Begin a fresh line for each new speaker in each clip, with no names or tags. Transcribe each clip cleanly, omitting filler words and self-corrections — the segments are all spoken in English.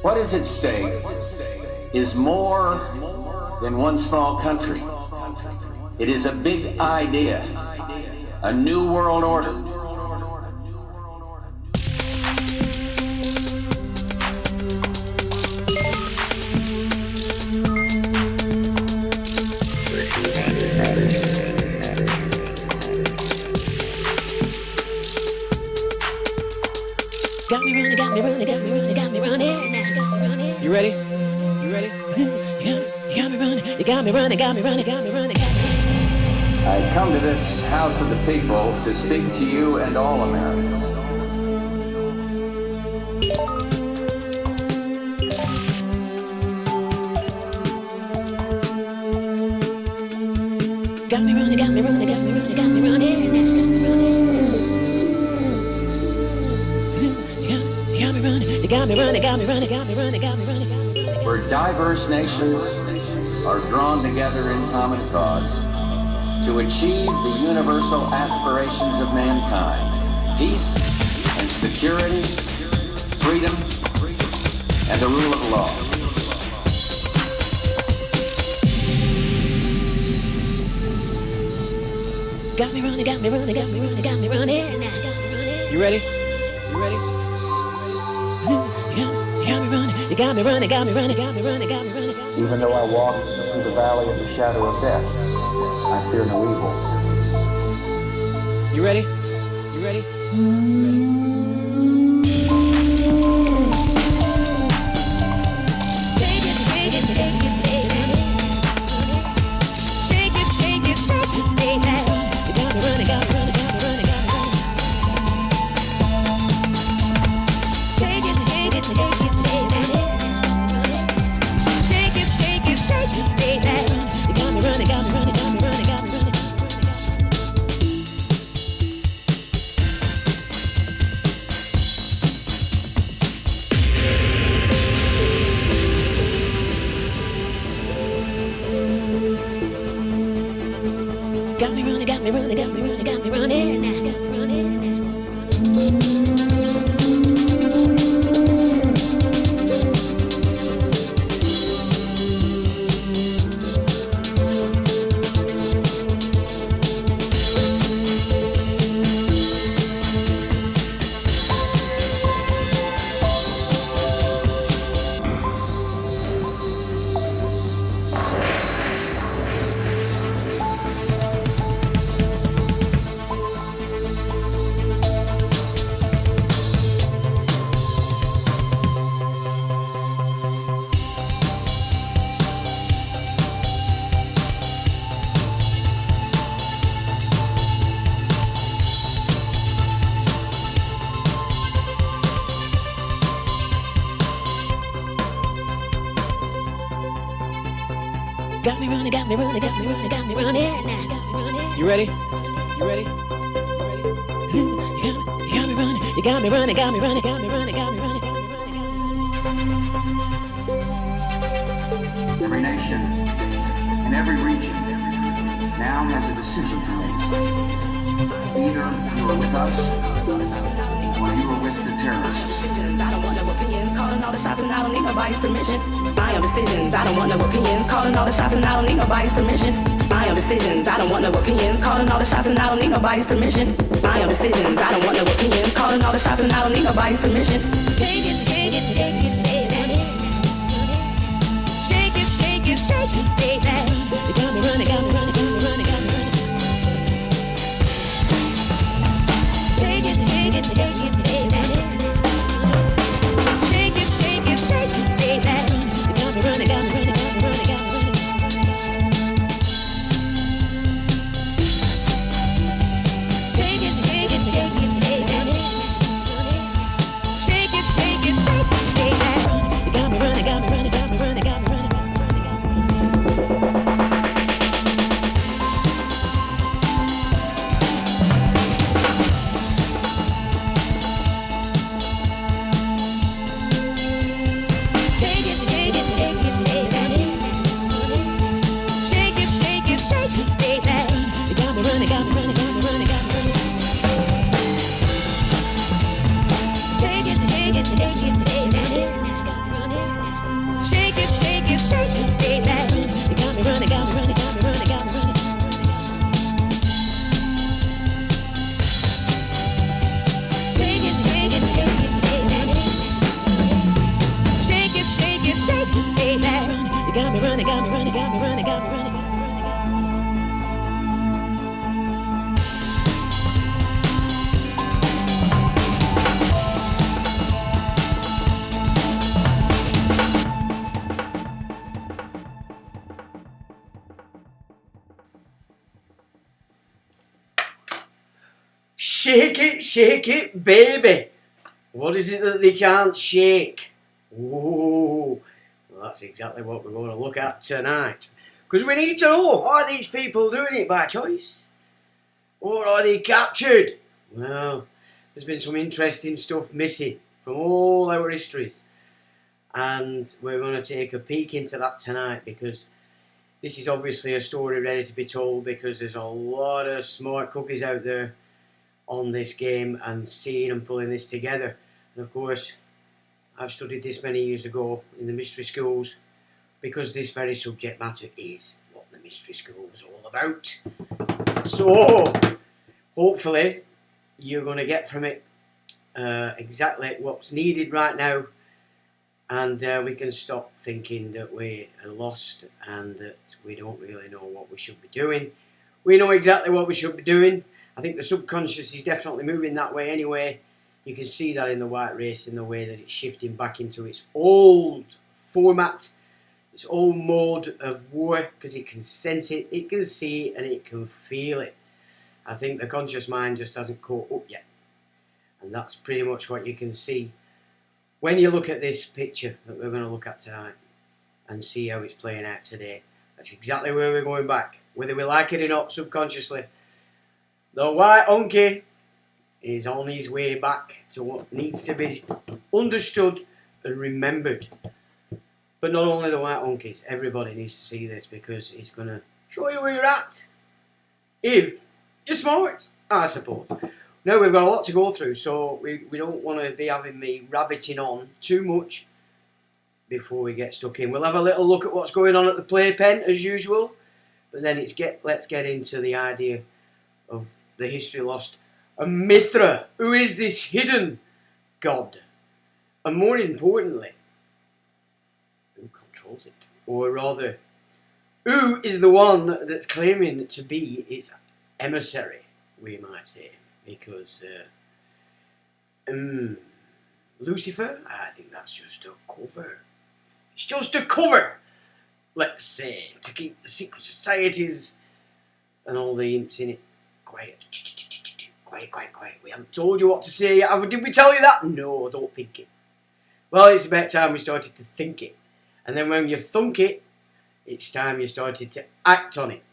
What is at stake is more than one small country. It is a big idea, a new world order.
Got me running, got me running, got me running, got me running. You ready? You ready? You got me running, you got me running, got me running, got me running, got me running.
I come to this house of the people to speak to you and all Americans.
Got me running, got me running, got me running, got me running. You got me running, got me running, got me running, got me running, got me running.
Where diverse nations are drawn together in common cause to achieve the universal aspirations of mankind: peace and security, freedom, and the rule of law.
Got me running, got me running, got me running, got me running. You ready? You ready? You got me running, you got me running, got me running, got me running, got me running.
Even though I walk through the valley of the shadow of death, I fear no evil.
You ready? You ready? You ready? Got me running, got me running, got me running, got me running. You ready? You ready? You got me running, you got me running, got me running, got me running, got me running, got me running.
Every nation and every region now has a decision to make. Either you are with us or you are with the terrorists.
I don't want no opinions, calling all the shots and I don't need nobody's permission. My own decisions, I don't want no opinions, calling all the shots and I don't need nobody's permission. My own decisions, I don't want no opinions, calling all the shots and I don't need nobody's permission. My own decisions, I don't want no opinions, calling all the shots and I don't need nobody's permission.
Take it, take it, take it, baby. Shake it, shake it, shake it, baby. You got me running, got me running, got me running, got me running. Take it, take it, take it, baby. Shake it, shake it, shake it, baby. You got me running, got me running, got me running, got me running. Take it, take it, take it, baby. Shake it, shake it, shake it, baby. You got me running, got me running, got me running, got me running, got me running.
shake it, baby. What is it that they can't shake? Ooh, well, that's exactly what we're going to look at tonight. Because we need to know, are these people doing it by choice? Or are they captured? Well, there's been some interesting stuff missing from all our histories. And we're going to take a peek into that tonight, because this is obviously a story ready to be told, because there's a lot of smart cookies out there on this game and seeing and pulling this together. And of course, I've studied this many years ago in the mystery schools, because this very subject matter is what the mystery school is all about. So, hopefully, you're going to get from it exactly what's needed right now, and we can stop thinking that we are lost and that we don't really know what we should be doing. We know exactly what we should be doing. I think the subconscious is definitely moving that way anyway. You can see that in the white race, in the way that it's shifting back into its old format, its old mode of war, because it can sense it, it can see it, and it can feel it. I think the conscious mind just hasn't caught up yet. And that's pretty much what you can see when you look at this picture that we're going to look at tonight and see how it's playing out today. That's exactly where we're going back. Whether we like it or not, subconsciously, the white monkey is on his way back to what needs to be understood and remembered. But not only the white monkeys, everybody needs to see this, because it's going to show you where you're at. If you're smart, I suppose. Now, we've got a lot to go through, so we don't want to be having me rabbiting on too much before we get stuck in. We'll have a little look at what's going on at the playpen, as usual, but then let's get into the idea of the history lost. And Mithra, who is this hidden god? And more importantly, who controls it? Or rather, who is the one that's claiming to be its emissary, we might say? Because Lucifer, I think that's just a cover. It's just a cover, let's say, to keep the secret societies and all the imps in it quiet. Quiet. We haven't told you what to say yet. Did we tell you that? No, don't think it. Well, it's about time we started to think it. And then when you thunk it, it's time you started to act on it.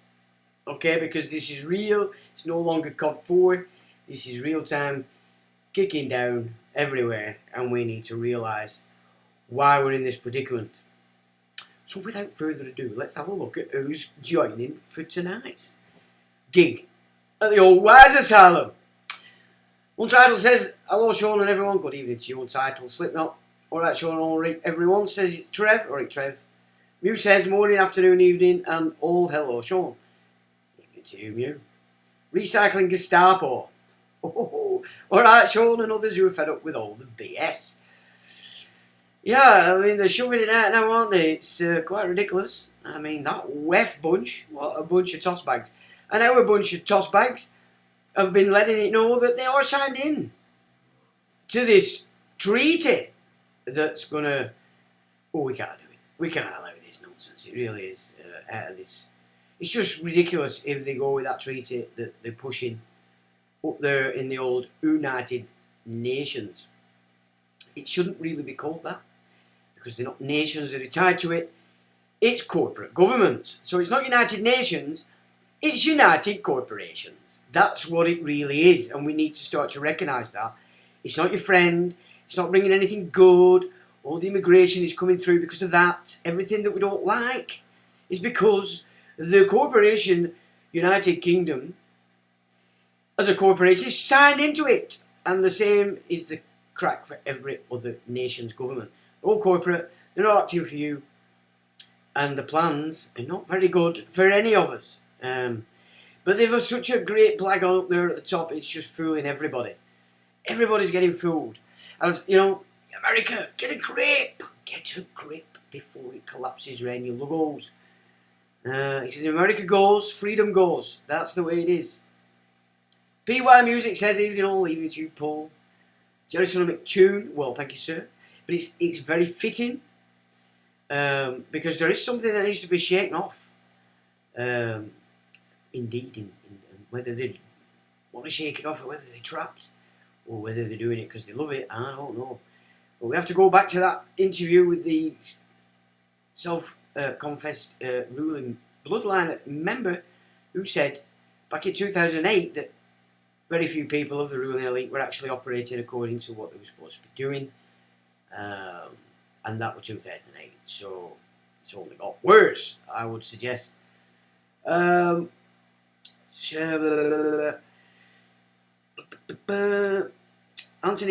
Okay, because this is real. It's no longer COD 4. This is real time, kicking down everywhere, and we need to realise why we're in this predicament. So without further ado, let's have a look at who's joining for tonight's gig at the old Wise Asylum. Untitled says, hello Sean and everyone, good evening to you. Untitled, Slipknot, alright Sean, alright everyone, says it's Trev, alright Trev. Mew says, morning, afternoon, evening, and all hello Sean. Evening to you, Mew. Recycling Gestapo. Oh, alright Sean and others who are fed up with all the BS. Yeah, I mean, they're shoving it out now, aren't they? It's quite ridiculous. I mean, that WEF bunch, what a bunch of toss bags. And our bunch of toss bags have been letting it know that they are signed in to this treaty that's going to... Oh, we can't do it. We can't allow this nonsense. It really is out of this. It's just ridiculous if they go with that treaty that they're pushing up there in the old United Nations. It shouldn't really be called that, because they're not nations that are tied to it. It's corporate governments. So it's not United Nations, it's United Corporations. That's what it really is, and we need to start to recognise that. It's not your friend, it's not bringing anything good. All the immigration is coming through because of that. Everything that we don't like is because the corporation United Kingdom, as a corporation, is signed into it. And the same is the crack for every other nation's government. They're all corporate, they're not acting for you, and the plans are not very good for any of us. But they've such a great flag on up there at the top, it's just fooling everybody. Everybody's getting fooled. As you know, America, get a grip before it collapses around your logos. He says, America goes, freedom goes. That's the way it is. PY Music says, evening all, evening to you, Paul. Jerry Sonamic Tune, well, thank you, sir. But it's very fitting, because there is something that needs to be shaken off. Indeed, whether they want to shake it off, or whether they're trapped, or whether they're doing it because they love it. I don't know. But we have to go back to that interview with the self-confessed ruling bloodline member who said back in 2008 that very few people of the ruling elite were actually operating according to what they were supposed to be doing. And that was 2008. So it's only got worse, I would suggest. Anthony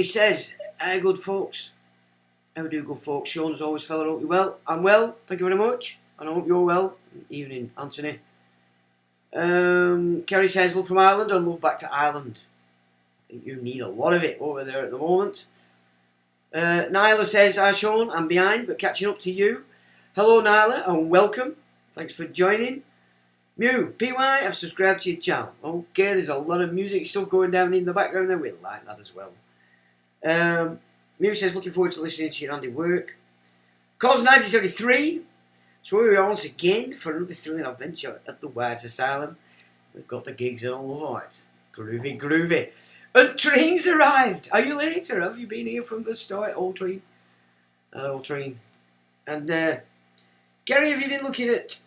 says, "Hey, good folks. How do good folks? Sean, as always, fella, hope you're well. I'm well, thank you very much. And I hope you're well. Evening, Anthony. Kerry says, love from Ireland and love back to Ireland. I think you need a lot of it over there at the moment. Nyla says, hi Sean, I'm behind but catching up to you. Hello Nyla and welcome. Thanks for joining. Mew, PY, I've subscribed to your channel. Okay, there's a lot of music stuff going down in the background there. We like that as well. Mew says, looking forward to listening to your handiwork. Cause 1973. So here we are once again for another thrilling adventure at the Wise Asylum. We've got the gigs and all of it. Groovy, groovy. And train's arrived. Are you late or have you been here from the start? Old train. Old train. And Gary, have you been looking at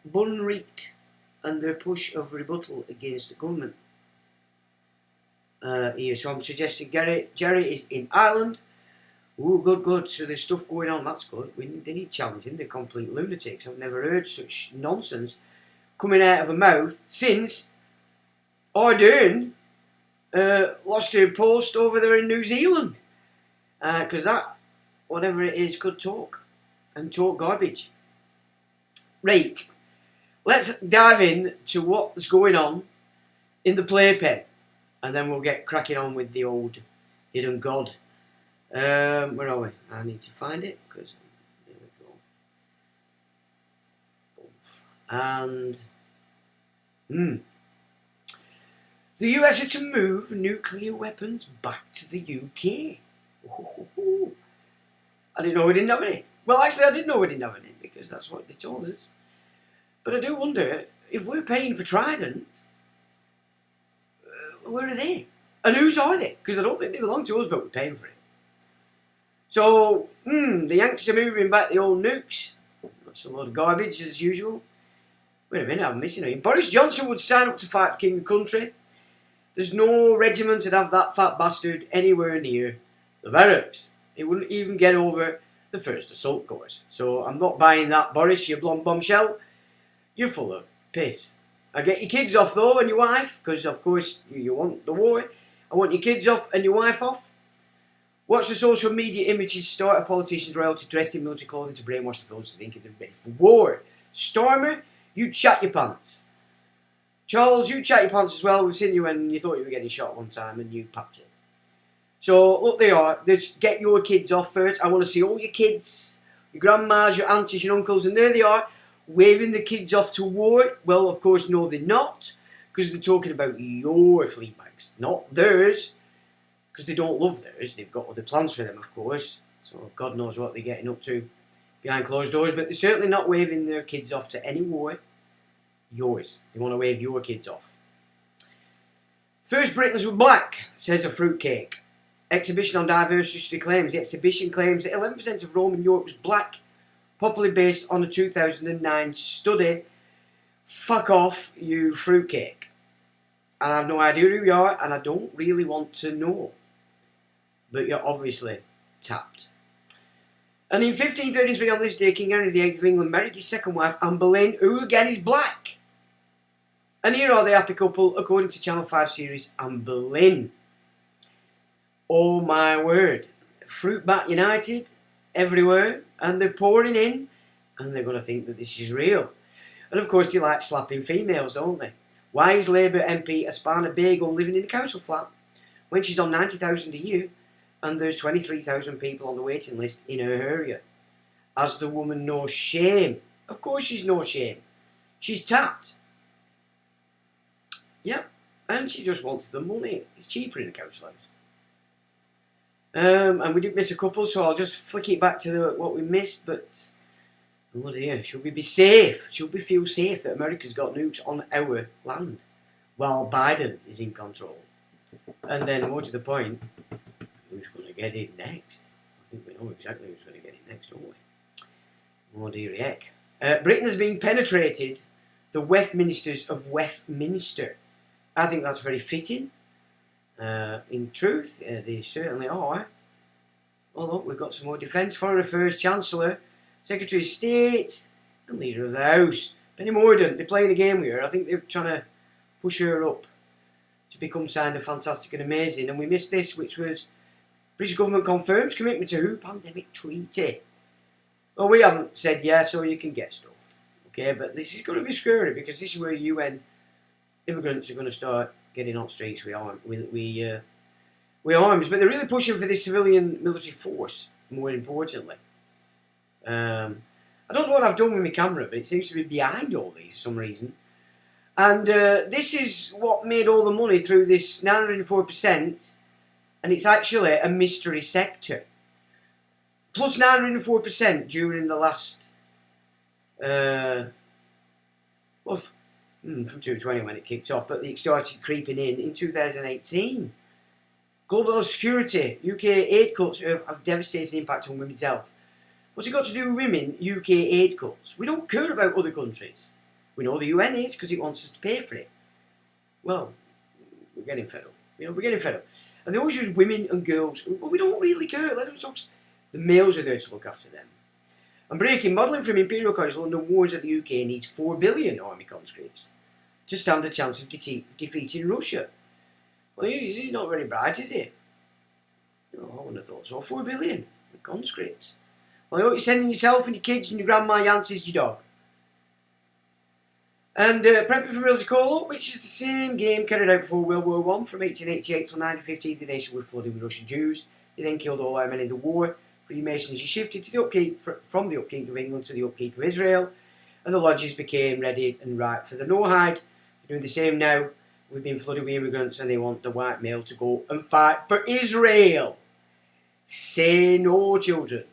Bunreet and their push of rebuttal against the government? Here, so I'm suggesting Jerry is in Ireland. Ooh, good, good. So there's stuff going on, that's good. They need challenging, they're complete lunatics. I've never heard such nonsense coming out of a mouth since Ardern lost her post over there in New Zealand. Because that, whatever it is, could talk. And talk garbage. Right. Let's dive in to what's going on in the playpen. And then we'll get cracking on with the old Hidden God. Where are we? I need to find it because there we go. And the US are to move nuclear weapons back to the UK. Ooh. I didn't know we didn't have any. Well, actually, I did know we didn't have any because that's what they told us. But I do wonder if we're paying for Trident. Where are they? And whose are they? Because I don't think they belong to us, but we're paying for it. So, the Yanks are moving back the old nukes. That's a lot of garbage, as usual. Wait a minute, I'm missing it. Boris Johnson would sign up to fight for King of the Country. There's no regiment that'd have that fat bastard anywhere near the barracks. He wouldn't even get over the first assault course. So, I'm not buying that, Boris, you blonde bombshell. You're full of piss. I get your kids off, though, and your wife, because, of course, you want the war. I want your kids off and your wife off. Watch the social media images start of politicians royalty dressed in military clothing to brainwash the village to thinking they're ready for war. Stormer, you chat your pants. Charles, you chat your pants as well. We've seen you when you thought you were getting shot one time and you papped it. So, look, they are. Just get your kids off first. I want to see all your kids, your grandmas, your aunties, your uncles, and there they are, waving the kids off to war. Well, of course, no, they're not, because they're talking about your flea bags, not theirs. Because they don't love theirs, they've got other plans for them, of course. So God knows what they're getting up to behind closed doors. But they're certainly not waving their kids off to any war. Yours. They want to wave your kids off. First Britons were black, says a fruitcake. Exhibition on diversity claims. The exhibition claims that 11% of Roman Europe was black, popularly based on a 2009 study. Fuck off, you fruitcake. And I have no idea who you are, and I don't really want to know. But you're obviously tapped. And in 1533 on this day, King Henry VIII of England married his second wife, Anne Boleyn, who again is black. And here are the happy couple, according to Channel 5 series Anne Boleyn. Oh my word. Fruit Bat United, everywhere, and they're pouring in, and they're going to think that this is real. And of course they like slapping females, don't they? Why is Labour MP Aspana Begum living in a council flat when she's on 90,000 a year and there's 23,000 people on the waiting list in her area? Has the woman no shame? Of course she's no shame. She's tapped. Yep. And she just wants the money. It's cheaper in a council house. And we did miss a couple, so I'll just flick it back to what we missed, but oh dear, should we be safe? Should we feel safe that America's got nukes on our land while Biden is in control? And then more to the point, who's going to get it next? I think we know exactly who's going to get it next, don't we? Oh dear heck. Britain has been penetrated, the Westminsters of Westminster. I think that's very fitting. In truth, they certainly are. Oh look, we've got some more defence, Foreign Affairs Chancellor, Secretary of State, and Leader of the House. Penny Mordaunt, they're playing a game with her. I think they're trying to push her up to become kind of fantastic and amazing. And we missed this, which was British government confirms commitment to who? Pandemic treaty. Well, we haven't said yes, so you can get stuffed. Okay, but this is going to be scary because this is where UN immigrants are going to start getting on streets with arms. But they're really pushing for this civilian military force, more importantly. I don't know what I've done with my camera, but it seems to be behind all these for some reason. And this is what made all the money through this 904%, and it's actually a mystery sector. Plus 904% during the last, from 2020 when it kicked off, but it started creeping in 2018. Global security, UK aid cuts have devastating impact on women's health. What's it got to do with women, UK aid cuts? We don't care about other countries. We know the UN is because it wants us to pay for it. Well, we're getting fed up. We're getting fed up. And they always use women and girls. But we don't really care. Let them talk. The males are there to look after them. And breaking, modelling from Imperial College London warns that the UK needs 4 billion army conscripts to stand a chance of defeating Russia. Well, he's not very bright, is he? No, I wouldn't have thought so. 4 billion conscripts. Well, I hope you're sending yourself and your kids and your grandma, your aunties, your dog. And prepping for military call-up, which is the same game carried out before World War I. From 1888 till 1915, the nation was flooded with Russian Jews. They then killed all our men in the war. Freemasons shifted to the upkeep from the upkeep of England to the upkeep of Israel. And the lodges became ready and ripe for the Noahide. They're doing the same now. We've been flooded with immigrants and they want the white male to go and fight for Israel. Say no, children.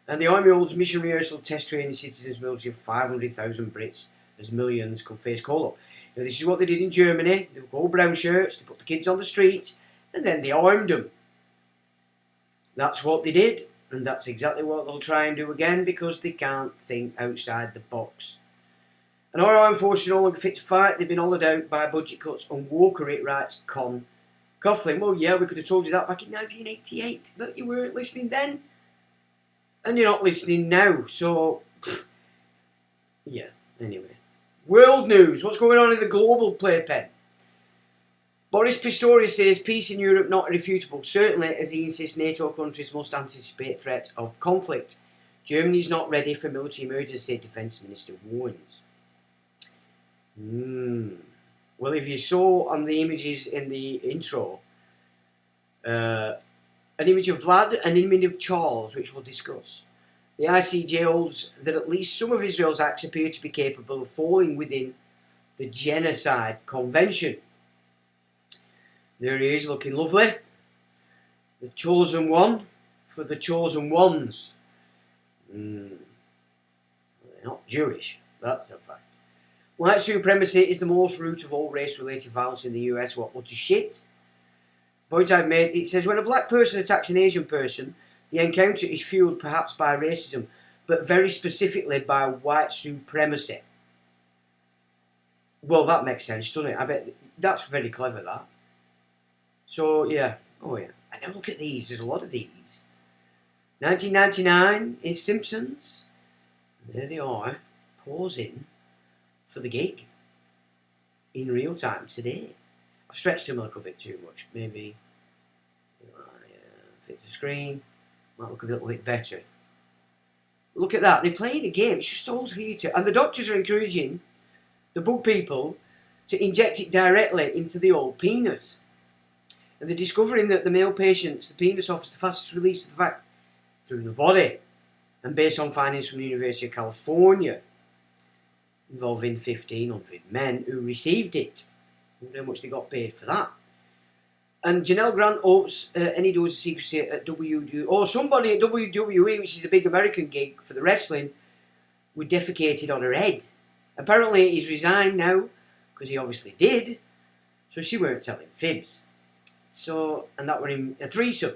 And the army holds mission rehearsal test training citizens military of 500,000 Brits as millions could face call-up. Now, this is what they did in Germany. They would go brown shirts, they put the kids on the streets, and then they armed them. That's what they did, and that's exactly what they'll try and do again because they can't think outside the box. And our armed forces are no longer fit to fight. They've been hollowed out by budget cuts and Walker, it writes Con Coughlin. Well, yeah, we could have told you that back in 1988, but you weren't listening then. And you're not listening now, so yeah, anyway. World news, what's going on in the global playpen? Boris Pistorius says peace in Europe not irrefutable, certainly as he insists NATO countries must anticipate threat of conflict. Germany is not ready for military emergency, Defence Minister warns. Well, if you saw on the images in the intro, an image of Vlad, an image of Charles, which we'll discuss. The ICJ holds that at least some of Israel's acts appear to be capable of falling within the Genocide Convention. There he is, looking lovely. The chosen one for the chosen ones. They're not Jewish, that's a fact. White supremacy is the most root of all race-related violence in the US. What utter shit. Point I've made, it says, when a black person attacks an Asian person, the encounter is fueled perhaps by racism, but very specifically by white supremacy. Well, that makes sense, doesn't it? I bet that's very clever, that. So, yeah. Oh, yeah. And now look at these. There's a lot of these. 1999 in Simpsons. There they are, pausing for the gig in real time today. I've stretched them a little bit too much. Maybe fit the screen. Might look a little bit better. Look at that. They're playing a game. It's just all theatre. And the doctors are encouraging the book people to inject it directly into the old penis. And they're discovering that the male patients, the penis offers the fastest release of the fat through the body. And based on findings from the University of California, involving 1,500 men who received it. I wonder how much they got paid for that. And Janelle Grant hopes any dose of secrecy at WWE, or somebody at WWE, which is a big American gig for the wrestling, would defecated on her head. Apparently he's resigned now, because he obviously did, so she weren't telling fibs. So, and that were in a threesome.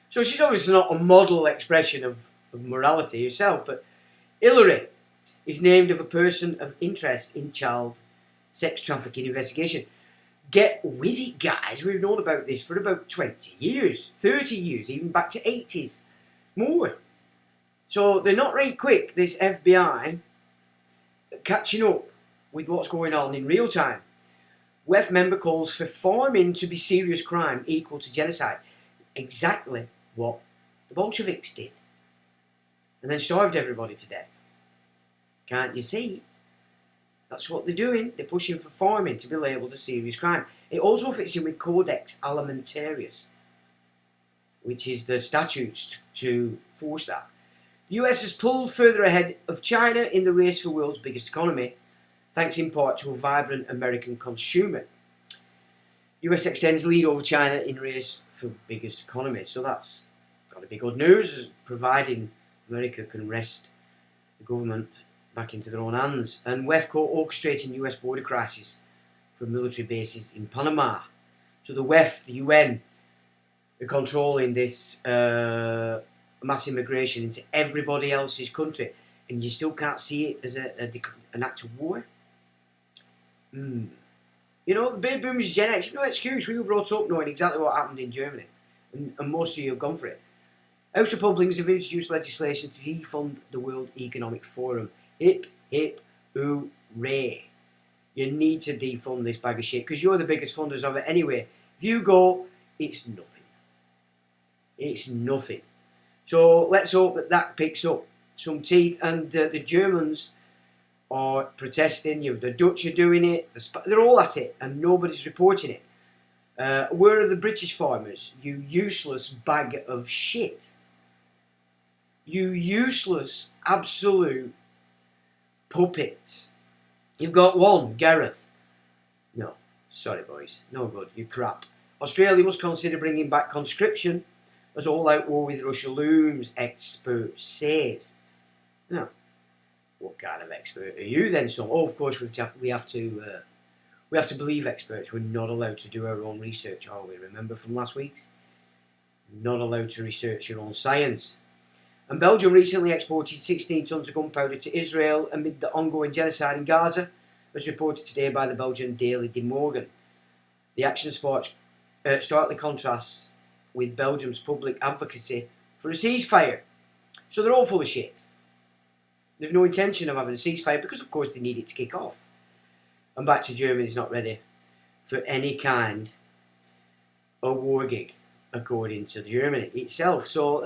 So she's obviously not a model expression of morality herself, but Hillary is named of a person of interest in child sex trafficking investigation. Get with it, guys. We've known about this for about 20 years, 30 years, even back to 80s. More. So they're not very quick, this FBI, catching up with what's going on in real time. WEF member calls for farming to be serious crime equal to genocide. Exactly what the Bolsheviks did. And then starved everybody to death. Can't you see? That's what they're doing. They're pushing for farming to be labelled a serious crime. It also fits in with Codex Alimentarius, which is the statutes to force that. The US has pulled further ahead of China in the race for the world's biggest economy, thanks in part to a vibrant American consumer. US extends lead over China in race for biggest economy. So that's got to be good news, providing America can wrest the government back into their own hands. And WEF caught orchestrating US border crisis from military bases in Panama. So the WEF, the UN, are controlling this mass immigration into everybody else's country, and you still can't see it as an act of war. You know, the baby boomers, Gen X, you've no excuse. We were brought up knowing exactly what happened in Germany, and most of you have gone for it. House Republicans have introduced legislation to defund the World Economic Forum. Hip, hip, hooray. You need to defund this bag of shit, because you're the biggest funders of it anyway. If you go, it's nothing. It's nothing. So let's hope that that picks up some teeth. And the Germans are protesting. The Dutch are doing it. They're all at it, and nobody's reporting it. Where are the British farmers? You useless bag of shit. You useless, absolute puppets. You've got one, Gareth. No, sorry boys, no good, you crap. Australia must consider bringing back conscription as all-out war with Russia looms, expert says. Now, what kind of expert are you then, son? Oh, of course we have to believe experts. We're not allowed to do our own research, are we? Remember from last week's? Not allowed to research your own science. And Belgium recently exported 16 tonnes of gunpowder to Israel amid the ongoing genocide in Gaza, as reported today by the Belgian Daily De Morgan. The action starkly contrasts with Belgium's public advocacy for a ceasefire. So they're all full of shit. There's no intention of having a ceasefire because, of course, they need it to kick off. And back to Germany's not ready for any kind of war gig, according to Germany itself. So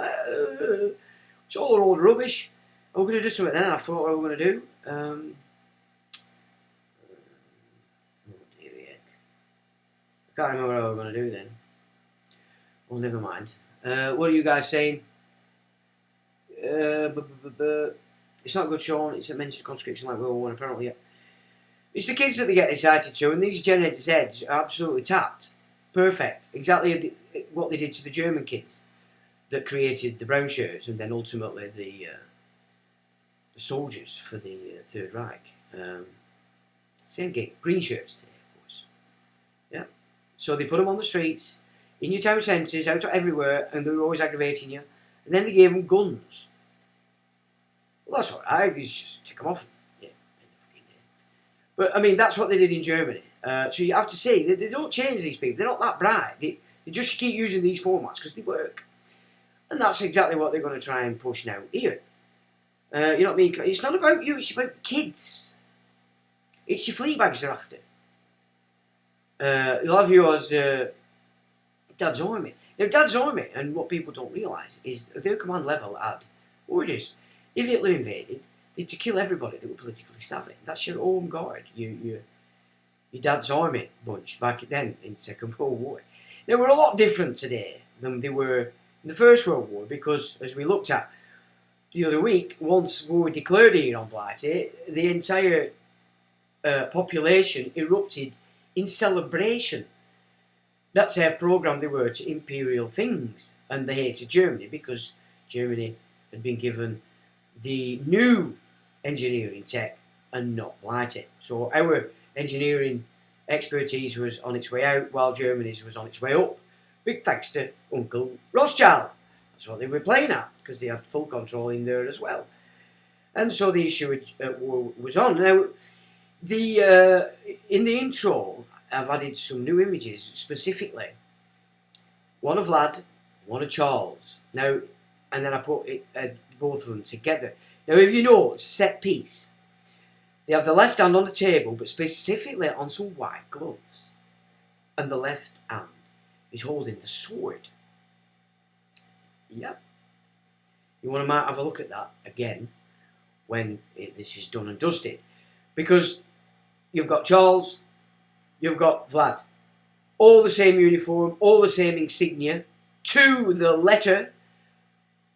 it's all old rubbish. We're going to do something then. I thought what we were going to do. Oh dear heck. I can't remember what we were going to do then. Well, never mind. What are you guys saying? It's not good, Sean. It's a mentioned conscription like World War I, apparently. It's the kids that they get excited to, and these Gen Zs are absolutely tapped. Perfect. Exactly what they did to the German kids that created the brown shirts and then ultimately the soldiers for the Third Reich. Same game. Green shirts today, of course. Yeah. So they put them on the streets, in your town centres, out everywhere, and they were always aggravating you. And then they gave them guns. Well, that's alright. You just take them off. Yeah. But, I mean, that's what they did in Germany. So you have to say, they don't change these people. They're not that bright. They just keep using these formats because they work. And that's exactly what they're going to try and push now here. You know what I mean? It's not about you, it's about kids. It's your flea bags they're after. You'll have yours, Dad's Army. Now, Dad's Army, and what people don't realise, is their command level had orders. If Hitler invaded, they'd to kill everybody that were politically savvy. That's your own guard. Your Dad's Army bunch back then in the Second World War. Now, we're a lot different today than they were in the First World War, because, as we looked at the other week, once war declared here on Blighty, the entire population erupted in celebration. That's how programmed they were to imperial things, and they hated Germany because Germany had been given the new engineering tech and not Blighty. So our engineering expertise was on its way out while Germany's was on its way up. Big thanks to Uncle Rothschild. That's what they were playing at, because they had full control in there as well. And so the issue was on. Now, in the intro, I've added some new images, specifically one of Vlad, one of Charles. Now, and then I put both of them together. Now, if you know, it's a set piece. They have the left hand on the table, but specifically on some white gloves. And the left hand is holding the sword. Yep. You want to might have a look at that again when this is done and dusted. Because you've got Charles, you've got Vlad. All the same uniform, all the same insignia, to the letter,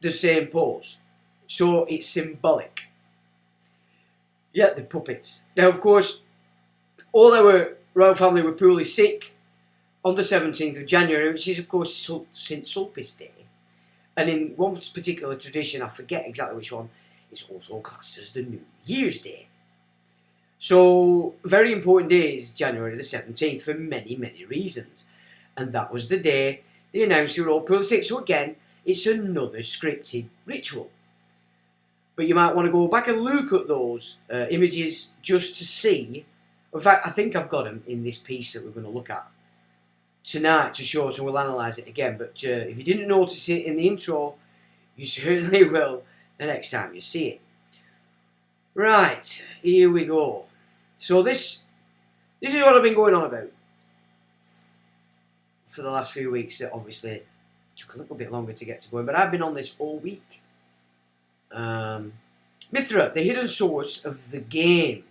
the same pose. So it's symbolic. Yeah, the puppets. Now, of course, all our royal family were poorly sick on the 17th of January, which is, of course, St. Sulpice Day. And in one particular tradition, I forget exactly which one, it's also classed as the New Year's Day. So, very important day is January the 17th for many, many reasons. And that was the day they announced they were all poorly sick. So again, it's another scripted ritual. But you might want to go back and look at those images just to see. In fact, I think I've got them in this piece that we're going to look at tonight to show, so we'll analyse it again. But if you didn't notice it in the intro, you certainly will the next time you see it. Right, here we go. So this is what I've been going on about for the last few weeks. That obviously took a little bit longer to get to going, but I've been on this all week. Mithra, the hidden source of the game.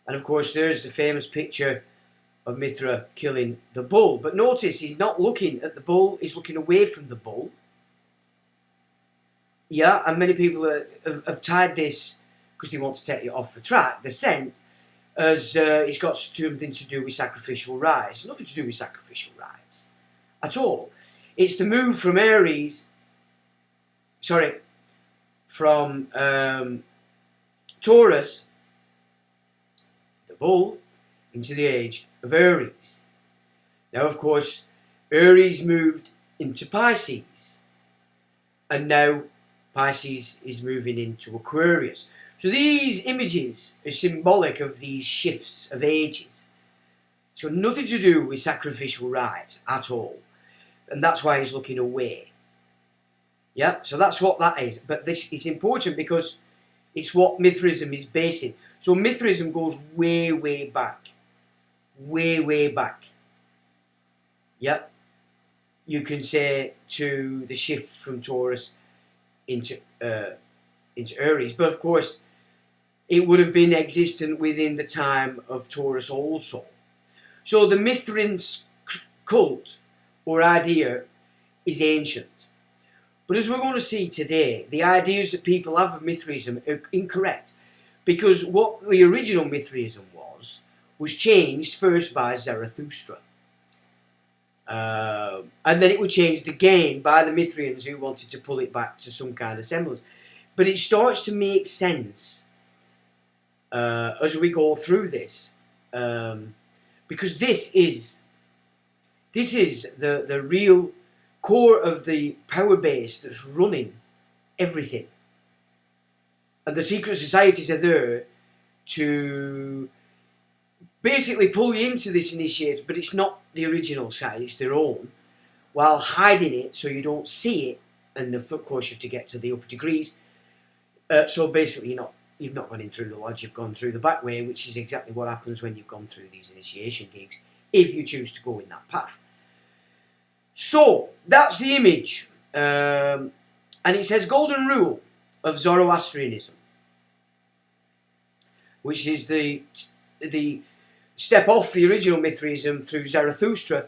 And of course there's the famous picture of Mithra killing the bull. But notice he's not looking at the bull, he's looking away from the bull. Yeah, and many people have tied this, because they want to take it off the track, the scent, as it's got something to do with sacrificial rites. Nothing to do with sacrificial rites at all. It's the move from Taurus, the bull, into the age of Aries. Now, of course, Aries moved into Pisces, and now Pisces is moving into Aquarius. So these images are symbolic of these shifts of ages. So nothing to do with sacrificial rites at all. And that's why he's looking away. Yeah, so that's what that is. But this is important because it's what Mithraism is basing. So Mithraism goes way, way back. Way, way back. Yep. You can say to the shift from Taurus into Aries. But of course, it would have been existent within the time of Taurus also. So the Mithrin cult or idea is ancient. But as we're going to see today, the ideas that people have of Mithraism are incorrect. Because what the original Mithraism was changed first by Zarathustra. And then it was changed again by the Mithrians who wanted to pull it back to some kind of semblance. But it starts to make sense as we go through this. Because this is the real core of the power base that's running everything. And the secret societies are there to basically pull you into this initiative, but it's not the original side, it's their own, while hiding it so you don't see it, and of course you have to get to the upper degrees. So basically you've not gone in through the lodge, you've gone through the back way, which is exactly what happens when you've gone through these initiation gigs, if you choose to go in that path. So, that's the image. And it says Golden Rule of Zoroastrianism, which is the step off the original Mithraism through Zarathustra,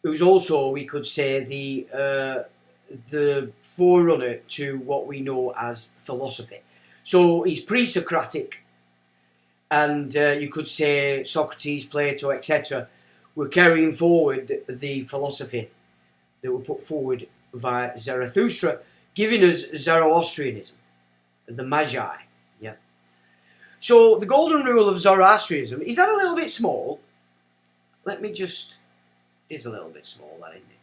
who's also, we could say, the forerunner to what we know as philosophy. So he's pre-Socratic, and you could say Socrates, Plato, etc. were carrying forward the philosophy that were put forward by Zarathustra, giving us Zoroastrianism, the Magi. Yeah. So the golden rule of Zoroastrianism, is that a little bit small? Let me just It is a little bit small, that, isn't it?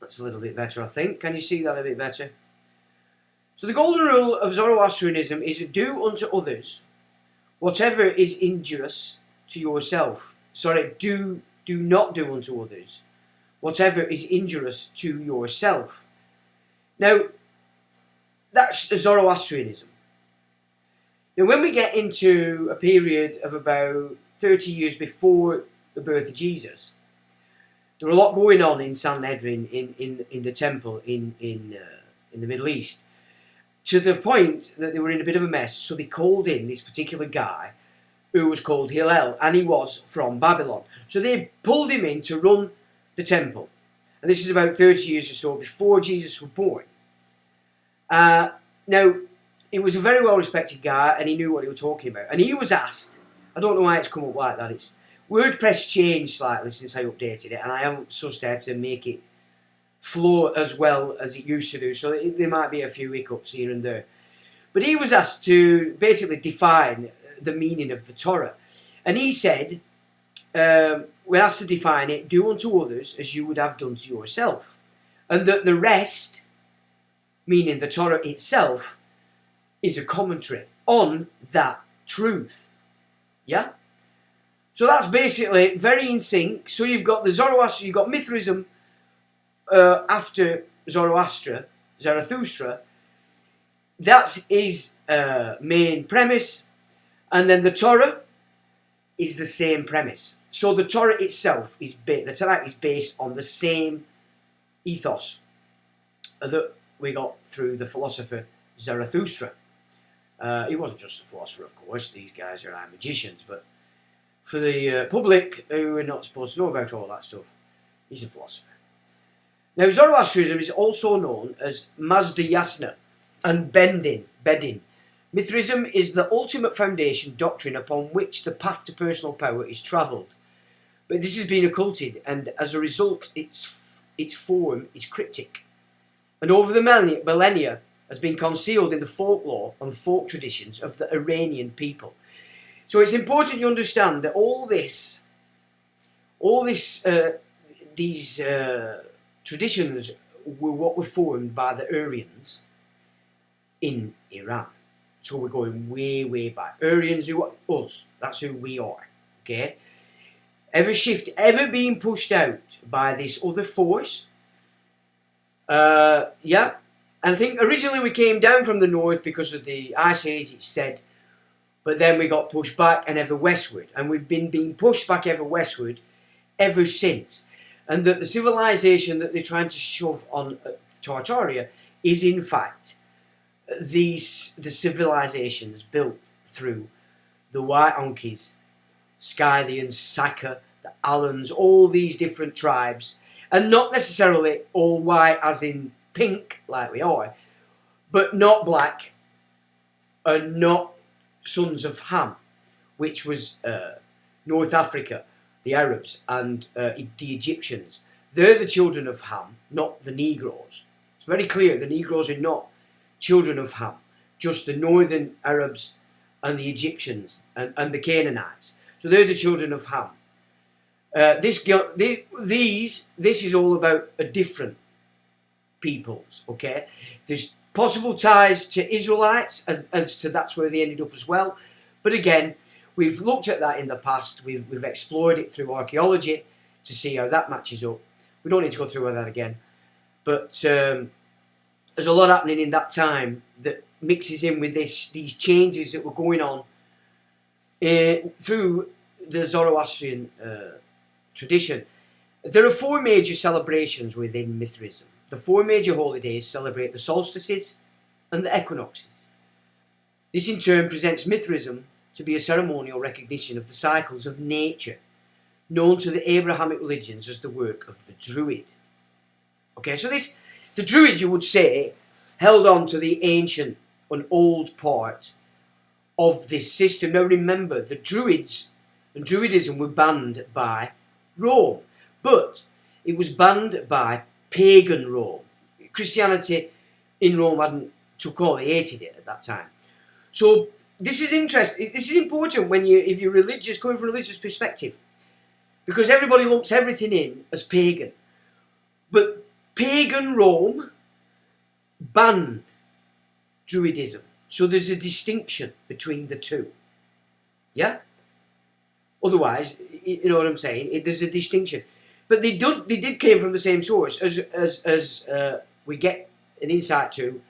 That's a little bit better, I think. Can you see that a bit better? So the golden rule of Zoroastrianism is do unto others whatever is injurious to yourself. Sorry, do not do unto others whatever is injurious to yourself. Now, that's Zoroastrianism. Now, when we get into a period of about 30 years before the birth of Jesus, there were a lot going on in Sanhedrin, in the temple in the Middle East, to the point that they were in a bit of a mess. So they called in this particular guy who was called Hillel, and he was from Babylon. So they pulled him in to run the temple. And this is about 30 years or so before Jesus was born. Now, he was a very well-respected guy, and he knew what he was talking about. And he was asked, I don't know why it's come up like that, it's WordPress changed slightly since I updated it, and I haven't sussed out to make it flow as well as it used to do, so there might be a few hiccups here and there. But he was asked to basically define the meaning of the Torah. And he said, we're asked to define it, do unto others as you would have done to yourself. And that the rest, meaning the Torah itself, is a commentary on that truth. Yeah? So that's basically very in sync. So you've got the Zoroaster, you've got Mithraism after Zarathustra. That's his main premise. And then the Torah is the same premise. So the Torah itself is the Tanakh is based on the same ethos that we got through the philosopher Zarathustra. He wasn't just a philosopher, of course. These guys are magicians, but for the public who are not supposed to know about all that stuff, he's a philosopher. Now, Zoroastrianism is also known as Mazdayasna and Bedin. Mithraism is the ultimate foundation doctrine upon which the path to personal power is travelled. But this has been occulted, and as a result, its form is cryptic. And over the millennia has been concealed in the folklore and folk traditions of the Iranian people. So it's important you understand that these traditions were what were formed by the Aryans in Iran. So we're going way, way back. Aryans who are us. That's who we are. Okay? Ever being pushed out by this other force. Yeah. And I think originally we came down from the north because of the Ice Age, it's said. But then we got pushed back and ever westward. And we've been being pushed back ever westward ever since. And that the civilization that they're trying to shove on Tartaria is in fact the civilizations built through the White Onkeys, Scythians, Saka, the Alans, all these different tribes. And not necessarily all white as in pink like we are, but not black and not sons of Ham, which was North Africa, the Arabs and the Egyptians. They're the children of Ham, not the Negroes. It's very clear the Negroes are not children of Ham, just the northern Arabs and the Egyptians and the Canaanites. So they're the children of Ham. This is all about a different peoples, okay? There's possible ties to Israelites, as to that's where they ended up as well. But again, we've looked at that in the past. We've explored it through archaeology to see how that matches up. We don't need to go through all that again. But there's a lot happening in that time that mixes in with these changes that were going on through the Zoroastrian tradition. There are 4 major celebrations within Mithraism. The 4 major holidays celebrate the solstices and the equinoxes. This in turn presents Mithraism to be a ceremonial recognition of the cycles of nature, known to the Abrahamic religions as the work of the Druid. Okay, so the Druid, you would say, held on to the ancient and old part of this system. Now remember, the Druids and Druidism were banned by Rome, but it was banned by pagan Rome. Christianity in Rome hadn't took all, they hated it at that time. So this is interesting. This is important when if you're religious, coming from a religious perspective. because everybody lumps everything in as pagan. But pagan Rome banned Druidism. So there's a distinction between the two. Yeah? Otherwise, you know what I'm saying? There's a distinction. But they did came from the same source as we get an insight to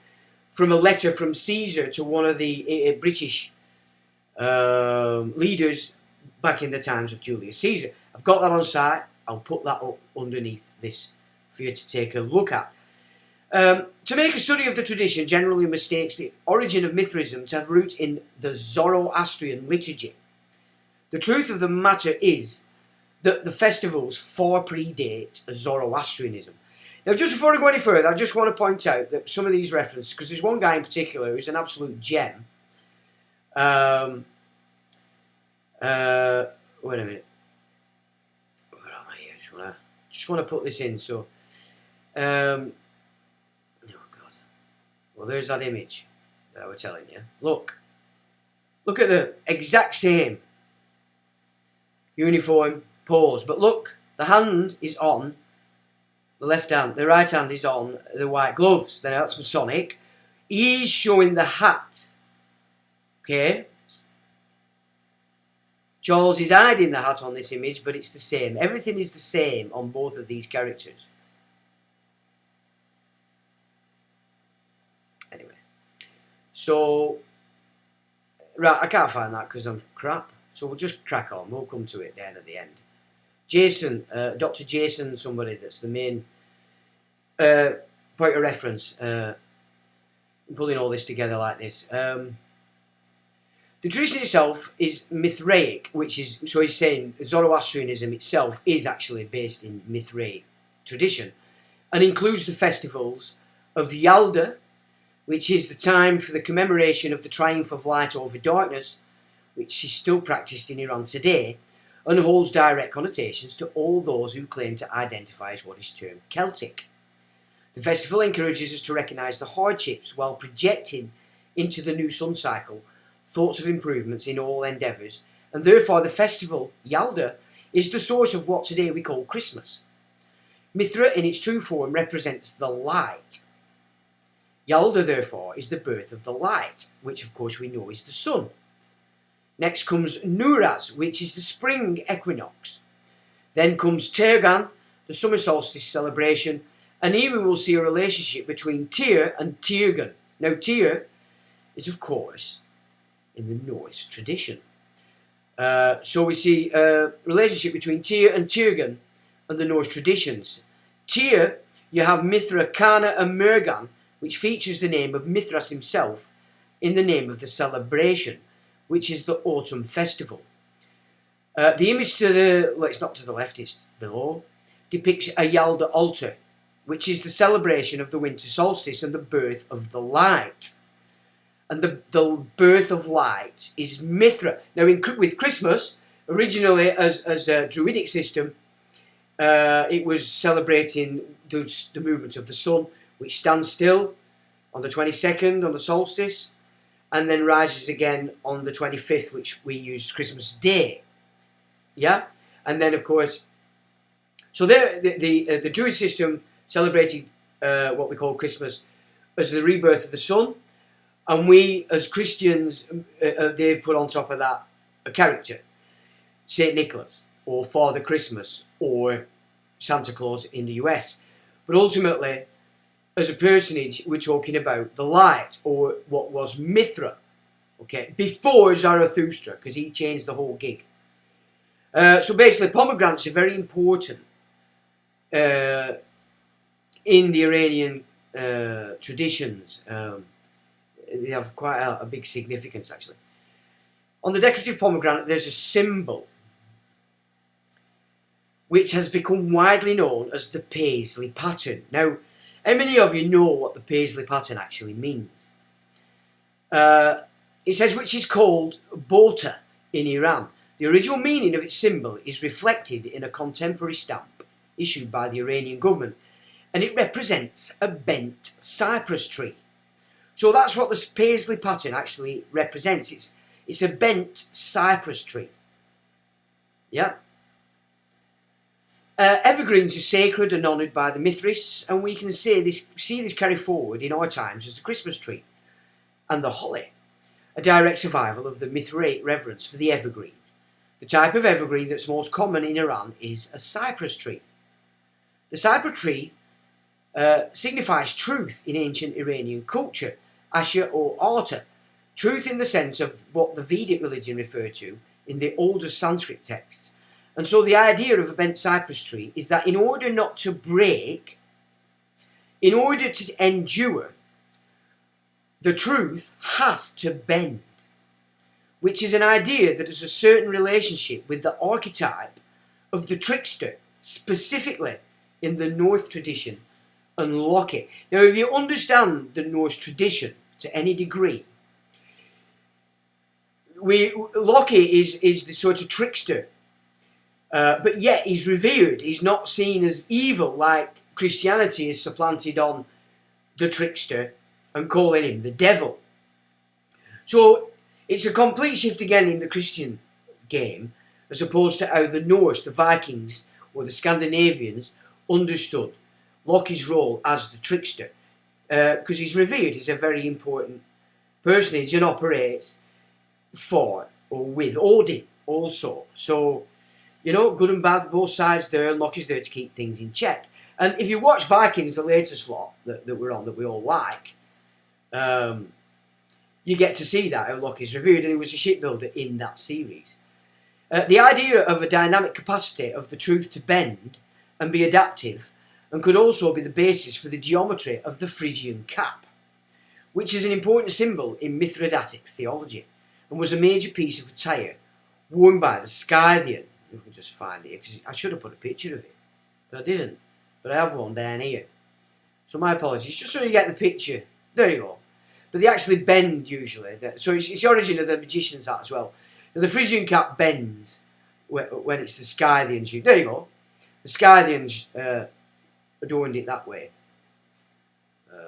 from a letter from Caesar to one of the British leaders back in the times of Julius Caesar. I've got that on site. I'll put that up underneath this for you to take a look at. To make a study of the tradition generally mistakes the origin of Mithraism to have root in the Zoroastrian liturgy. The truth of the matter is that the festivals far predate Zoroastrianism. Now, just before I go any further, I just want to point out that some of these references, because there's one guy in particular who's an absolute gem. Wait a minute. Where am I here? Just want to put this in. So, oh God. Well, there's that image that I was telling you. Look at the exact same uniform pose, but look, the hand is on the left hand, the right hand is on the white gloves. Then that's Masonic. He's showing the hat. Okay. Charles is hiding the hat on this image, but it's the same. Everything is the same on both of these characters. Anyway. So, right, I can't find that because I'm crap. So we'll just crack on. We'll come to it then at the end. Jason, Dr. Jason, somebody that's the main point of reference. Pulling all this together like this. The tradition itself is Mithraic, which is, so he's saying Zoroastrianism itself is actually based in Mithraic tradition and includes the festivals of Yalda, which is the time for the commemoration of the triumph of light over darkness, which is still practiced in Iran today, and holds direct connotations to all those who claim to identify as what is termed Celtic. The festival encourages us to recognise the hardships while projecting into the new sun cycle thoughts of improvements in all endeavours, and therefore the festival, Yalda, is the source of what today we call Christmas. Mithra in its true form represents the light. Yalda, therefore, is the birth of the light, which of course we know is the sun. Next comes Nuraz, which is the spring equinox. Then comes Tergan, the summer solstice celebration, and here we will see a relationship between Tyr and Tyrgan. Now Tyr is of course in the Norse tradition. So we see a relationship between Tyr and Tyrgan and the Norse traditions. Tyr, you have Mithra, Kana and Mergan, which features the name of Mithras himself in the name of the celebration, which is the autumn festival. The image to the, well, it's not to the left, it's below, depicts a Yalda altar, which is the celebration of the winter solstice and the birth of the light. And the birth of light is Mithra. Now, with Christmas, originally as a Druidic system, it was celebrating the movement of the sun, which stands still on the 22nd on the solstice, and then rises again on the 25th, which we use Christmas Day. Yeah? And then, of course, so there, the Druid system celebrated what we call Christmas as the rebirth of the sun, and we, as Christians, they've put on top of that a character, Saint Nicholas, or Father Christmas, or Santa Claus in the US. But ultimately, as a personage, we're talking about the light, or what was Mithra, okay, before Zarathustra, because he changed the whole gig. So basically, pomegranates are very important in the Iranian traditions. They have quite a big significance, actually. On the decorative pomegranate, there's a symbol which has become widely known as the paisley pattern. Now, how many of you know what the paisley pattern actually means? It says which is called bota in Iran. The original meaning of its symbol is reflected in a contemporary stamp issued by the Iranian government, and it represents a bent cypress tree. So that's what this paisley pattern actually represents. It's a bent cypress tree. Yeah. Evergreens are sacred and honoured by the Mithraists, and we can see this carry forward in our times as the Christmas tree and the holly, a direct survival of the Mithraic reverence for the evergreen. The type of evergreen that's most common in Iran is a cypress tree. The cypress tree signifies truth in ancient Iranian culture, Asher or Arta, truth in the sense of what the Vedic religion referred to in the older Sanskrit texts. And so the idea of a bent cypress tree is that in order not to break, in order to endure, the truth has to bend, which is an idea that has a certain relationship with the archetype of the trickster, specifically in the Norse tradition and Loki. Now, if you understand the Norse tradition to any degree, Loki is the sort of trickster, but yet he's revered. He's not seen as evil like Christianity is supplanted on the trickster and calling him the devil. So it's a complete shift again in the Christian game, as opposed to how the Norse, the Vikings, or the Scandinavians understood Loki's role as the trickster, because he's revered. He's a very important personage and operates for or with Odin also. So, you know, good and bad, both sides there. Loki's there to keep things in check. And if you watch Vikings, the latest lot that we're on, that we all like, you get to see that, how Loki's revered, and he was a shipbuilder in that series. The idea of a dynamic capacity of the truth to bend and be adaptive, and could also be the basis for the geometry of the Phrygian cap, which is an important symbol in Mithridatic theology, and was a major piece of attire worn by the Scythian. If we just find it, because I should have put a picture of it, but I didn't. But I have one down here. So my apologies, just so you get the picture. There you go. But they actually bend usually. So it's the origin of the magician's hat as well. Now, the Phrygian cap bends when it's the Scythians. There you go. The Scythians adorned it that way.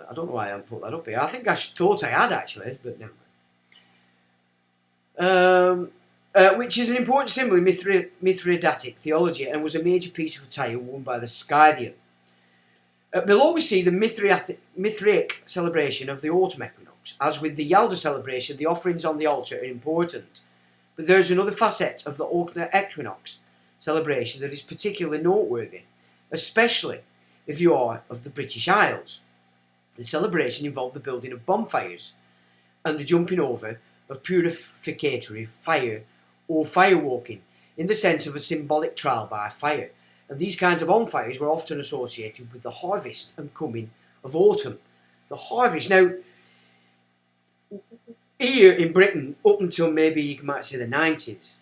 I don't know why I haven't put that up here. I think I thought I had actually, but never mind. Which is an important symbol in Mithridatic theology and was a major piece of attire worn by the Scythian. Below we see the Mithraic celebration of the autumn equinox. As with the Yalda celebration, the offerings on the altar are important, but there is another facet of the autumn equinox celebration that is particularly noteworthy, especially if you are of the British Isles. The celebration involved the building of bonfires and the jumping over of purificatory fire or firewalking, in the sense of a symbolic trial by fire. And these kinds of bonfires were often associated with the harvest and coming of autumn. The harvest. Now, here in Britain, up until maybe you might say the 90s,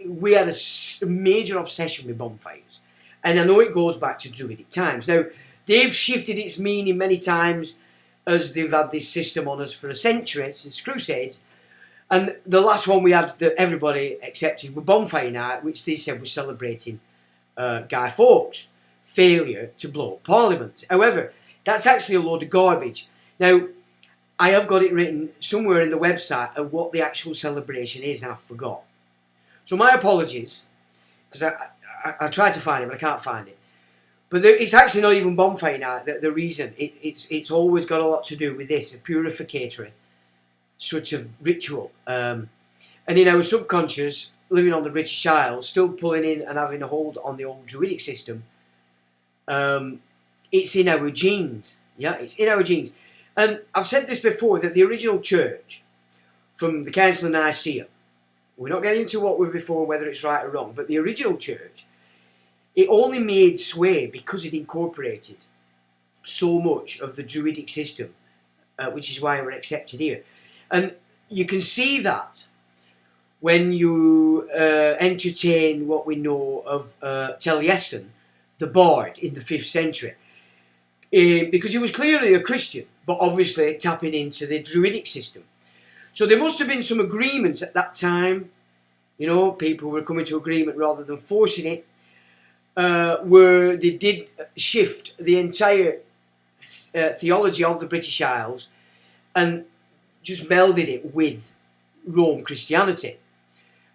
we had a major obsession with bonfires. And I know it goes back to Druidic times. Now, they've shifted its meaning many times as they've had this system on us for a century, since Crusades. And the last one we had that everybody accepted was Bonfire Night, which they said was celebrating Guy Fawkes' failure to blow up Parliament. However, that's actually a load of garbage. Now, I have got it written somewhere in the website of what the actual celebration is, and I forgot. So my apologies, because I tried to find it, but I can't find it. But it's actually not even Bonfire Night. The reason it's always got a lot to do with this, a purificatory sort of ritual. And in our subconscious, living on the British Isles, still pulling in and having a hold on the old Druidic system, it's in our genes. Yeah, it's in our genes. And I've said this before, that the original church from the Council of Nicaea, we're not getting into what we're before, whether it's right or wrong, but the original church, it only made sway because it incorporated so much of the Druidic system, which is why we're accepted here. And you can see that when you entertain what we know of Taliesin, the bard in the 5th century, because he was clearly a Christian, but obviously tapping into the Druidic system. So there must have been some agreements at that time, you know, people were coming to agreement rather than forcing it, where they did shift the entire theology of the British Isles and just melded it with Rome Christianity.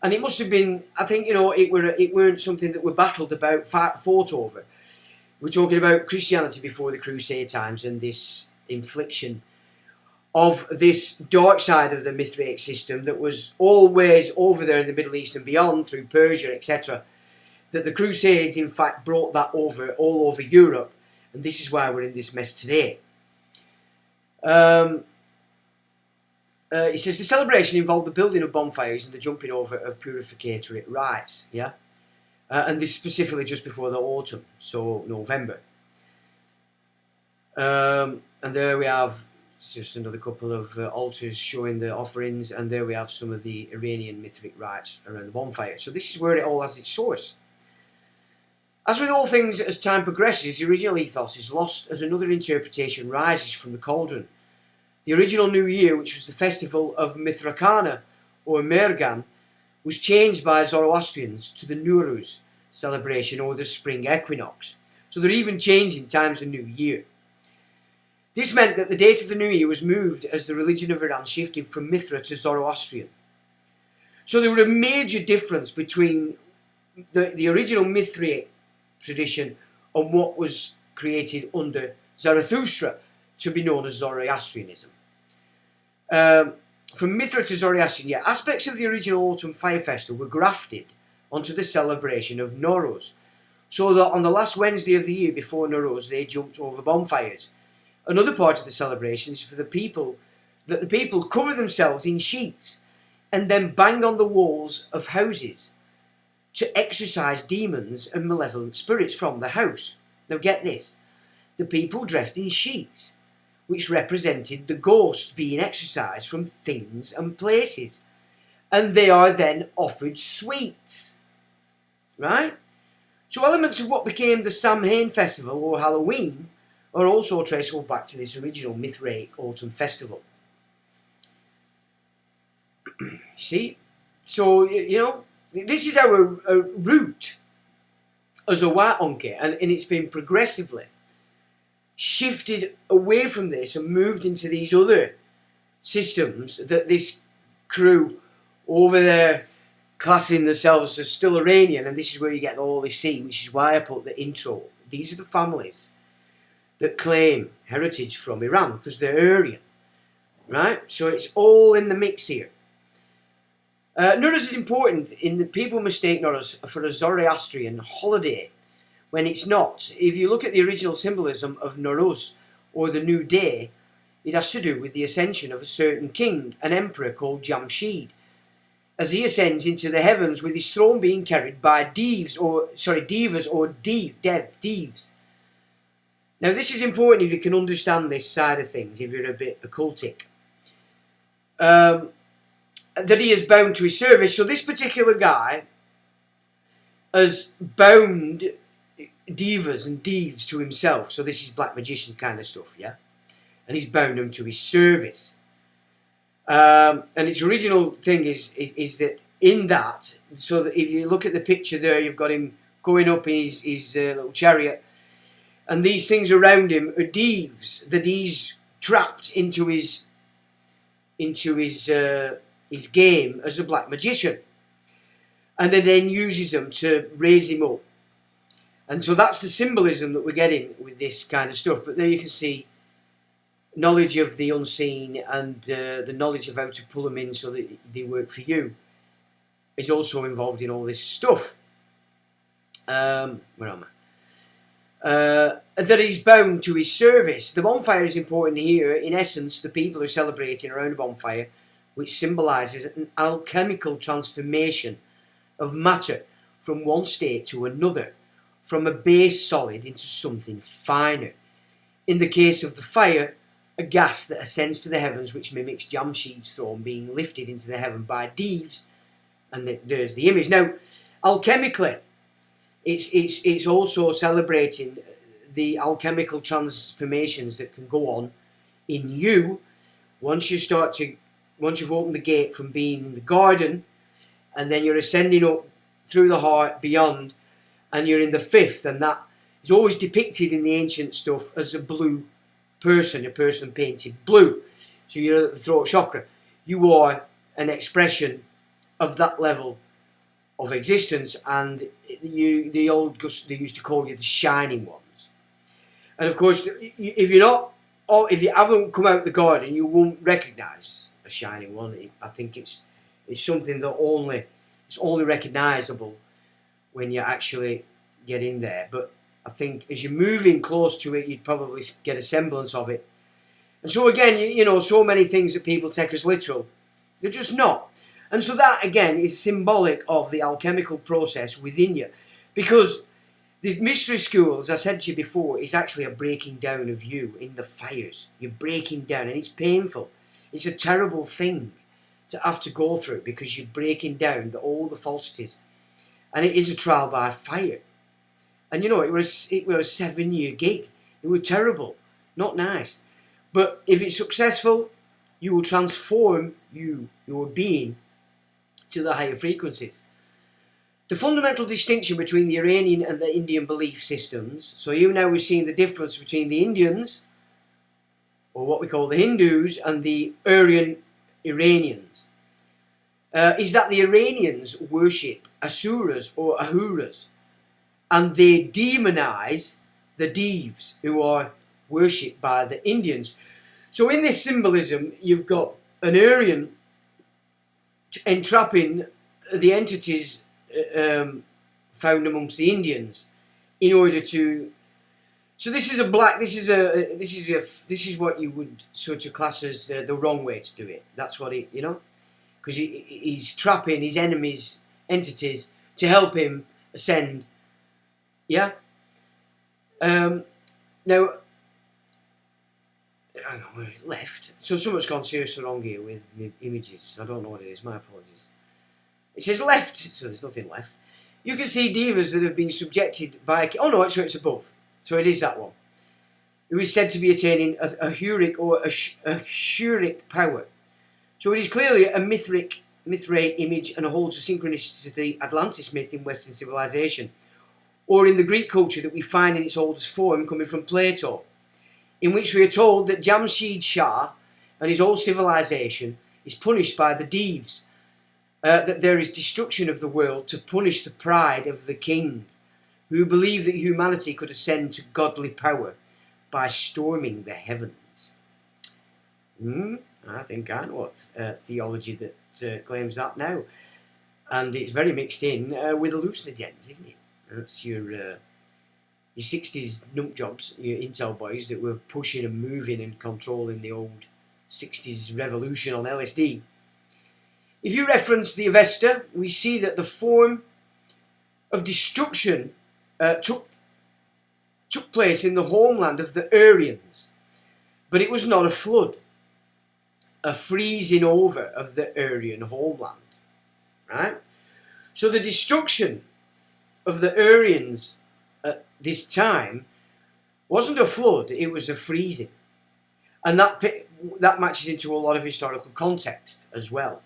And it must have been, I think, it weren't something that we battled about, fought over. We're talking about Christianity before the Crusade times and this infliction of this dark side of the Mithraic system that was always over there in the Middle East and beyond through Persia, etc. That the Crusades, in fact, brought that over all over Europe, and this is why we're in this mess today. It says the celebration involved the building of bonfires and the jumping over of purificatory rites, yeah? And this specifically just before the autumn, so November. And there we have just another couple of altars showing the offerings, and there we have some of the Iranian Mithric rites around the bonfire. So this is where it all has its source. As with all things, as time progresses, the original ethos is lost as another interpretation rises from the cauldron. The original New Year, which was the festival of Mithrakana, or Mergan, was changed by Zoroastrians to the Nowruz celebration, or the spring equinox. So they're even changing times of New Year. This meant that the date of the New Year was moved as the religion of Iran shifted from Mithra to Zoroastrian. So there was a major difference between the original Mithraic tradition and what was created under Zarathustra to be known as Zoroastrianism. From Mithra to Zoroastrian, aspects of the original Autumn Fire Festival were grafted onto the celebration of Nowruz, so that on the last Wednesday of the year before Nowruz they jumped over bonfires. Another part of the celebration is for the people cover themselves in sheets and then bang on the walls of houses to exorcise demons and malevolent spirits from the house. Now get this, the people dressed in sheets, which represented the ghosts being exorcised from things and places, and they are then offered sweets, right? So elements of what became the Samhain festival or Halloween are also traceable back to this original Mithraic autumn festival. See? So, this is our root as a white onke, and it's been progressively shifted away from this and moved into these other systems that this crew over there classing themselves as still Iranian, and this is where you get all this see, which is why I put the intro. These are the families that claim heritage from Iran because they're Aryan, right? So it's all in the mix here. Nowruz is important in that people mistake Nowruz for a Zoroastrian holiday when it's not. If you look at the original symbolism of Nowruz, or the New Day, it has to do with the ascension of a certain king, an emperor called Jamshid, as he ascends into the heavens with his throne being carried by devas. Now this is important if you can understand this side of things, if you're a bit occultic. That he is bound to his service. So this particular guy has bound divas and devs to himself. So this is black magician kind of stuff, yeah? And he's bound them to his service. And its original thing is that in that, so that if you look at the picture there, you've got him going up in his little chariot, and these things around him are devs that he's trapped into his game as a black magician, and then uses them to raise him up. And so that's the symbolism that we're getting with this kind of stuff. But there you can see knowledge of the unseen and the knowledge of how to pull them in so that they work for you is also involved in all this stuff. Where am I? That he's bound to his service. The bonfire is important here. In essence, the people are celebrating around a bonfire, which symbolises an alchemical transformation of matter from one state to another, from a base solid into something finer. In the case of the fire, a gas that ascends to the heavens, which mimics Jamshid's throne being lifted into the heaven by devs, and there's the image. Now, alchemically, it's also celebrating the alchemical transformations that can go on in you once you've opened the gate from being in the garden, and then you're ascending up through the heart beyond, and you're in the fifth, and that is always depicted in the ancient stuff as a blue person, a person painted blue. So you're at the throat chakra. You are an expression of that level of existence, and they used to call you the shining ones. And of course, if you're not, or if you haven't come out the garden, you won't recognise a shining one. I think it's something that it's only recognisable when you actually get in there. But I think as you're moving close to it, you'd probably get a semblance of it. And so again, you know, so many things that people take as literal, they're just not. And so that, again, is symbolic of the alchemical process within you. Because the mystery school, as I said to you before, is actually a breaking down of you in the fires. You're breaking down, and it's painful. It's a terrible thing to have to go through, because you're breaking down all the falsities. And it is a trial by fire. And you know, it was a 7-year gig. It was terrible, not nice. But if it's successful, you will transform your being to the higher frequencies. The fundamental distinction between the Iranian and the Indian belief systems, so now we're seeing the difference between the Indians, or what we call the Hindus, and the Aryan Iranians, is that the Iranians worship Asuras or Ahuras, and they demonize the Devs, who are worshipped by the Indians. So in this symbolism, you've got an Aryan entrapping the entities found amongst the Indians in order to. So this is what you would sort of class as the wrong way to do it. That's what it, you know, because he's trapping his enemies' entities to help him ascend. Yeah. Now, hang on, we're left. So someone's gone seriously wrong here with the images. I don't know what it is. My apologies. It says left, so there's nothing left. You can see devas that have been subjected by. Oh no, actually it's above. So it is that one. Who is said to be attaining a Huric or a Shuric power. So it is clearly a Mithrae image and holds a synchronicity to the Atlantis myth in Western civilization, or in the Greek culture that we find in its oldest form coming from Plato, in which we are told that Jamshid Shah and his whole civilization is punished by the Devs, that there is destruction of the world to punish the pride of the king, who believed that humanity could ascend to godly power by storming the heavens. I think I know a theology that claims that now. And it's very mixed in with hallucinogens, isn't it? That's your 60s nut jobs, your intel boys that were pushing and moving and controlling the old 60s revolution on LSD. If you reference the Avesta, we see that the form of destruction took place in the homeland of the Aryans, but it was not a flood, a freezing over of the Aryan homeland, right? So the destruction of the Aryans at this time wasn't a flood, it was a freezing. And that matches into a lot of historical context as well,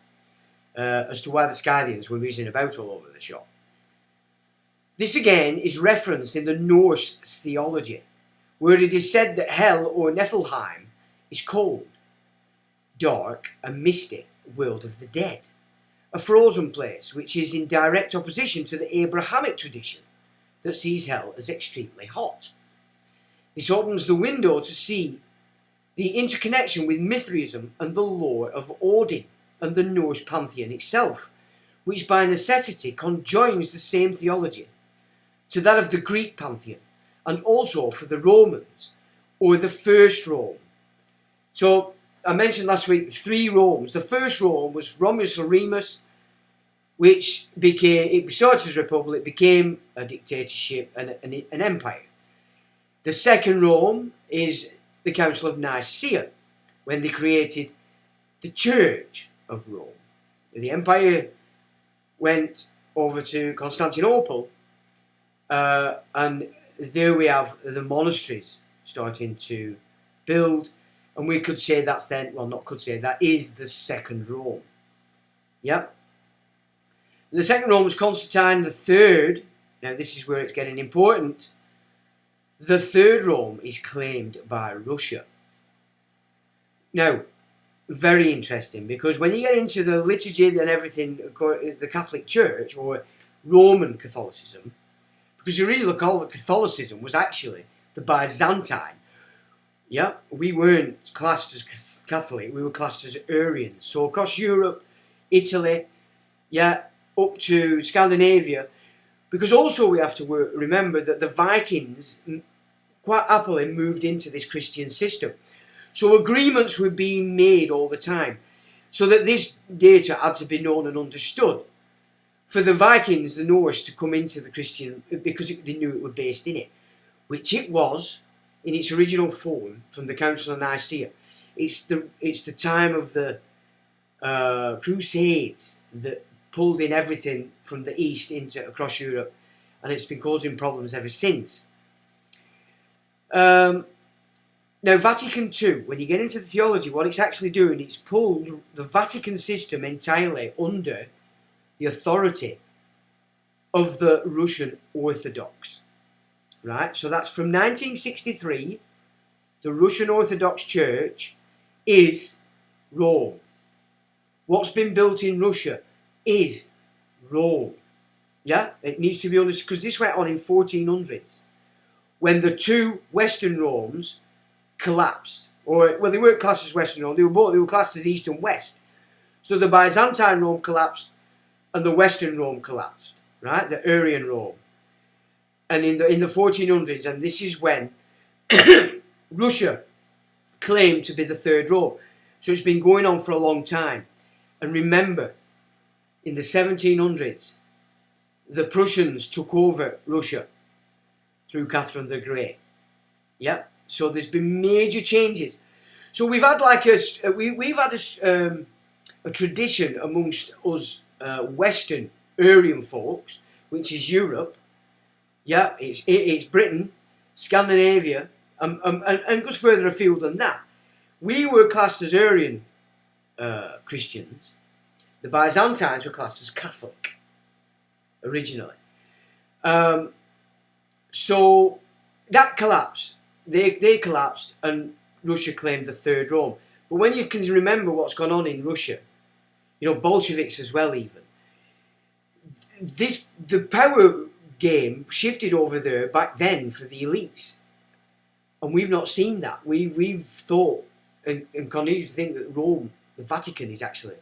as to why the Scythians were whizzing about all over the shop. This again is referenced in the Norse theology, where it is said that Hell or Niflheim is cold, dark and misty world of the dead, a frozen place which is in direct opposition to the Abrahamic tradition that sees hell as extremely hot. This opens the window to see the interconnection with Mithraism and the lore of Odin and the Norse pantheon itself, which by necessity conjoins the same theology to that of the Greek pantheon, and also for the Romans, or the first Rome. So I mentioned last week 3 Romes. The first Rome was Romulus and Remus, which it started as a republic, became a dictatorship and an empire. The second Rome is the Council of Nicaea, when they created the Church of Rome. The empire went over to Constantinople, and there we have the monasteries starting to build, and we could say that's then, well, not could say, that is the second Rome. Yep. The second Rome was Constantine III. Now this is where it's getting important. The third Rome is claimed by Russia. Now, very interesting, because when you get into the liturgy and everything, the Catholic Church, or Roman Catholicism, because the original Catholicism was actually the Byzantine. Yeah, we weren't classed as Catholic, we were classed as Arians. So across Europe, Italy, yeah, up to Scandinavia, because also we have to remember that the Vikings quite happily moved into this Christian system. So agreements were being made all the time, so that this data had to be known and understood. For the Vikings, the Norse, to come into the Christian, because they knew it was based in it, which it was in its original form from the Council of Nicaea. It's the time of the Crusades that pulled in everything from the east into across Europe, and it's been causing problems ever since. Now, Vatican II, when you get into the theology, what it's actually doing, it's pulled the Vatican system entirely under the authority of the Russian Orthodox. Right? So that's from 1963, the Russian Orthodox Church is Rome. What's been built in Russia is Rome. Yeah? It needs to be understood, because this went on in 1400s, when the two Western Romes collapsed. Or, well, they weren't classed as Western Rome, they were classed as East and West. So the Byzantine Rome collapsed, and the Western Rome collapsed, right? The Arian Rome. And in the 1400s, and this is when Russia claimed to be the third Rome. So it's been going on for a long time. And remember, in the 1700s, the Prussians took over Russia through Catherine the Great. Yep. So there's been major changes. So we've had like a tradition amongst us Western Aryan folks, which is Europe. Yeah, it's Britain, Scandinavia, and goes further afield than that. We were classed as Aryan Christians. The Byzantines were classed as Catholic originally. So that collapsed. They collapsed, and Russia claimed the third Rome. But when you can remember what's gone on in Russia, you know, Bolsheviks as well even, the power game shifted over there back then for the elites. And we've not seen that. We've thought and continue to think that Rome, the Vatican, is actually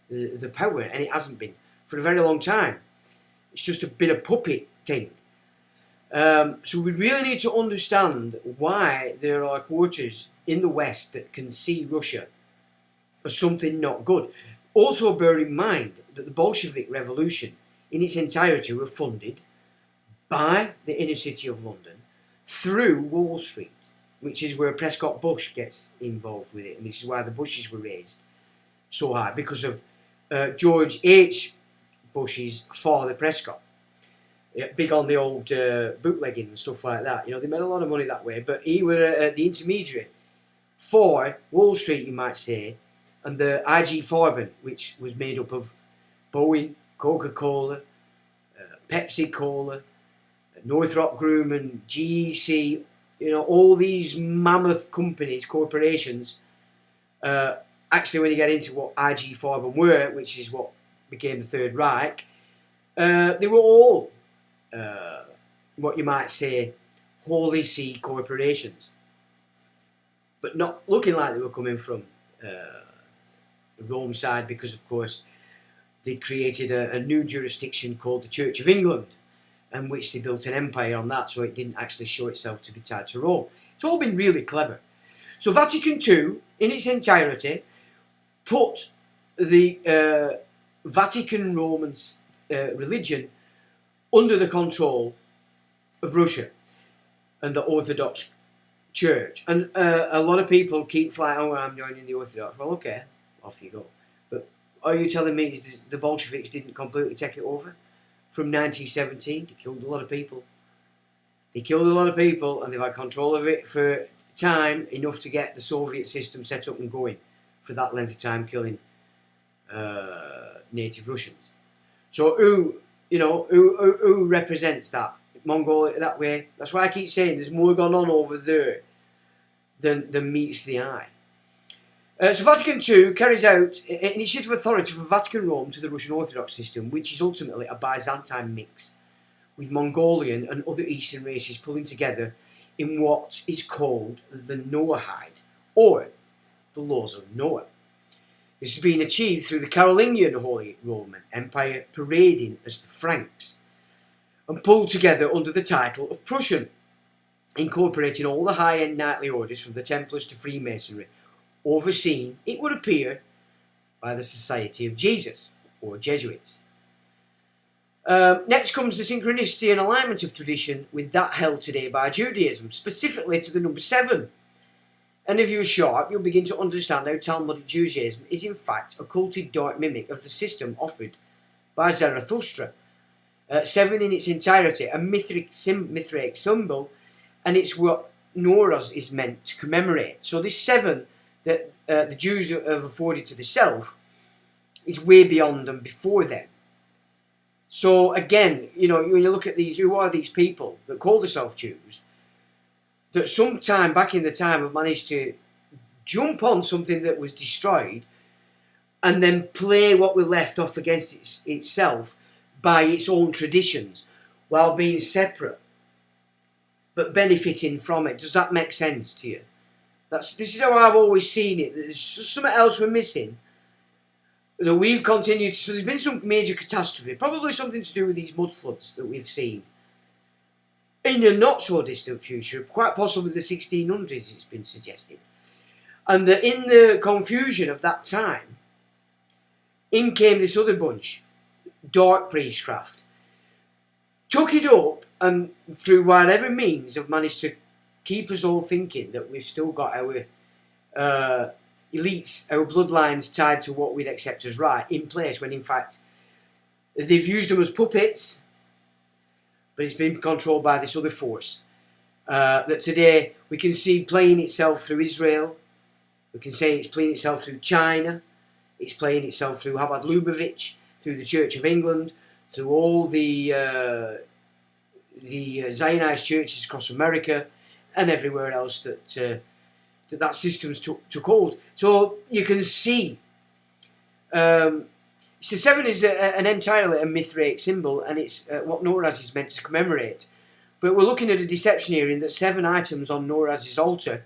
the power, and it hasn't been for a very long time. It's just been a puppet thing. So we really need to understand why there are quarters in the West that can see Russia as something not good. Also bear in mind that the Bolshevik Revolution in its entirety were funded by the inner city of London through Wall Street, which is where Prescott Bush gets involved with it, and this is why the Bushes were raised so high, because of George H. Bush's father Prescott. Yeah, big on the old bootlegging and stuff like that. You know, they made a lot of money that way, but he was the intermediary for Wall Street, you might say, and the IG Farben, which was made up of Boeing, Coca-Cola, Pepsi Cola, Northrop Grumman, GEC, you know, all these mammoth companies, corporations. Actually, when you get into what IG Farben were, which is what became the Third Reich, they were all what you might say Holy See corporations, but not looking like they were coming from the Rome side, because of course they created a new jurisdiction called the Church of England, and which they built an empire on that, so it didn't actually show itself to be tied to Rome. It's all been really clever. So Vatican II, in its entirety, put the Vatican Roman religion under the control of Russia and the Orthodox Church. And a lot of people keep flying, oh, I'm joining the Orthodox. Well, okay, off you go. But are you telling me the Bolsheviks didn't completely take it over? From 1917, they killed a lot of people. They killed a lot of people, and they've had control of it for time enough to get the Soviet system set up and going for that length of time, killing native Russians. So who represents that? Mongolia that way? That's why I keep saying there's more going on over there than meets the eye. So Vatican II carries out an initiative authority from Vatican Rome to the Russian Orthodox system, which is ultimately a Byzantine mix, with Mongolian and other Eastern races pulling together in what is called the Noahide, or the laws of Noah. This has been achieved through the Carolingian Holy Roman Empire parading as the Franks, and pulled together under the title of Prussian, incorporating all the high-end knightly orders from the Templars to Freemasonry, overseen, it would appear, by the Society of Jesus, or Jesuits. Next comes the synchronicity and alignment of tradition with that held today by Judaism, specifically to the number 7. And if you're sharp, you'll begin to understand how Talmudic Judaism is in fact a culted dark mimic of the system offered by Zarathustra. 7 in its entirety, a Mithraic symbol, and it's what Nowruz is meant to commemorate. So this 7 that the Jews have afforded to the self is way beyond and before them. So again, you know, when you look at these, who are these people that call themselves Jews, that sometime back in the time have managed to jump on something that was destroyed and then play what we left off against itself by its own traditions while being separate but benefiting from it. Does that make sense to you? This is how I've always seen it. There's something else we're missing that we've continued. So there's been some major catastrophe, probably something to do with these mud floods that we've seen in a not so distant future, quite possibly the 1600s, it's been suggested. And that in the confusion of that time, in came this other bunch, dark priestcraft, took it up, and through whatever means have managed to keep us all thinking that we've still got our elites, our bloodlines tied to what we'd accept as right in place, when in fact they've used them as puppets, but it's been controlled by this other force that today we can see playing itself through Israel. We can say it's playing itself through China. It's playing itself through Chabad Lubavitch, through the Church of England, through all the Zionist churches across America and everywhere else that system's took hold. So you can see, so 7 is an entirely a Mithraic symbol, and it's what Nowruz is meant to commemorate. But we're looking at a deception here in that 7 items on Nowruz's altar,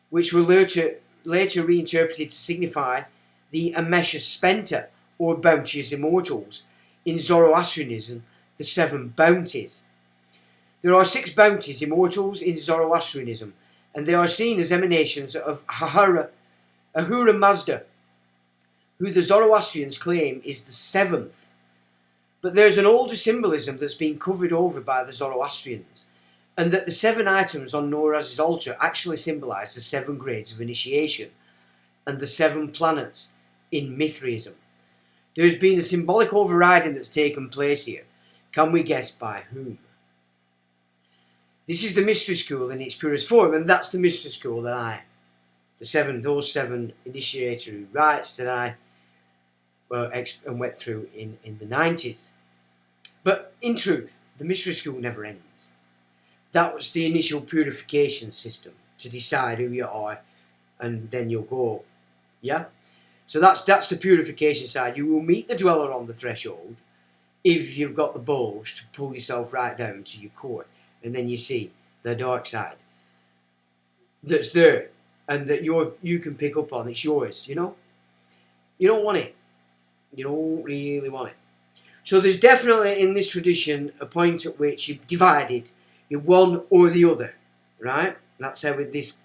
which were later reinterpreted to signify the Amesha Spenta, or bounteous immortals, in Zoroastrianism, the 7 bounties. There are 6 bounties, immortals, in Zoroastrianism, and they are seen as emanations of Ahura Mazda, who the Zoroastrians claim is the 7th. But there's an older symbolism that's been covered over by the Zoroastrians, and that the 7 items on Nowruz's altar actually symbolise the 7 grades of initiation and the 7 planets in Mithraism. There's been a symbolic overriding that's taken place here. Can we guess by whom? This is the mystery school in its purest form, and that's the mystery school that those 7 initiatory rites that I went through in the 90s. But in truth, the mystery school never ends. That was the initial purification system to decide who you are, and then you'll go. Yeah? So that's the purification side. You will meet the dweller on the threshold if you've got the balls to pull yourself right down to your core, and then you see the dark side that's there and that you can pick up on. It's yours, you know? You don't want it. You don't really want it. So there's definitely in this tradition a point at which you've divided, you're one or the other, right? That's how this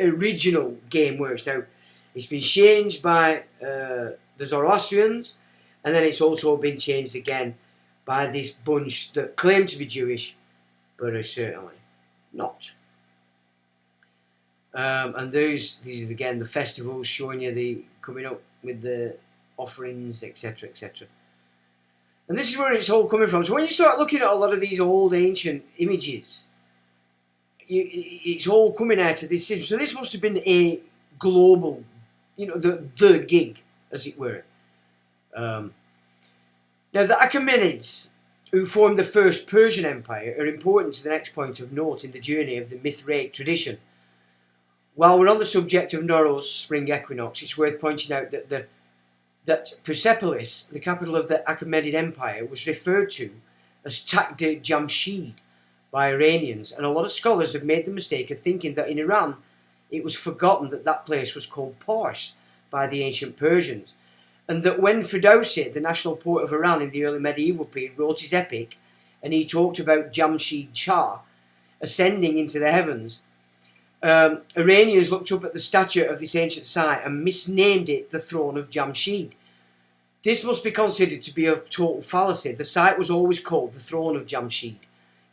original game works. Now, it's been changed by the Zoroastrians, and then it's also been changed again by this bunch that claim to be Jewish, but are certainly not. And these is again the festivals showing you the coming up with the offerings, etc., etc. And this is where it's all coming from. So when you start looking at a lot of these old ancient images, it's all coming out of this system. So this must have been a global, the gig, as it were. Now the Achaemenids, who formed the first Persian Empire, are important to the next point of note in the journey of the Mithraic tradition. While we're on the subject of Noros spring equinox, it's worth pointing out that Persepolis, the capital of the Achaemenid Empire, was referred to as Takht Jamshid by Iranians, and a lot of scholars have made the mistake of thinking that in Iran it was forgotten that that place was called Pars by the ancient Persians, and that when Ferdowsi, the national poet of Iran in the early medieval period, wrote his epic, and he talked about Jamshid Shah ascending into the heavens, Iranians looked up at the statue of this ancient site and misnamed it the throne of Jamshid. This must be considered to be a total fallacy. The site was always called the throne of Jamshid,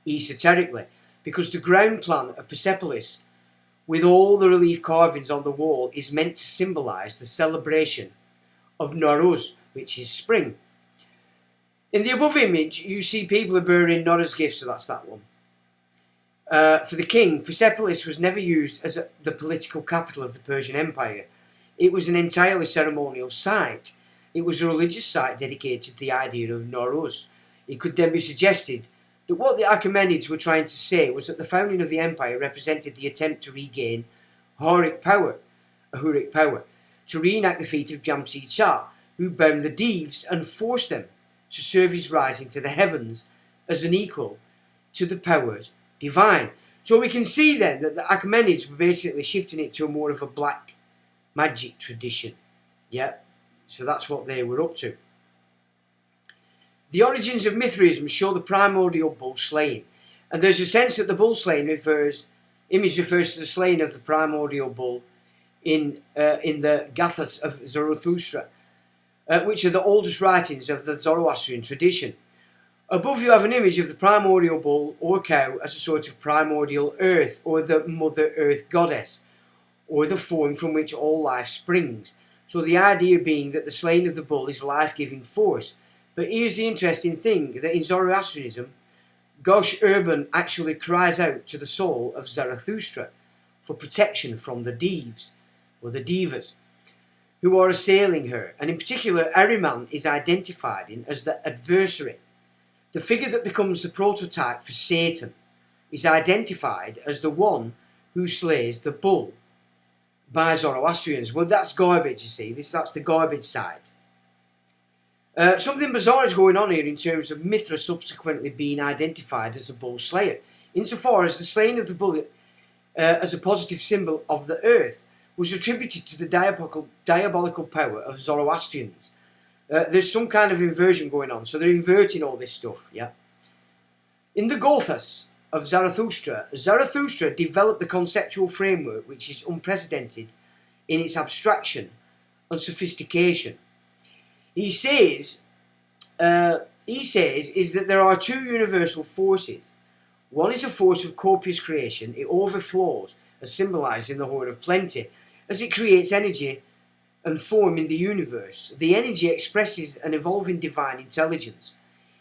esoterically, because the ground plan of Persepolis, with all the relief carvings on the wall, is meant to symbolise the celebration of Nowruz, which is spring. In the above image, you see people are bearing Nowruz gifts, so that's that one. For the king, Persepolis was never used as the political capital of the Persian Empire. It was an entirely ceremonial site. It was a religious site dedicated to the idea of Nowruz. It could then be suggested that what the Achaemenids were trying to say was that the founding of the empire represented the attempt to regain Ahuric power, to reenact the feat of Jamshid Shah, who bound the Devs and forced them to serve his rising to the heavens as an equal to the powers divine. So we can see then that the Achaemenids were basically shifting it to a more of a black magic tradition. Yeah, so that's what they were up to. The origins of Mithraism show the primordial bull slaying, and there's a sense that the bull slaying image refers to the slaying of the primordial bull in the Gathas of Zarathustra, which are the oldest writings of the Zoroastrian tradition. Above you have an image of the primordial bull or cow as a sort of primordial earth, or the Mother Earth goddess, or the form from which all life springs. So the idea being that the slaying of the bull is life-giving force. But here's the interesting thing, that in Zoroastrianism, Gosh Urban actually cries out to the soul of Zarathustra for protection from the Devs, or the Devas, who are assailing her. And in particular, Ahriman is identified in as the adversary. The figure that becomes the prototype for Satan is identified as the one who slays the bull by Zoroastrians. Well, that's garbage, you see. That's the garbage side. Something bizarre is going on here in terms of Mithra subsequently being identified as a bull slayer, insofar as the slaying of the bull as a positive symbol of the earth was attributed to the diabolical power of Zoroastrians. There's some kind of inversion going on, so they're inverting all this stuff, yeah? In the Gothas of Zarathustra, Zarathustra developed the conceptual framework which is unprecedented in its abstraction and sophistication. He says is that there are two universal forces. One is a force of copious creation. It overflows, as symbolised in the Horn of Plenty, as it creates energy and form in the universe. The energy expresses an evolving divine intelligence.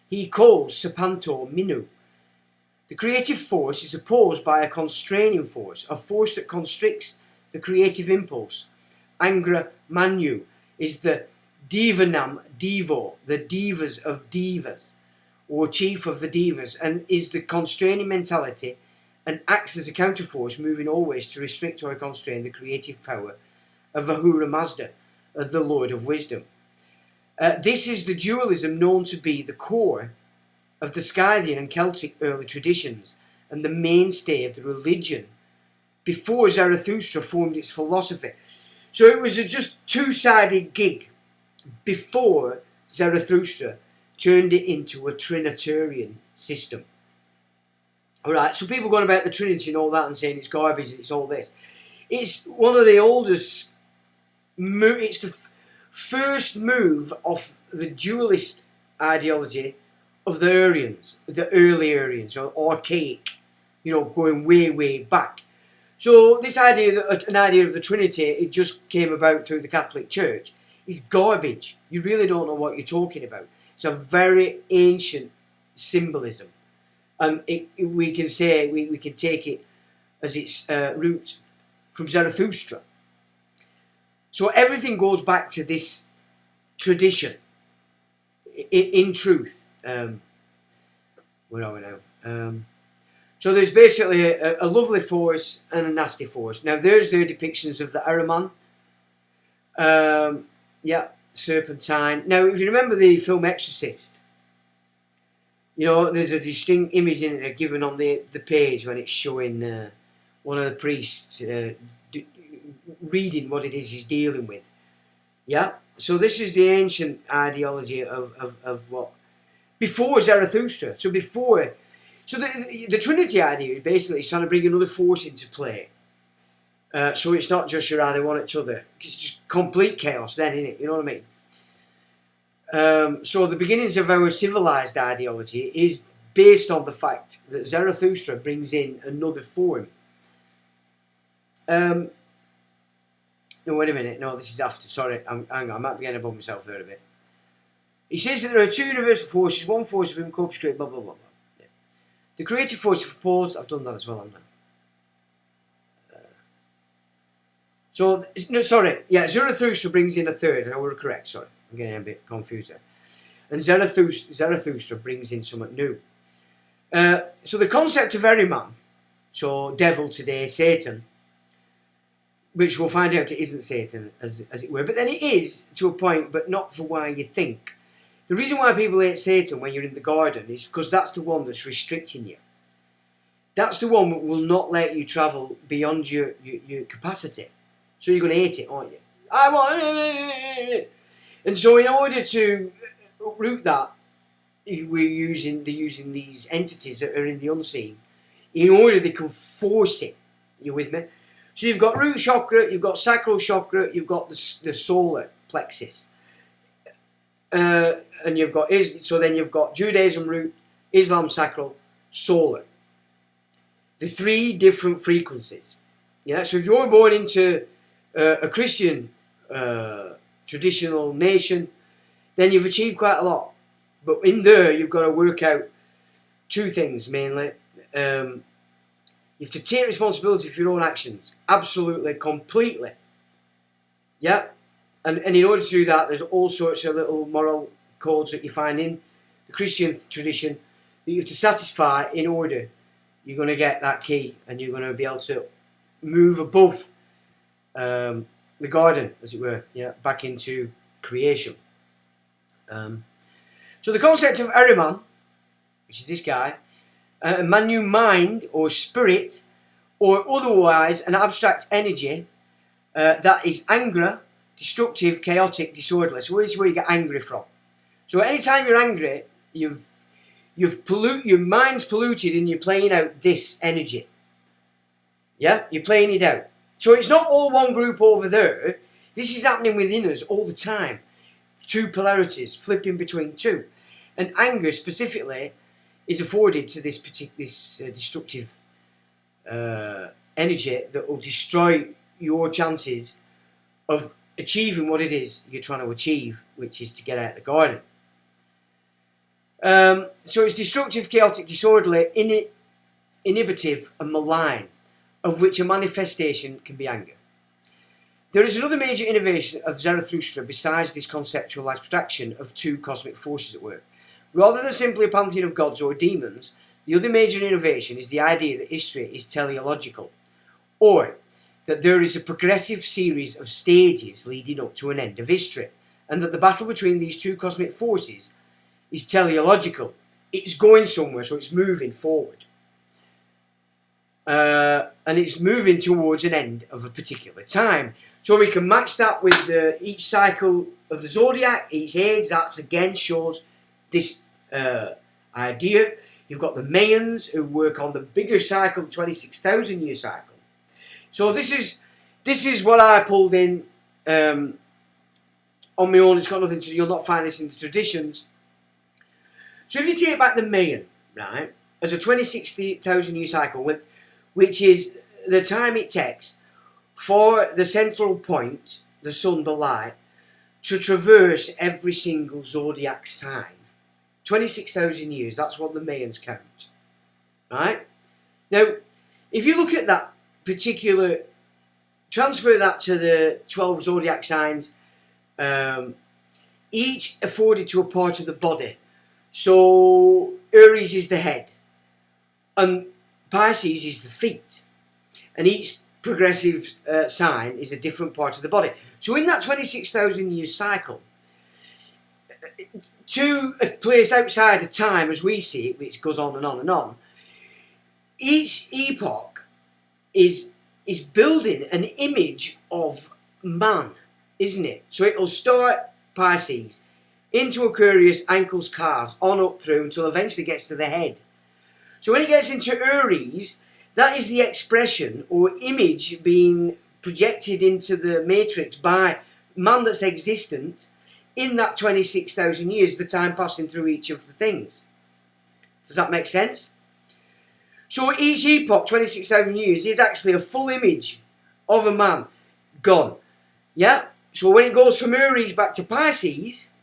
He calls Sapanto Minu. The creative force is opposed by a constraining force, a force that constricts the creative impulse. Angra Manu is the Divanam Devo, the Devas of Devas, or chief of the Devas, and is the constraining mentality and acts as a counterforce, moving always to restrict or constrain the creative power of Ahura Mazda, as the Lord of Wisdom. This is the dualism known to be the core of the Scythian and Celtic early traditions, and the mainstay of the religion before Zarathustra formed its philosophy. So it was a just two-sided gig before Zarathustra turned it into a Trinitarian system. Alright, so people going about the Trinity and all that and saying it's garbage, it's all this. It's one of the oldest, it's the first move of the dualist ideology of the Aryans, the early Aryans, or archaic, going way, way back. So this idea, an idea of the Trinity, it just came about through the Catholic Church, is garbage. You really don't know what you're talking about. It's a very ancient symbolism, and we can say we can take it as its root from Zarathustra. So everything goes back to this tradition. In truth, where are we now? So there's basically a lovely force and a nasty force. Now there's their depictions of the Ahriman. Yeah, Serpentine. Now if you remember the film Exorcist, you know, there's a distinct image in it they're given on the page when it's showing one of the priests reading what it is he's dealing with. Yeah? So this is the ancient ideology of what... Before Zarathustra. So before... So the Trinity idea basically is trying to bring another force into play. So it's not just you're either one or each other. It's just complete chaos then, isn't it? You know what I mean? So the beginnings of our civilized ideology is based on the fact that Zarathustra brings in another form. No, wait a minute. No, this is after. Sorry, hang on. I might be getting above myself there a bit. He says that there are two universal forces. One force of whom corpus create, blah, blah, blah, blah. Yeah. The creative force of pause. I've done that as well, haven't I? So, no, sorry. Yeah, Zarathustra brings in a third. I were correct. Sorry. I'm getting a bit confused there. And Zarathustra brings in something new. So the concept of Ahriman, so devil today, Satan, which we'll find out it isn't Satan, as it were. But then it is, to a point, but not for why you think. The reason why people hate Satan when you're in the garden is because that's the one that's restricting you. That's the one that will not let you travel beyond your capacity. So you're going to hate it, aren't you? I want it. And so in order to uproot that, they're using these entities that are in the unseen in order they can force it. You with me? So you've got root chakra, you've got sacral chakra, you've got the solar plexus, and you've got then you've got Judaism root, Islam sacral, solar. The three different frequencies. Yeah. So if you're born into a Christian traditional nation, then you've achieved quite a lot. But in there, you've got to work out two things mainly. You have to take responsibility for your own actions. Absolutely, completely. Yeah? And in order to do that, there's all sorts of little moral codes that you find in the Christian tradition that you have to satisfy in order you're going to get that key and you're going to be able to move above the garden, as it were, yeah, back into creation. So the concept of Ahriman, which is this guy, a manu mind or spirit or otherwise an abstract energy that is anger, destructive, chaotic, disorderly. So this is where you get angry from. So anytime you're angry, your mind's polluted and you're playing out this energy. Yeah, you're playing it out. So it's not all one group over there. This is happening within us all the time. Two polarities, flipping between two. And anger specifically is afforded to this destructive energy that will destroy your chances of achieving what it is you're trying to achieve, which is to get out of the garden. So it's destructive, chaotic, disorderly, inhibitive and malign, of which a manifestation can be anger. There is another major innovation of Zarathustra besides this conceptual abstraction of two cosmic forces at work. Rather than simply a pantheon of gods or demons, the other major innovation is the idea that history is teleological, or that there is a progressive series of stages leading up to an end of history, and that the battle between these two cosmic forces is teleological. It's going somewhere, so it's moving forward. And it's moving towards an end of a particular time. So we can match that with each cycle of the zodiac, each age. That again shows this idea. You've got the Mayans who work on the bigger cycle, 26,000 year cycle. So this is what I pulled in on my own. It's got nothing to do. You'll not find this in the traditions. So if you take back the Mayan, right, as a 26,000 year cycle, which is the time it takes for the central point, the sun, the light, to traverse every single zodiac sign. 26,000 years, that's what the Mayans count. Right? Now, if you look at that particular, transfer that to the 12 zodiac signs, each afforded to a part of the body. So, Aries is the head. And Pisces is the feet, and each progressive sign is a different part of the body. So in that 26,000 year cycle, to a place outside of time as we see it, which goes on and on and on, each epoch is building an image of man, isn't it? So it'll start Pisces, into Aquarius, ankles, calves, on up through until eventually gets to the head. So when it gets into Aries, that is the expression or image being projected into the matrix by man that's existent in that 26,000 years, the time passing through each of the things. Does that make sense? So each epoch, 26,000 years, is actually a full image of a man gone. Yeah? So when it goes from Aries back to Pisces,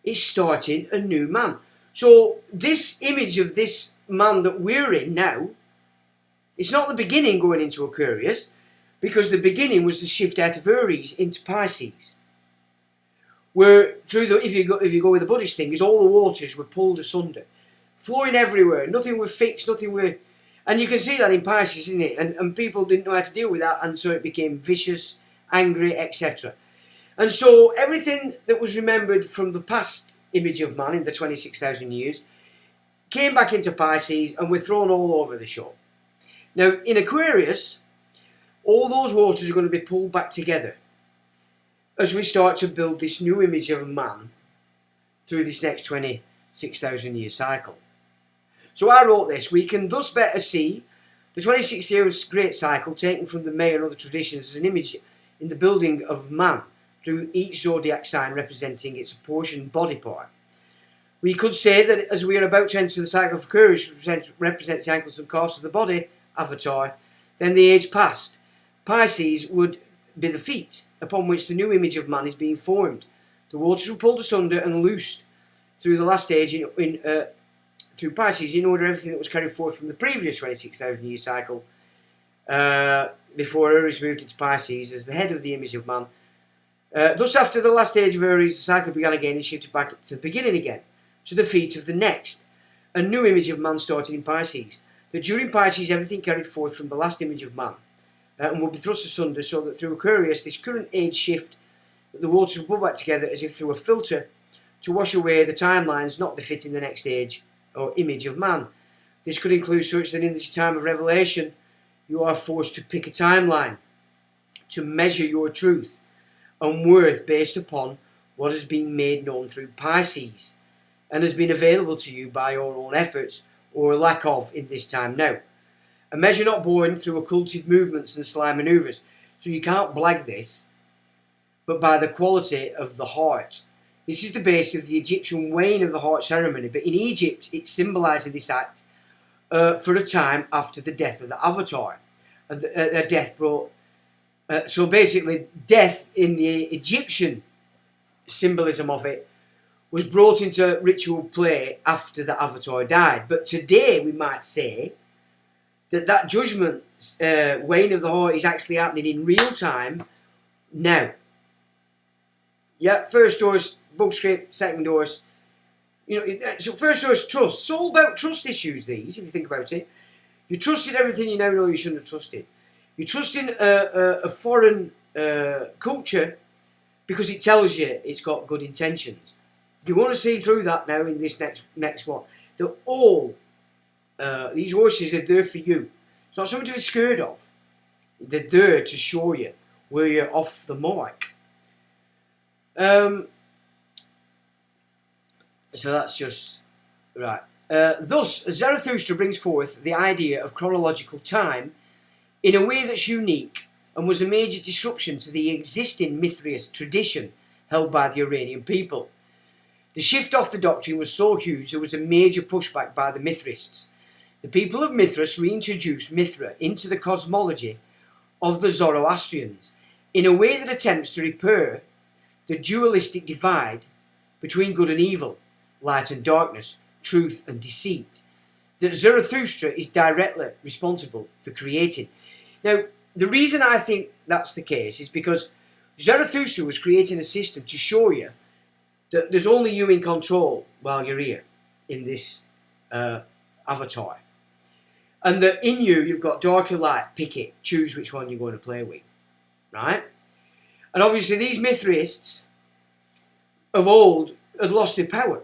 it's starting a new man. So this image of this man that we're in now, it's not the beginning going into Aquarius, because the beginning was the shift out of Aries into Pisces. Where through the if you go with the Buddhist thing, is all the waters were pulled asunder, flowing everywhere. Nothing was fixed. Nothing were, and you can see that in Pisces, isn't it? And people didn't know how to deal with that, and so it became vicious, angry, etc. And so everything that was remembered from the past image of man in the 26,000 years came back into Pisces and were thrown all over the show. Now in Aquarius, all those waters are going to be pulled back together as we start to build this new image of a man through this next 26,000 year cycle. So I wrote this: we can thus better see the 26 years great cycle taken from the Maya and other traditions as an image in the building of man through each zodiac sign representing its apportioned body part. We could say that as we are about to enter the cycle of Aquarius, which represents the ankles and calves of the body, avatar, then the age past. Pisces would be the feet upon which the new image of man is being formed. The waters were pulled asunder and loosed through the last stage through Pisces in order everything that was carried forth from the previous 26,000 year cycle before Aries moved into Pisces as the head of the image of man. Thus after the last stage of Aries, the cycle began again and shifted back to the beginning again, to the feet of the next. A new image of man started in Pisces. That during Pisces everything carried forth from the last image of man and will be thrust asunder, so that through Aquarius this current age shift, the waters will pull back together as if through a filter to wash away the timelines not befitting the next age or image of man. This could include such that in this time of revelation you are forced to pick a timeline to measure your truth and worth based upon what has been made known through Pisces and has been available to you by your own efforts or lack of in this time now. A measure not born through occulted movements and sly manoeuvres. So you can't blag this, but by the quality of the heart. This is the base of the Egyptian weighing of the heart ceremony, but in Egypt it's symbolising this act for a time after the death of the avatar. And death brought, so basically death in the Egyptian symbolism of it was brought into ritual play after the avatar died. But today we might say that judgment weighing of the heart is actually happening in real time now. Yeah, first dose, book script, second dose. You know, so first dose, trust. It's all about trust issues, these, if you think about it. You trusted everything you now know you shouldn't have trusted. You trust in a foreign culture because it tells you it's got good intentions. You want to see through that now in this next one. That all these horses are there for you. It's not something to be scared of. They're there to show you where you're off the mark. So that's just right. Thus, Zarathustra brings forth the idea of chronological time in a way that's unique and was a major disruption to the existing Mithraist tradition held by the Iranian people. The shift off the doctrine was so huge there was a major pushback by the Mithraists. The people of Mithras reintroduced Mithra into the cosmology of the Zoroastrians in a way that attempts to repair the dualistic divide between good and evil, light and darkness, truth and deceit, that Zarathustra is directly responsible for creating. Now, the reason I think that's the case is because Zarathustra was creating a system to show you that there's only you in control while you're here in this avatar. And that in you've got dark or light, pick it, choose which one you're going to play with, right? And obviously these Mithraists of old had lost their power.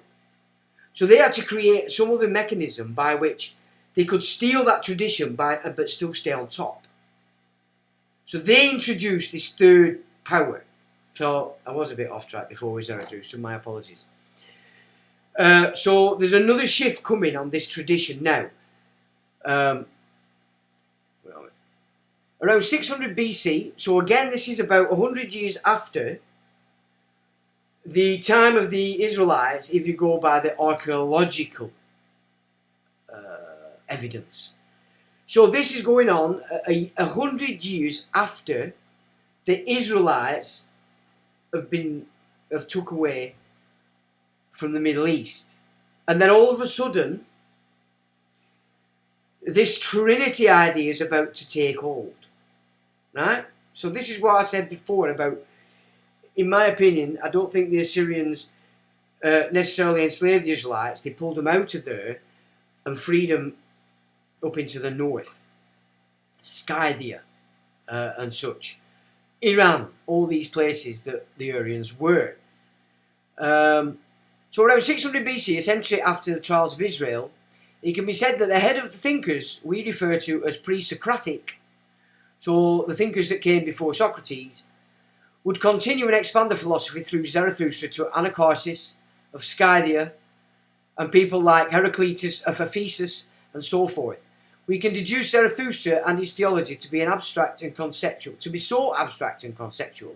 So they had to create some other mechanism by which they could steal that tradition but still stay on top. So they introduced this third power. So I was a bit off track before we started through, so my apologies. So there's another shift coming on this tradition now. Around 600 BC, so again this is about 100 years after the time of the Israelites, if you go by the archaeological evidence. So this is going on 100 years after the Israelites have took away from the Middle East. And then all of a sudden, this Trinity idea is about to take hold. Right? So this is what I said before about, in my opinion, I don't think the Assyrians necessarily enslaved the Israelites. They pulled them out of there and freed them up into the north. Scythia and such. Iran, all these places that the Aryans were. So around 600 BC, a century after the trials of Israel, it can be said that the head of the thinkers we refer to as pre-Socratic, so the thinkers that came before Socrates, would continue and expand the philosophy through Zarathustra to Anacharsis of Scythia and people like Heraclitus of Ephesus and so forth. We can deduce Zarathustra and his theology to be so abstract and conceptual,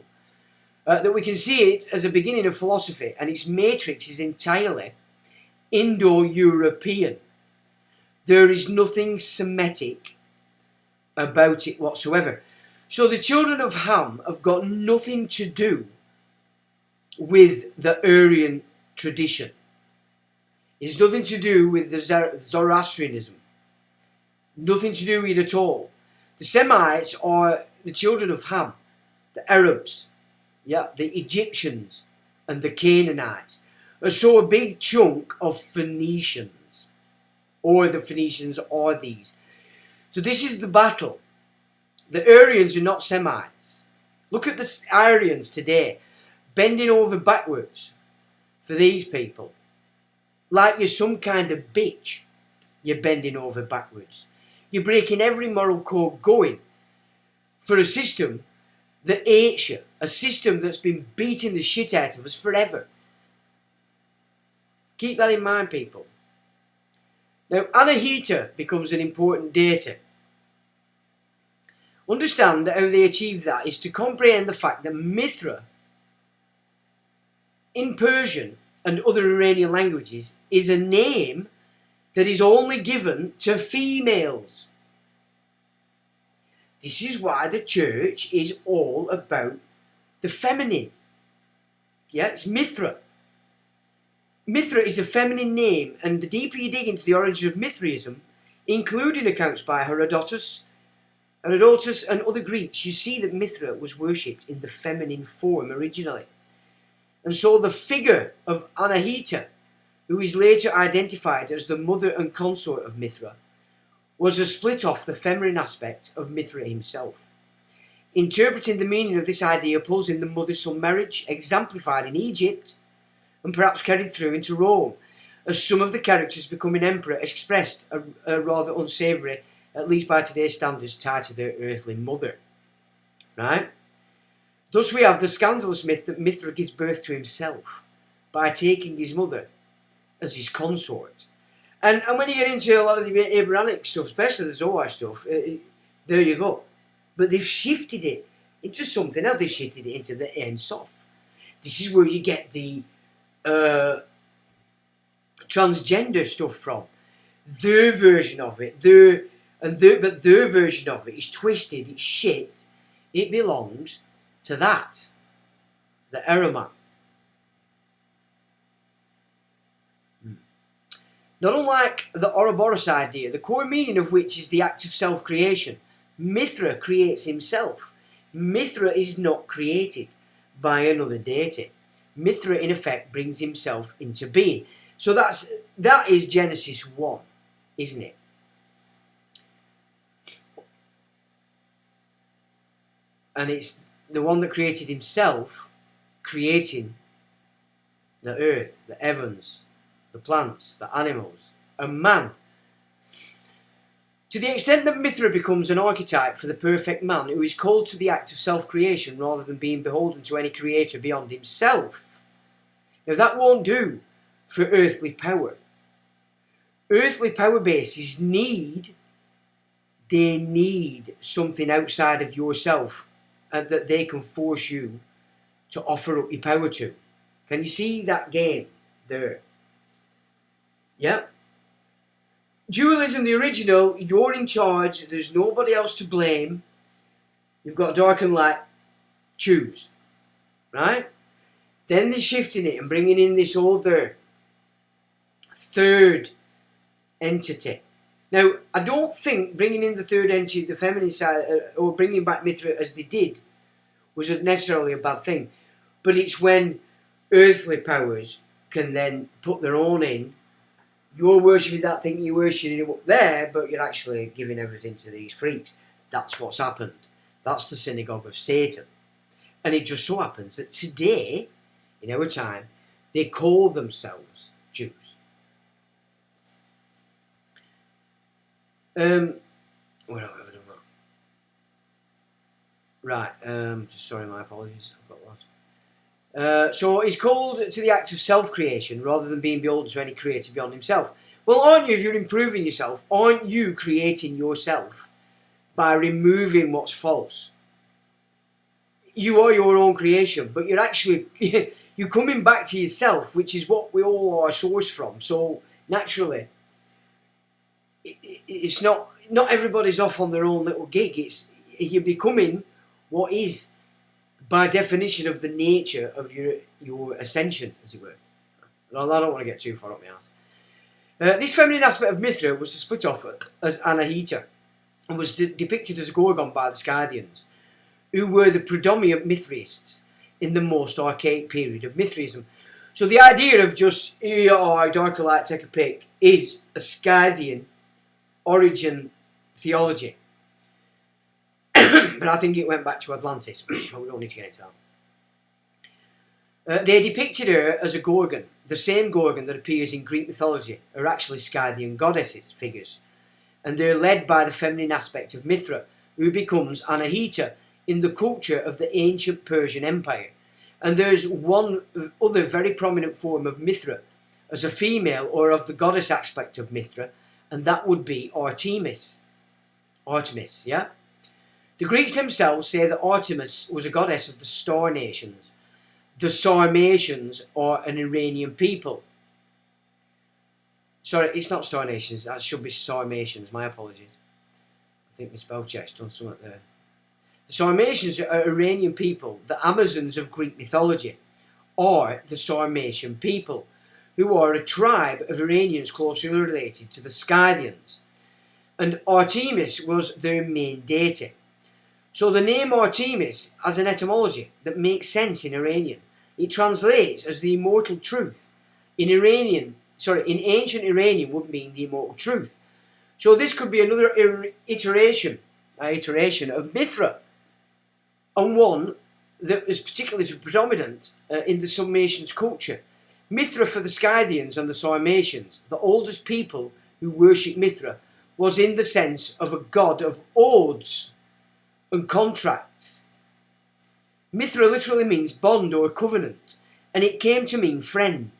that we can see it as a beginning of philosophy, and its matrix is entirely Indo-European. There is nothing Semitic about it whatsoever. So the children of Ham have got nothing to do with the Aryan tradition. It's nothing to do with the Zoroastrianism. Nothing to do with it at all. The Semites are the children of Ham, the Arabs, the Egyptians and the Canaanites. So a big chunk of Phoenicians, or the Phoenicians are these. So this is the battle. The Aryans are not Semites. Look at the Aryans today, bending over backwards for these people. Like you're some kind of bitch, you're bending over backwards. You're breaking every moral code going for a system that hates you, a system that's been beating the shit out of us forever. Keep that in mind, people. Now, Anahita becomes an important data. Understand that how they achieve that is to comprehend the fact that Mithra, in Persian and other Iranian languages, is a name that is only given to females. This is why the church is all about the feminine. It's Mithra. Mithra is a feminine name, and the deeper you dig into the origin of Mithraism, including accounts by Herodotus and other Greeks, you see that Mithra was worshipped in the feminine form originally. And so the figure of Anahita, who is later identified as the mother and consort of Mithra, was a split off the feminine aspect of Mithra himself. Interpreting the meaning of this idea pulls in the mother-son marriage exemplified in Egypt and perhaps carried through into Rome, as some of the characters becoming emperor expressed a rather unsavoury, at least by today's standards, tie to their earthly mother. Right? Thus we have the scandalous myth that Mithra gives birth to himself by taking his mother as his consort. And when you get into a lot of the Abrahamic stuff, especially the Zohar stuff, there you go. But they've shifted it into something else. They've shifted it into the Ein Sof. This is where you get the transgender stuff from. Their version of it, but their version of it is twisted, it's shit. It belongs to that, the Eraman. Not unlike the Ouroboros idea, the core meaning of which is the act of self-creation, Mithra creates himself. Mithra is not created by another deity. Mithra, in effect, brings himself into being. So that is Genesis 1, isn't it? and it's the one that created himself, creating the earth, the heavens, the plants, the animals, and man. To the extent that Mithra becomes an archetype for the perfect man who is called to the act of self-creation rather than being beholden to any creator beyond himself. Now that won't do for earthly power. Earthly power bases need something outside of yourself that they can force you to offer up your power to. Can you see that game there? Yeah. Dualism, the original, you're in charge, there's nobody else to blame. You've got dark and light, choose. Right? Then they're shifting it and bringing in this other third entity. Now, I don't think bringing in the third entity, the feminine side, or bringing back Mithra as they did, was necessarily a bad thing. But it's when earthly powers can then put their own in. You're worshipping that thing, you're worshipping it up there, but you're actually giving everything to these freaks. That's what's happened. That's the synagogue of Satan. And it just so happens that today, in our time, they call themselves Jews. Where have I done that? Right, just sorry, my apologies, I've got lost. So he's called to the act of self-creation rather than being beholden to any creator beyond himself. Well, aren't you, if you're improving yourself, aren't you creating yourself by removing what's false? You are your own creation, but you're actually, you're coming back to yourself, which is what we all are sourced from. So naturally, it's not everybody's off on their own little gig. It's you're becoming what is, by definition, of the nature of your ascension, as it were. I don't want to get too far up my ass. This feminine aspect of Mithra was split off as Anahita and was depicted as a Gorgon by the Scythians, who were the predominant Mithraists in the most archaic period of Mithraism. So the idea of just, here you are, dark or light, take a pick, is a Scythian origin theology. But I think it went back to Atlantis, but we don't need to get into that. They depicted her as a Gorgon. The same Gorgon that appears in Greek mythology are actually Scythian goddesses figures, and they're led by the feminine aspect of Mithra, who becomes Anahita in the culture of the ancient Persian Empire. And there's one other very prominent form of Mithra as a female, or of the goddess aspect of Mithra, and that would be Artemis. Artemis, yeah? The Greeks themselves say that Artemis was a goddess of the star nations. The Sarmatians are an Iranian people. Sorry, it's not star nations, that should be Sarmatians, my apologies. I think my spell check's done something there. The Sarmatians are Iranian people. The Amazons of Greek mythology are the Sarmatian people, who are a tribe of Iranians closely related to the Scythians. And Artemis was their main deity. So the name Artemis has an etymology that makes sense in Iranian. It translates as the immortal truth. In ancient Iranian would mean the immortal truth. So this could be another iteration of Mithra, and one that is particularly predominant in the Sarmatians culture. Mithra for the Scythians and the Sarmatians, the oldest people who worship Mithra, was in the sense of a god of odds and contracts. Mithra literally means bond or covenant, and it came to mean friend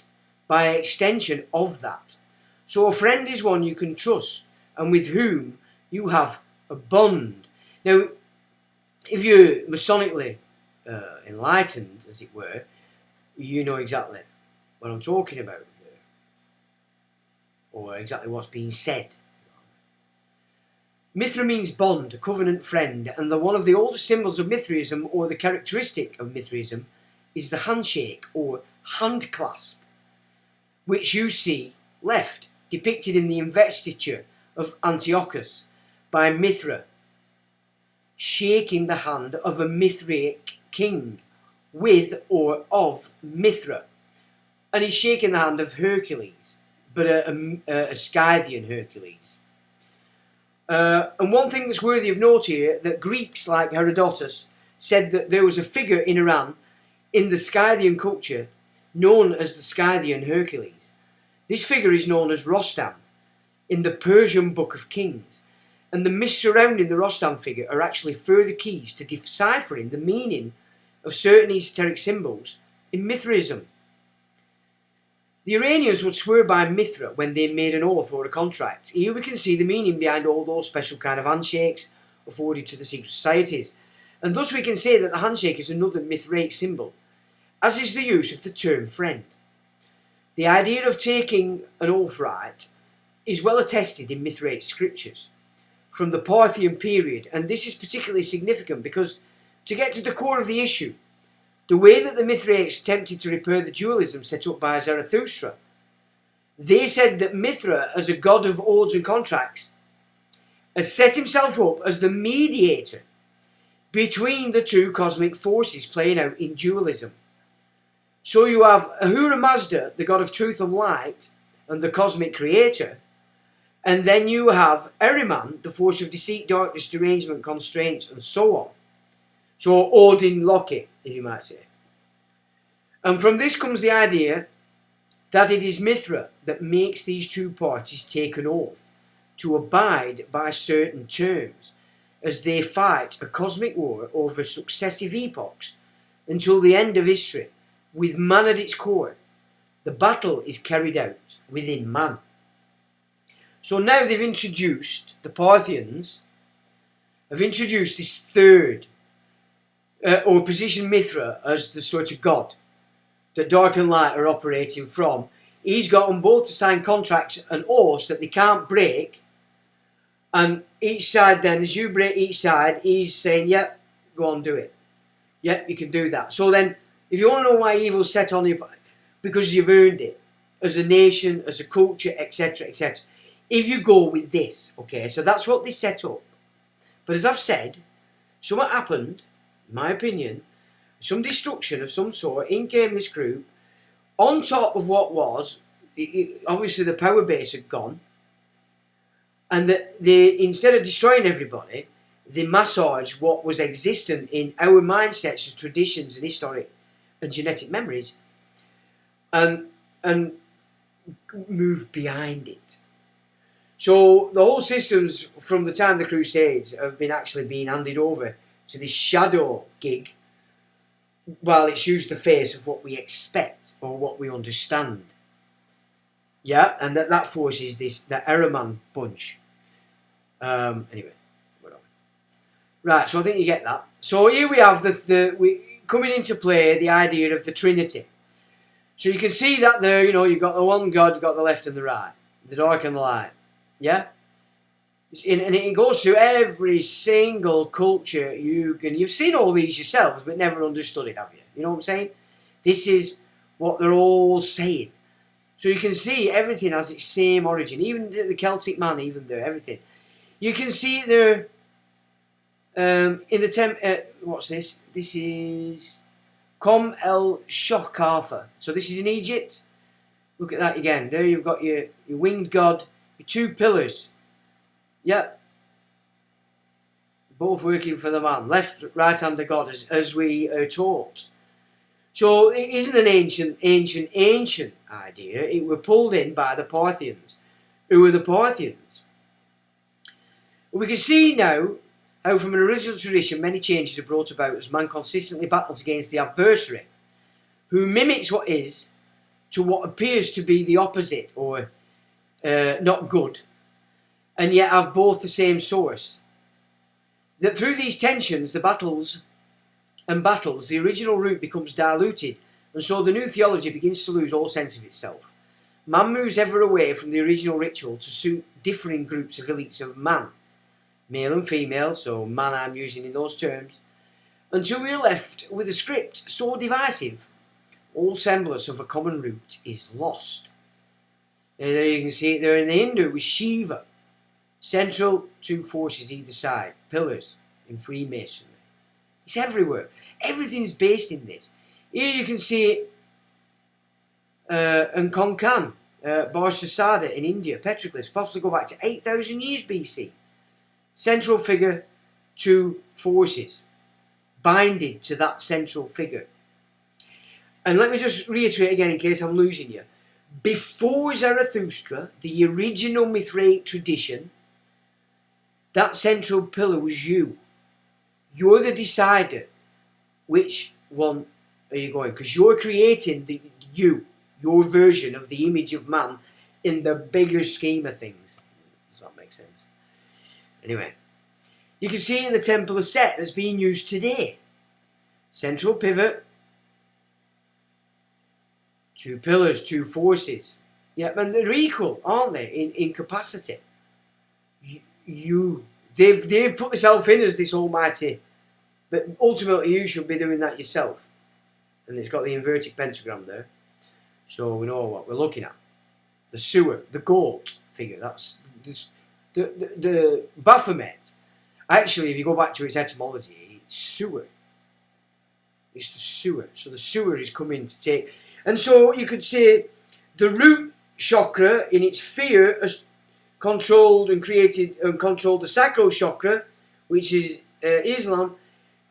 by extension of that. So a friend is one you can trust and with whom you have a bond. Now, if you're Masonically enlightened, as it were, you know exactly what I'm talking about, or exactly what's being said. Mithra means bond, a covenant friend, and one of the oldest symbols of Mithraism, or the characteristic of Mithraism, is the handshake or hand clasp, which you see left, depicted in the investiture of Antiochus by Mithra, shaking the hand of a Mithraic king with or of Mithra. And he's shaking the hand of Hercules, but a Scythian Hercules. And one thing that's worthy of note here, that Greeks like Herodotus said that there was a figure in Iran in the Scythian culture known as the Scythian Hercules. This figure is known as Rostam in the Persian Book of Kings, and the myths surrounding the Rostam figure are actually further keys to deciphering the meaning of certain esoteric symbols in Mithraism. The Iranians would swear by Mithra when they made an oath or a contract. Here we can see the meaning behind all those special kind of handshakes afforded to the secret societies, and thus we can say that the handshake is another Mithraic symbol, as is the use of the term friend. The idea of taking an oath rite is well attested in Mithraic scriptures from the Parthian period, and this is particularly significant because, to get to the core of the issue, the way that the Mithraics attempted to repair the dualism set up by Zarathustra, they said that Mithra, as a god of oaths and contracts, has set himself up as the mediator between the two cosmic forces playing out in dualism. So you have Ahura Mazda, the god of truth and light, and the cosmic creator, and then you have Ahriman, the force of deceit, darkness, derangement, constraints, and so on. So Odin Loki, if you might say. And from this comes the idea that it is Mithra that makes these two parties take an oath to abide by certain terms as they fight a cosmic war over successive epochs until the end of history, with man at its core. The battle is carried out within man. So now they've introduced, the Parthians have introduced this third, or position Mithra as the sort of god that dark and light are operating from. He's got them both to sign contracts and oaths that they can't break, and each side then, as you break each side, he's saying, yep, go on, do it. Yep, you can do that. So then, if you want to know why evil's set on you, because you've earned it, as a nation, as a culture, etc., etc. If you go with this, okay, so that's what they set up. But as I've said, something happened, in my opinion, some destruction of some sort, in came this group, on top of what was, obviously the power base had gone, and that they, instead of destroying everybody, they massaged what was existent in our mindsets as traditions and historic and genetic memories, and moved behind it. So the whole systems from the time of the Crusades have been actually being handed over to this shadow gig, while it's used the face of what we expect or what we understand. Yeah, and that forces the Ahriman bunch. Anyway, whatever. Right, so I think you get that. So here we have we coming into play the idea of the Trinity. So you can see that there, you've got the one God, you've got the left and the right, the dark and the light. Yeah? And it goes through every single culture you've seen all these yourselves, but never understood it, have you? You know what I'm saying? This is what they're all saying. So you can see everything has its same origin, even the Celtic man, even there, everything. You can see it there in the what's this? This is Kom El Shokatha. So this is in Egypt. Look at that again. There you've got your winged god, your two pillars. Yep. Both working for the man. Left, right hand of God, as we are taught. So it isn't an ancient idea. It were pulled in by the Parthians. Who were the Parthians? We can see now how from an original tradition many changes are brought about as man consistently battles against the adversary, who mimics what is to what appears to be the opposite, or not good, and yet have both the same source. That through these tensions, the battles, the original root becomes diluted, and so the new theology begins to lose all sense of itself. Man moves ever away from the original ritual to suit differing groups of elites of man, male and female, so man I'm using in those terms, until we are left with a script so divisive, all semblance of a common root is lost. And there you can see it there in the Hindu with Shiva, central two forces either side, pillars in Freemasonry. It's everywhere. Everything's based in this. Here you can see it in Konkan, Barsasada in India, petroglyphs, possibly go back to 8,000 years BC. Central figure, two forces. binded to that central figure. And let me just reiterate again in case I'm losing you. Before Zarathustra, the original Mithraic tradition, that central pillar was you. You're the decider which one are you going, because you're creating your version of the image of man in the bigger scheme of things. Does that make sense? Anyway, you can see in the Temple of Set that's being used today. Central pivot, two pillars, two forces. Yeah, and they're equal, aren't they, in capacity? They've put themselves in as this almighty, but ultimately you should be doing that yourself. And it's got the inverted pentagram there, so we know what we're looking at. The sewer, the goat figure, that's the Baphomet. Actually, if you go back to its etymology, it's sewer. It's the sewer. So the sewer is coming to take. And so you could say the root chakra in its sphere has controlled and created and controlled the sacral chakra, which is Islam,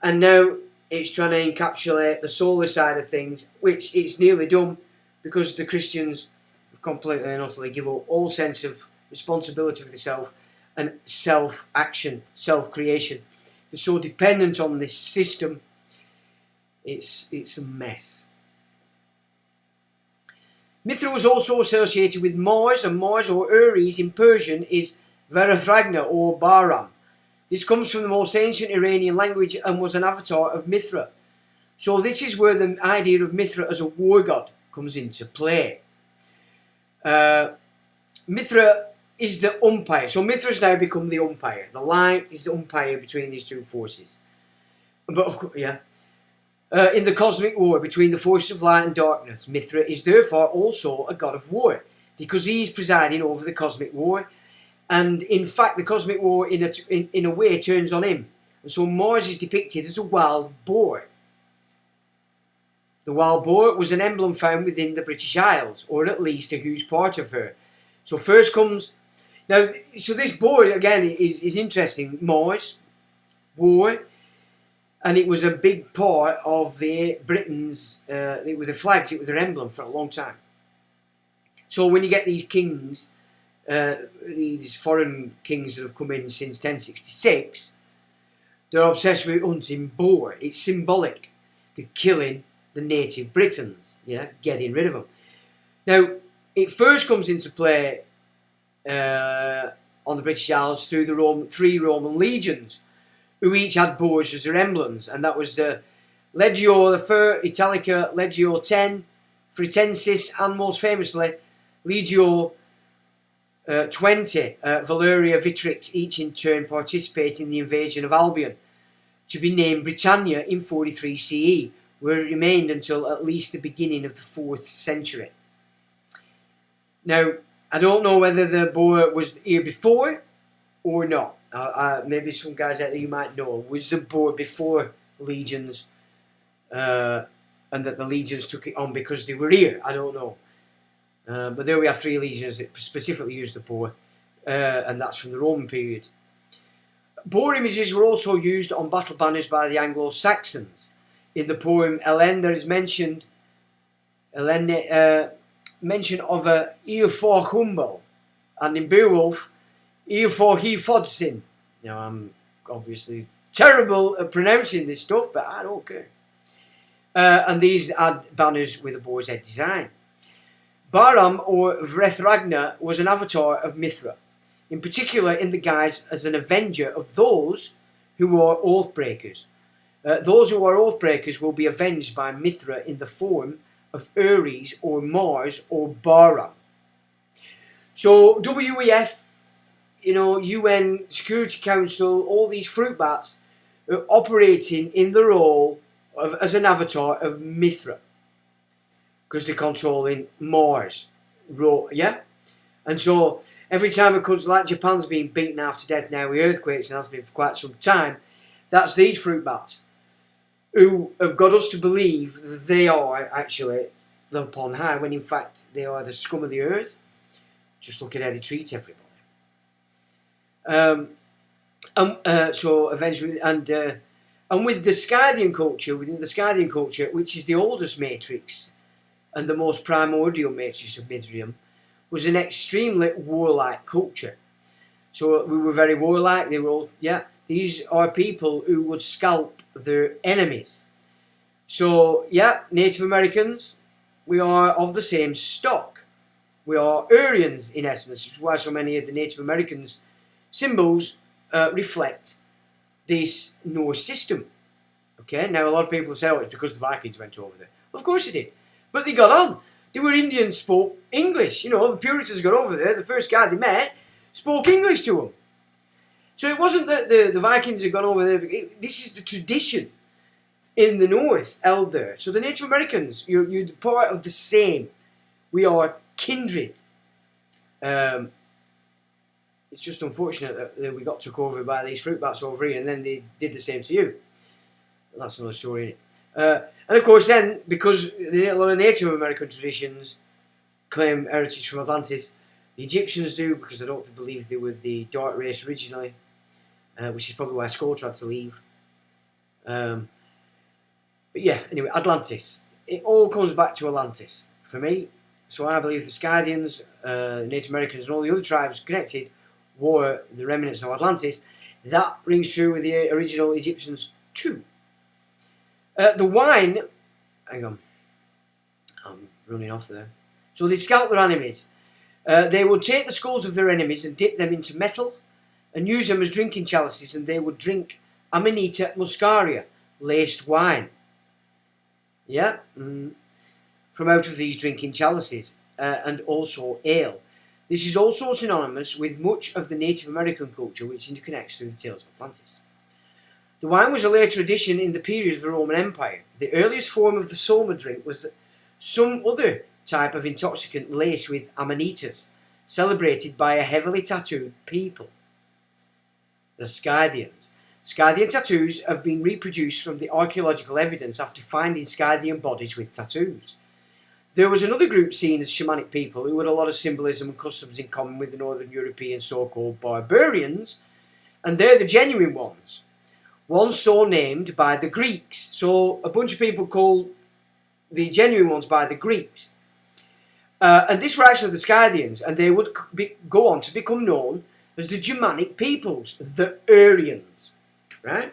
and now it's trying to encapsulate the solar side of things, which it's nearly done because the Christians have completely and utterly give up all sense of responsibility for themselves and self-action, self-creation. They're so dependent on this system, it's a mess. Mithra was also associated with Mars, and Mars or Ares in Persian is Varathragna or Bahram. This comes from the most ancient Iranian language and was an avatar of Mithra. So this is where the idea of Mithra as a war god comes into play. Mithra is the umpire. So Mithra's now become the umpire. The light is the umpire between these two forces. But of course, yeah. In the cosmic war between the forces of light and darkness, Mithra is therefore also a god of war, because he is presiding over the cosmic war, and in fact the cosmic war in a way turns on him. And so Mars is depicted as a wild boar. The wild boar was an emblem found within the British Isles, or at least a huge part of her. So first comes, now, so this boar again is interesting. Mars, war. And it was a big part of the Britain's, with the flags, it was their emblem for a long time. So when you get these kings, these foreign kings that have come in since 1066, they're obsessed with hunting boar. It's symbolic. They're killing the native Britons, getting rid of them. Now, it first comes into play on the British Isles through the three Roman legions, who each had boars as their emblems, and that was the Legio Italica, Legio 10, Fritensis, and most famously, Legio 20, Valeria Vitrix, each in turn participating in the invasion of Albion, to be named Britannia in 43 CE, where it remained until at least the beginning of the 4th century. Now, I don't know whether the boar was here before or not. Maybe some guys out there you might know. Was the boar before legions, and that the legions took it on because they were here? I don't know. But there we have 3 legions that specifically used the boar, and that's from the Roman period. Boar images were also used on battle banners by the Anglo-Saxons. In the poem Helen, there is mention of a Eofor Humbel, and in Beowulf, Eofor he Fodsin. Now, I'm obviously terrible at pronouncing this stuff, but I don't care. And these had banners with a boar's head design. Bahram or Varathragna was an avatar of Mithra, in particular in the guise as an avenger of those who are oath breakers. Those who are oath breakers will be avenged by Mithra in the form of Ares or Mars or Bahram. So WEF, UN Security Council, all these fruit bats are operating in the role as an avatar of Mithra, because they're controlling Mars, and so every time it comes, like Japan's being beaten half to death now with earthquakes, and has been for quite some time, that's these fruit bats who have got us to believe that they are actually the upon high, when in fact they are the scum of the earth. Just look at how they treat everybody. So eventually, and And with the Scythian culture, within the Scythian culture, which is the oldest matrix and the most primordial matrix of Mithraism, was an extremely warlike culture. So we were very warlike. They were all, these are people who would scalp their enemies. So, Native Americans, we are of the same stock. We are Aryans in essence, which is why so many of the Native Americans' symbols reflect this Norse system. Okay, now a lot of people say, it's because the Vikings went over there. Well, of course they did. But they got on. They were Indians, spoke English. The Puritans got over there. The first guy they met spoke English to them. So it wasn't that the Vikings had gone over there. This is the tradition in the north held there. So the Native Americans, you're part of the same. We are kindred. It's just unfortunate that we got took over by these fruit bats over here, and then they did the same to you. Well, that's another story, innit? And of course then, because a lot of Native American traditions claim heritage from Atlantis, the Egyptians do, because I don't believe they were the dark race originally, which is probably why Skull tried to leave. But yeah, anyway, Atlantis. It all comes back to Atlantis for me. So I believe the Scythians, Native Americans, and all the other tribes connected were the remnants of Atlantis. That rings true with the original Egyptians too. The wine, hang on, I'm running off there. So they scalp their enemies. They would take the skulls of their enemies and dip them into metal and use them as drinking chalices, and they would drink Amanita muscaria, laced wine. From out of these drinking chalices, and also ale. This is also synonymous with much of the Native American culture which interconnects through the tales of Atlantis. The wine was a later addition in the period of the Roman Empire. The earliest form of the soma drink was some other type of intoxicant laced with amanitas, celebrated by a heavily tattooed people, the Scythians. Scythian tattoos have been reproduced from the archaeological evidence after finding Scythian bodies with tattoos. There was another group seen as shamanic people who had a lot of symbolism and customs in common with the Northern European so-called barbarians, and they're the genuine ones. One so named by the Greeks. So a bunch of people called the genuine ones by the Greeks. And this were actually the Scythians, and they would go on to become known as the Germanic peoples, the Aryans. Right?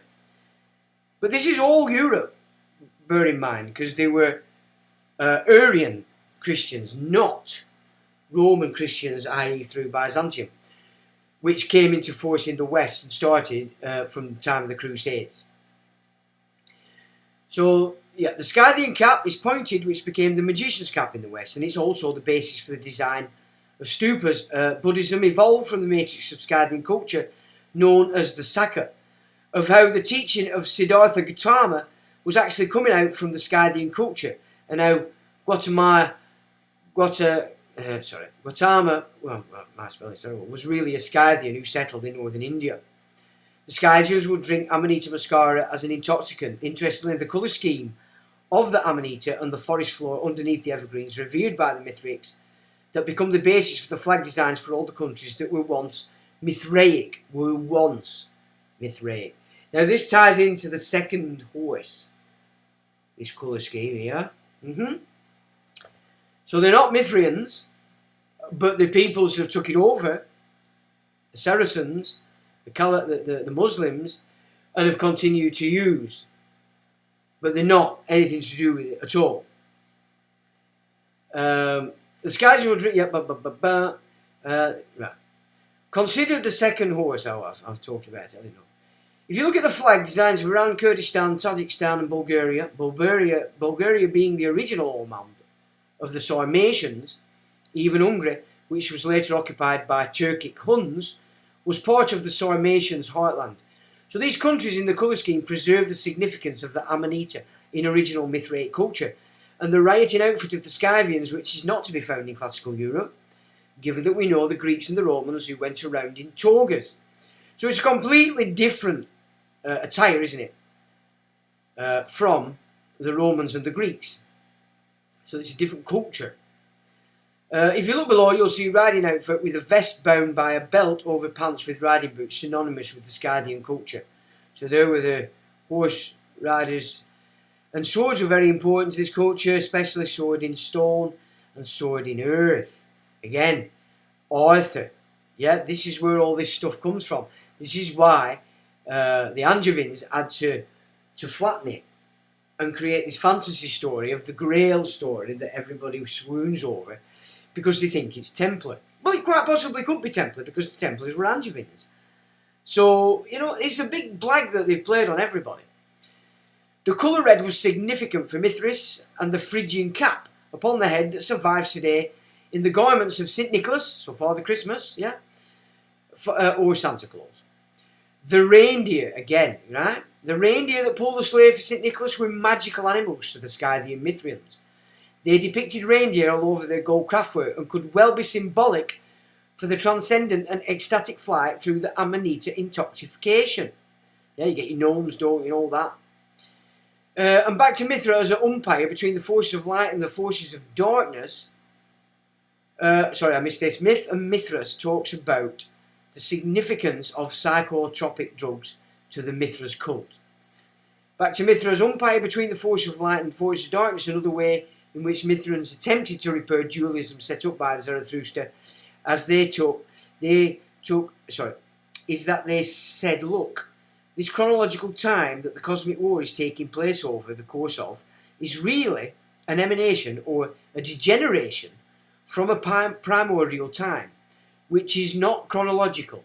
But this is all Europe, bear in mind, because they were Aryan Christians, not Roman Christians, i.e. through Byzantium, which came into force in the West and started from the time of the Crusades. So, the Scythian cap is pointed, which became the magician's cap in the West, and it's also the basis for the design of stupas. Buddhism evolved from the matrix of Scythian culture, known as the Saka, of how the teaching of Siddhartha Gautama was actually coming out from the Scythian culture, and how Gautama, my spelling's terrible, was really a Scythian who settled in northern India. The Scythians would drink Amanita muscaria as an intoxicant. Interestingly, the colour scheme of the Amanita and the forest floor underneath the evergreens revered by the Mithraics that become the basis for the flag designs for all the countries that were once Mithraic. Now this ties into the second horse, this colour scheme here. So they're not Mithraeans, but the peoples who took it over, the Saracens, the Muslims, and have continued to use. But they're not anything to do with it at all. The Scythians will drink... right. Consider the second horse I've talked about it, I don't know. If you look at the flag designs of Iran, Kurdistan, Tajikistan and Bulgaria being the original homeland of the Sarmatians, even Hungary, which was later occupied by Turkic Huns, was part of the Sarmatians' heartland. So these countries in the colour scheme preserve the significance of the Amanita in original Mithraic culture, and the rioting outfit of the Scythians, which is not to be found in classical Europe, given that we know the Greeks and the Romans who went around in togas. So it's a completely different attire, isn't it, from the Romans and the Greeks. So it's a different culture. If you look below, you'll see riding outfit with a vest bound by a belt over pants with riding boots, synonymous with the Scythian culture. So there were the horse riders. And swords were very important to this culture, especially sword in stone and sword in earth. Again, Arthur. Yeah, this is where all this stuff comes from. This is why the Angevins had to flatten it and create this fantasy story of the Grail story that everybody swoons over because they think it's Templar. Well, it quite possibly could be Templar because the Templars were Angevins. So, you know, it's a big blag that they've played on everybody. The colour red was significant for Mithras and the Phrygian cap upon the head that survives today in the garments of St. Nicholas, so Father Christmas, yeah, or Santa Claus. The reindeer, again, right? The reindeer that pulled the sleigh for St. Nicholas were magical animals to the Scythian Mithrians. They depicted reindeer all over their gold craftwork and could well be symbolic for the transcendent and ecstatic flight through the Amanita intoxication. Yeah, you get your gnomes, don't you, and all that. And back to Mithra as an umpire between the forces of light and the forces of darkness. Sorry, I missed this. Myth and Mithras talks about the significance of psychotropic drugs to the Mithras cult. Back to Mithra as umpire between the forces of light and forces of darkness, another way in which Mithrans attempted to repair dualism set up by Zarathustra, as is that they said, look, this chronological time that the cosmic war is taking place over the course of is really an emanation or a degeneration from a primordial time, which is not chronological.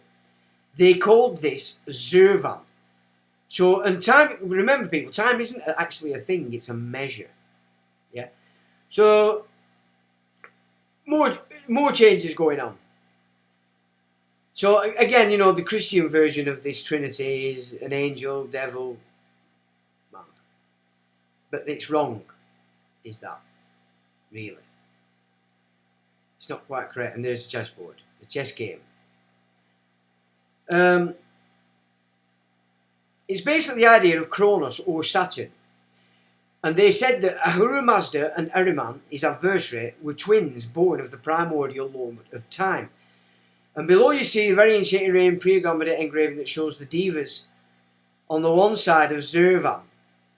They called this Zervan. So, and time, remember people, time isn't actually a thing, it's a measure. Yeah. So, more changes going on. So, again, you know, the Christian version of this Trinity is an angel, devil, man. But it's wrong, is that, really. It's not quite correct. And there's the chessboard, the chess game. It's basically the idea of Kronos or Saturn. And they said that Ahura Mazda and Ahriman, his adversary, were twins born of the primordial moment of time. And below you see the very ancient Iranian pre-Agomeda engraving that shows the Devas on the one side of Zervan.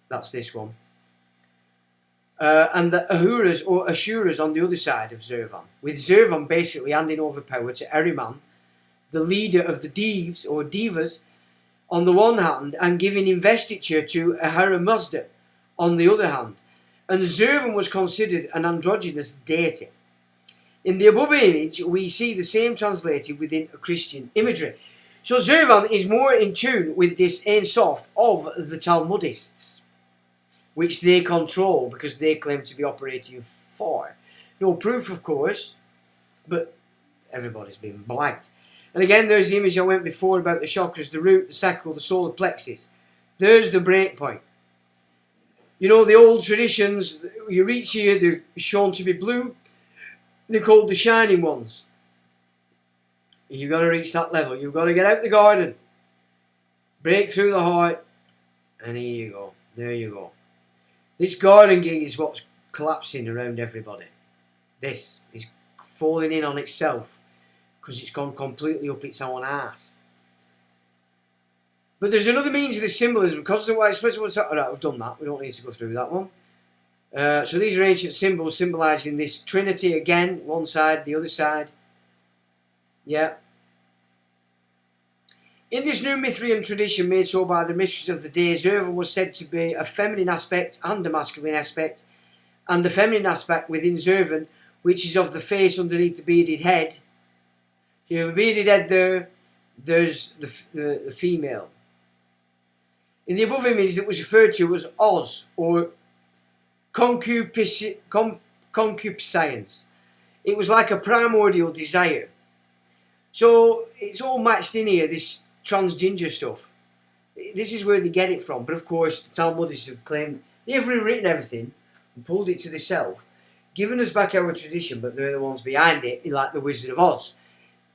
That's this one. And the Ahuras or Ashuras on the other side of Zervan. With Zervan basically handing over power to Ahriman, the leader of the Devs or Devas, on the one hand, and giving investiture to Ahura Mazda on the other hand. And Zervan was considered an androgynous deity. In the above image, we see the same translated within a Christian imagery. So Zervan is more in tune with this Ein Sof of the Talmudists, which they control because they claim to be operating for. No proof, of course, but everybody's been blagged. And again, there's the image I went before about the chakras, the root, the sacral, the solar plexus. There's the break point. You know, the old traditions, you reach here, they're shown to be blue. They're called the shining ones. You've got to reach that level. You've got to get out the garden. Break through the heart. And here you go. There you go. This garden gig is what's collapsing around everybody. This is falling in on itself because it's gone completely up its own ass. But there's another means of this symbolism. Because of the way Alright, we've done that. We don't need to go through that one. So these are ancient symbols symbolising this Trinity again, one side, the other side. Yeah. In this new Mithraean tradition made so by the mysteries of the day, Zervan was said to be a feminine aspect and a masculine aspect. And the feminine aspect within Zervan, which is of the face underneath the bearded head. So you have a bearded head there, there's the female. In the above image that was referred to as Oz, or concupiscence. It was like a primordial desire. So it's all matched in here, this transgender stuff. This is where they get it from. But of course, the Talmudists have claimed they've rewritten everything and pulled it to themselves, given us back our tradition, but they're the ones behind it, like the Wizard of Oz.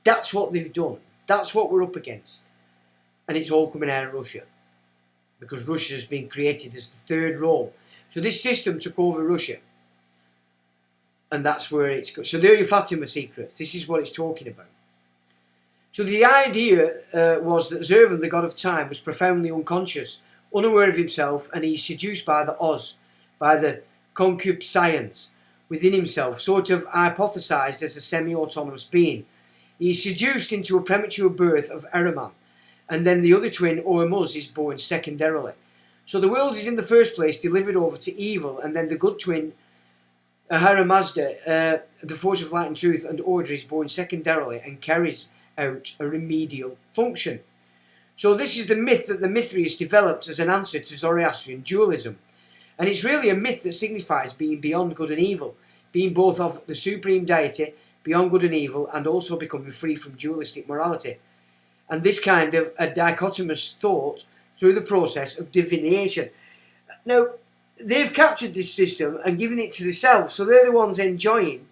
That's what they've done. That's what we're up against. And it's all coming out of Russia. Because Russia has been created as the third Rome. So this system took over Russia. And that's where it's... So there are your Fatima secrets. This is what it's talking about. So the idea was that Zervan, the god of time, was profoundly unconscious unaware of himself, and he's seduced by the Oz, by the concupiscence within himself, sort of hypothesized as a semi-autonomous being. He's seduced into a premature birth of Ahriman, and then the other twin, Ormuz, is born secondarily. So the world is in the first place delivered over to evil, and then the good twin, Ahura the force of light and truth and order, is born secondarily and carries out a remedial function. So this is the myth that the Mithraists developed as an answer to Zoroastrian dualism. And it's really a myth that signifies being beyond good and evil, being both of the supreme deity, beyond good and evil, and also becoming free from dualistic morality. And this kind of a dichotomous thought through the process of divination. Now, they've captured this system and given it to themselves, so they're the ones enjoying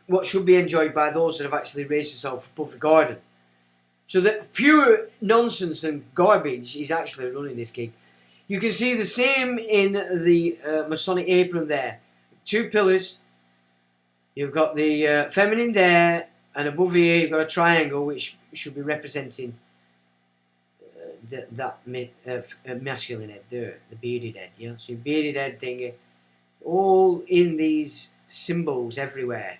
what should be enjoyed by those that have actually raised themselves above the garden. So that pure nonsense and garbage is actually running this gig. You can see the same in the Masonic apron there. 2 pillars. You've got the feminine there, and above here you've got a triangle which should be representing that masculine head there, the bearded head. Yeah, so your bearded head thing, all in these symbols everywhere.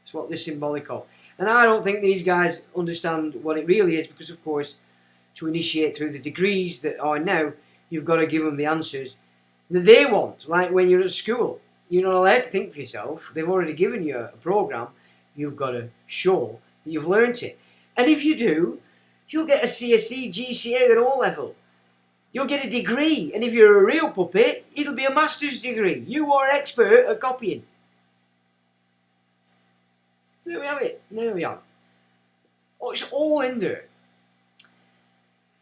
It's what they're symbolic of. And I don't think these guys understand what it really is, because of course, to initiate through the degrees that are now, you've got to give them the answers that they want. Like when you're at school, you're not allowed to think for yourself. They've already given you a program. You've got to show that you've learnt it. And if you do, you'll get a CSE, GCA at O level. You'll get a degree. And if you're a real puppet, it'll be a master's degree. You are expert at copying. There we have it. There we are. Oh, it's all in there.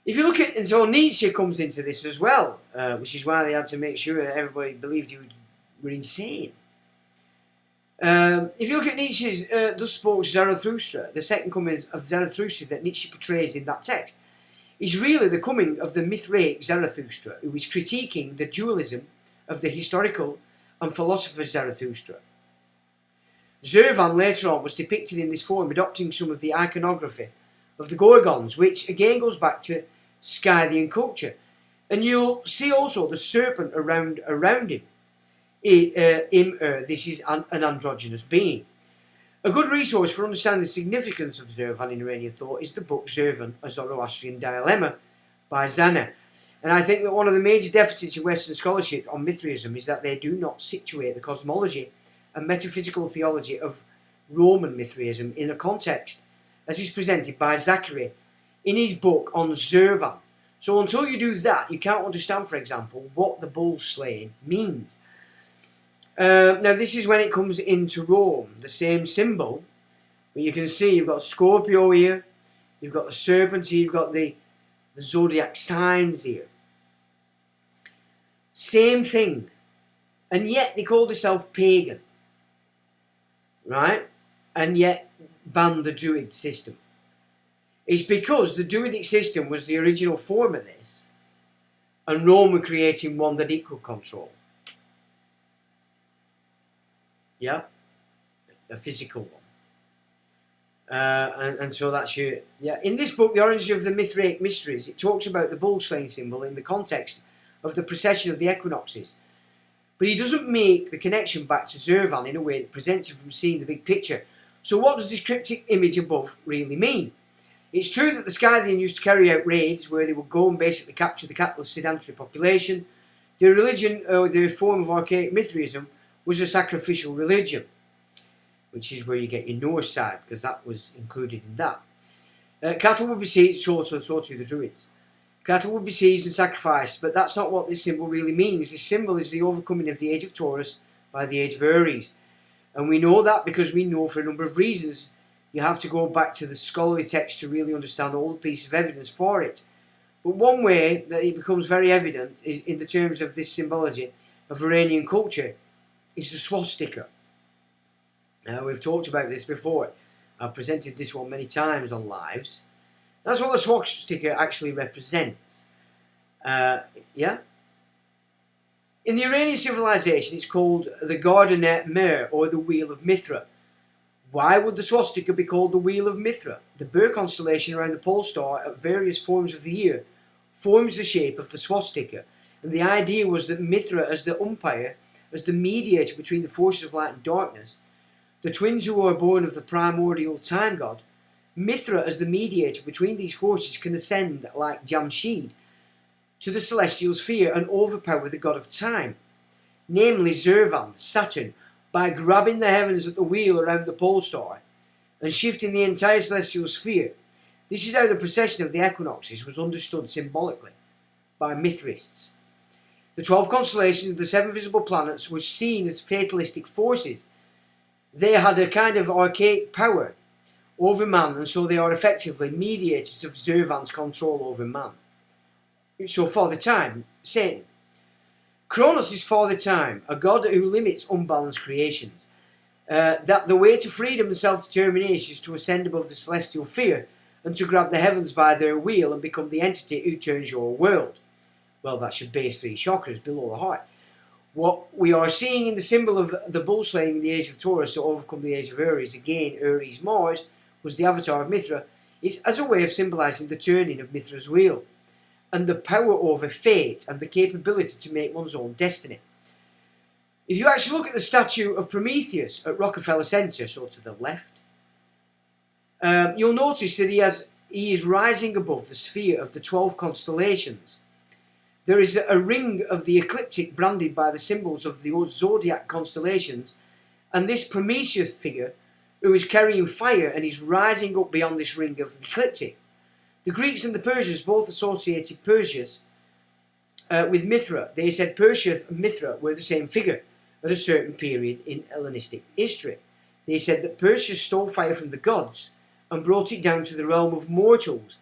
If you look at, and so Nietzsche comes into this as well, which is why they had to make sure that everybody believed you were insane. If you look at Nietzsche's Thus Spoke Zarathustra, the second coming of Zarathustra that Nietzsche portrays in that text, is really the coming of the Mithraic Zarathustra, who is critiquing the dualism of the historical and philosopher Zarathustra. Zervan later on was depicted in this form, adopting some of the iconography of the Gorgons, which again goes back to Scythian culture. And you'll see also the serpent around him. This is an androgynous being. A good resource for understanding the significance of Zervan in Iranian thought is the book Zervan, A Zoroastrian Dilemma by Zana. And I think that one of the major deficits in Western scholarship on Mithraism is that they do not situate the cosmology and metaphysical theology of Roman Mithraism in a context as is presented by Zachary in his book on Zervan. So until you do that, you can't understand, for example, what the bull slaying means. Now this is when it comes into Rome, the same symbol, but you can see you've got Scorpio here, you've got the serpent here, you've got the zodiac signs here. Same thing. And yet they call themselves pagan. Right? And yet banned the Druid system. It's because the Druidic system was the original form of this, and Rome were creating one that it could control. Yeah? A physical one. And so that's your... Yeah. In this book, The Origins of the Mithraic Mysteries, it talks about the bull slaying symbol in the context of the precession of the equinoxes. But he doesn't make the connection back to Zervan in a way that prevents him from seeing the big picture. So what does this cryptic image above really mean? It's true that the Scythian used to carry out raids where they would go and basically capture the cattle of sedentary population. Their religion, or their form of archaic Mithraism, was a sacrificial religion, which is where you get your Norse side, because that was included in that. Cattle would be seized, so too the Druids. Cattle would be seized and sacrificed, but that's not what this symbol really means. This symbol is the overcoming of the age of Taurus by the age of Aries. And we know that because we know for a number of reasons. You have to go back to the scholarly text to really understand all the pieces of evidence for it. But one way that it becomes very evident is in the terms of this symbology of Iranian culture is the swastika. Now, we've talked about this before. I've presented this one many times on lives. That's what the swastika actually represents. Yeah? In the Iranian civilization, it's called the Garden Mer, or the Wheel of Mithra. Why would the swastika be called the Wheel of Mithra? The Bear constellation around the pole star at various forms of the year forms the shape of the swastika, and the idea was that Mithra as the umpire, as the mediator between the forces of light and darkness, the twins who are born of the primordial time god, Mithra as the mediator between these forces can ascend like Jamshid to the celestial sphere and overpower the god of time, namely Zervan, Saturn, by grabbing the heavens at the wheel around the pole star and shifting the entire celestial sphere. This is how the precession of the equinoxes was understood symbolically by Mithraists. The 12 constellations of the 7 visible planets were seen as fatalistic forces. They had a kind of archaic power over man, and so they are effectively mediators of Zervan's control over man. So Father Time, Satan. Kronos is Father Time, a god who limits unbalanced creations. That the way to freedom and self-determination is to ascend above the celestial sphere and to grab the heavens by their wheel and become the entity who turns your world. Well, that's your base 3 chakras below the heart. What we are seeing in the symbol of the bull slaying in the age of Taurus to overcome the age of Aries, again Aries Mars was the avatar of Mithra, is as a way of symbolising the turning of Mithra's wheel and the power over fate and the capability to make one's own destiny. If you actually look at the statue of Prometheus at Rockefeller Center, so to the left, you'll notice that he is rising above the sphere of the 12 constellations. There is a ring of the ecliptic branded by the symbols of the zodiac constellations, and this Prometheus figure, who is carrying fire and is rising up beyond this ring of the ecliptic. The Greeks and the Persians both associated Perseus with Mithra. They said Perseus and Mithra were the same figure at a certain period in Hellenistic history. They said that Perseus stole fire from the gods and brought it down to the realm of mortals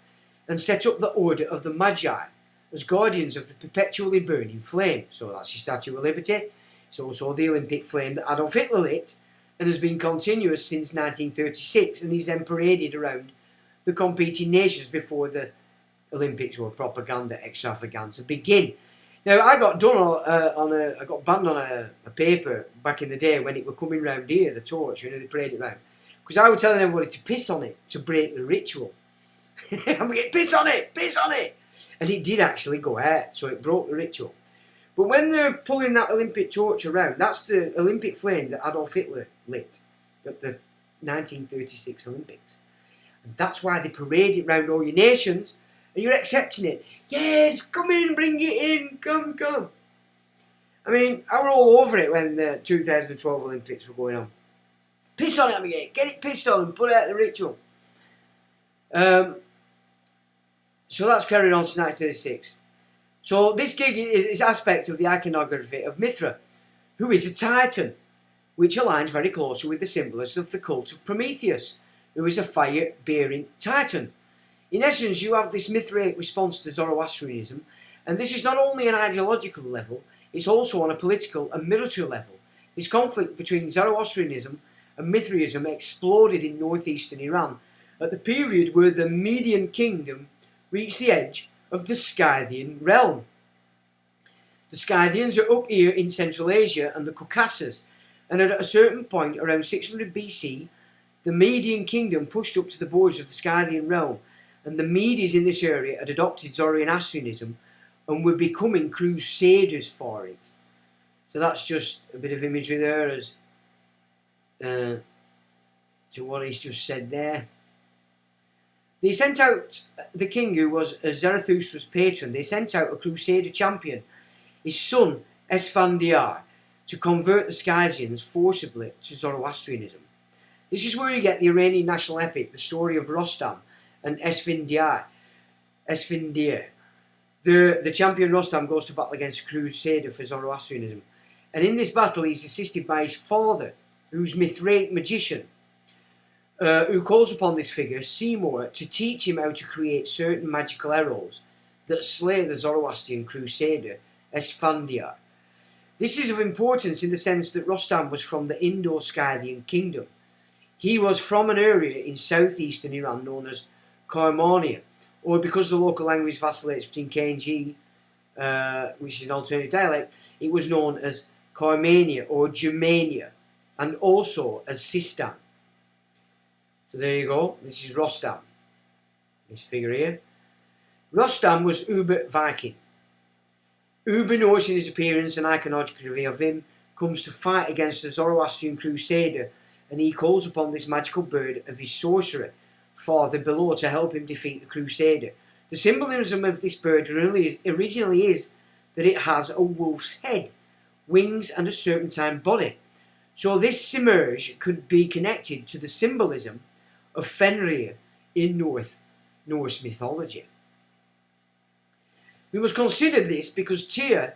and set up the order of the Magi as guardians of the perpetually burning flame. So that's your Statue of Liberty. It's also the Olympic flame that Adolf Hitler lit and has been continuous since 1936 and is then paraded around the competing nations before the Olympics or propaganda extravaganza begin. Now, I got done I got banned on a paper back in the day when it were coming round here, the torch, they parade it round, because I was telling everybody to piss on it to break the ritual. I'm getting piss on it, and it did actually go out, so it broke the ritual. But when they're pulling that Olympic torch around, that's the Olympic flame that Adolf Hitler lit at the 1936 Olympics. And that's why they parade it round all your nations, and you're accepting it. Yes, come in, bring it in, come. I mean, I were all over it when the 2012 Olympics were going on. Piss on it, again. Get it pissed on and put out the ritual. So that's carried on to 1936. So this gig is aspect of the iconography of Mithra, who is a titan, which aligns very closely with the symbolism of the cult of Prometheus, who is a fire-bearing titan. In essence, you have this Mithraic response to Zoroastrianism, and this is not only an ideological level, it's also on a political and military level. This conflict between Zoroastrianism and Mithraism exploded in northeastern Iran at the period where the Median kingdom reached the edge of the Scythian realm. The Scythians are up here in Central Asia and the Caucasus, and at a certain point around 600 BC, the Median kingdom pushed up to the borders of the Scythian realm, and the Medes in this area had adopted Zoroastrianism and were becoming crusaders for it. So that's just a bit of imagery there as to what he's just said there. They sent out the king who was Zarathustra's patron. They sent out a crusader champion, his son Esfandiar, to convert the Scythians forcibly to Zoroastrianism. This is where you get the Iranian national epic, the story of Rostam and Esfandiar. The champion Rostam goes to battle against a crusader for Zoroastrianism. And in this battle he's assisted by his father, who's a Mithraic magician, who calls upon this figure, Seymour, to teach him how to create certain magical arrows that slay the Zoroastrian crusader, Esfandiar. This is of importance in the sense that Rostam was from the Indo-Scythian kingdom. He was from an area in southeastern Iran known as Karmania, or because the local language vacillates between K and G, which is an alternative dialect, it was known as Karmania or Germania, and also as Sistan. So there you go. This is Rostam. This figure here. Rostam was uber Viking. Uber Norse in his appearance and iconography of him comes to fight against the Zoroastrian crusader, and he calls upon this magical bird of his sorcerer father below to help him defeat the crusader. The symbolism of this bird originally is that it has a wolf's head, wings and a serpentine body. So this Simurgh could be connected to the symbolism of Fenrir in Norse mythology. We must consider this because Tyr,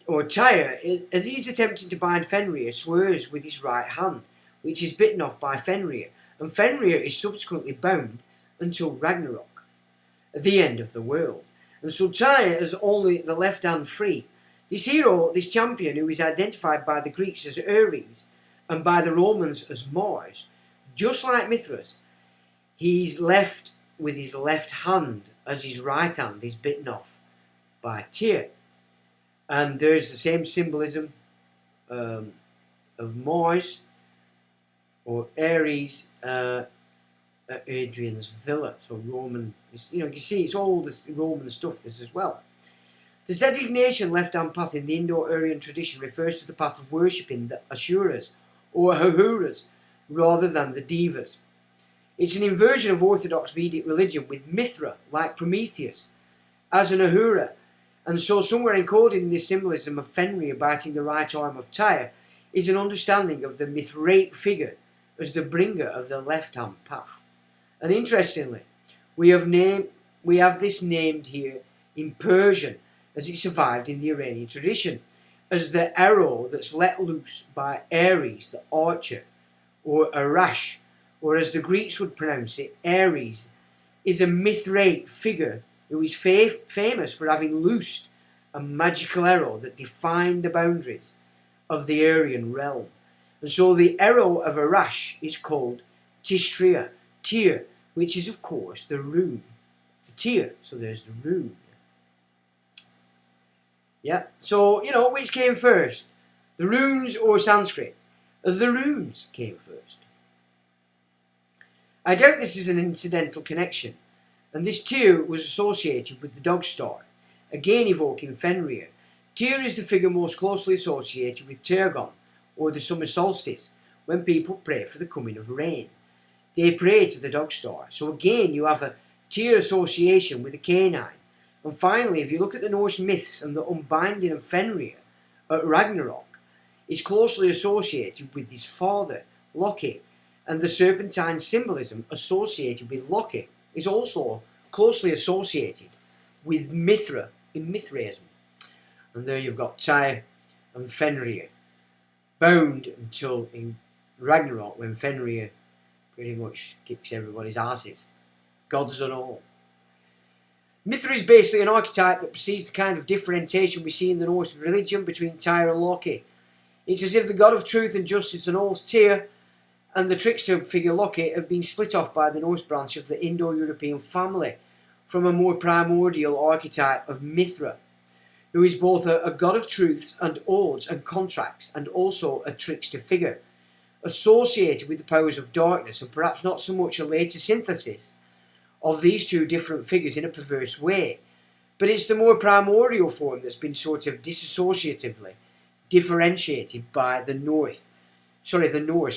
as he is attempting to bind Fenrir, swears with his right hand, which is bitten off by Fenrir, and Fenrir is subsequently bound until Ragnarok, at the end of the world. And so Tyr has only the left hand free. This hero, this champion, who is identified by the Greeks as Ares and by the Romans as Mars, just like Mithras, he's left with his left hand as his right hand is bitten off by Tyr. And there's the same symbolism of Mars or Ares at Adrian's villa. So Roman, you see it's all this Roman stuff, this as well. The designation left-hand path in the Indo-Aryan tradition refers to the path of worshipping the Asuras or Ahuras rather than the Devas. It's an inversion of Orthodox Vedic religion with Mithra, like Prometheus, as an Ahura, and so somewhere encoded in this symbolism of Fenrir biting the right arm of Tyr is an understanding of the Mithraic figure as the bringer of the left-hand path. And interestingly, we have this named here in Persian as it survived in the Iranian tradition as the arrow that's let loose by Ares, the archer, or Arash, or as the Greeks would pronounce it, Ares, is a Mithraic figure who is famous for having loosed a magical arrow that defined the boundaries of the Aryan realm. And so the arrow of Arash is called Tistria, Tyr, which is of course the rune for Tyr. So there's the rune. Yeah, so, which came first? The runes or Sanskrit? The runes came first. I doubt this is an incidental connection, and this Tyr was associated with the dog star, again evoking Fenrir. Tyr is the figure most closely associated with Turgon, or the summer solstice, when people pray for the coming of rain. They pray to the dog star, so again you have a Tyr association with the canine. And finally, if you look at the Norse myths and the unbinding of Fenrir at Ragnarok, it's closely associated with his father, Loki, and the serpentine symbolism associated with Loki is also closely associated with Mithra in Mithraism. And there you've got Tyr and Fenrir, bound until in Ragnarok when Fenrir pretty much kicks everybody's asses, gods and all. Mithra is basically an archetype that precedes the kind of differentiation we see in the Norse religion between Tyr and Loki. It's as if the god of truth and justice and all's Tyr and the trickster figure Loki have been split off by the Norse branch of the Indo-European family from a more primordial archetype of Mithra, who is both a god of truths and oaths and contracts and also a trickster figure, associated with the powers of darkness and perhaps not so much a later synthesis of these two different figures in a perverse way, but it's the more primordial form that's been sort of disassociatively differentiated by the Norse,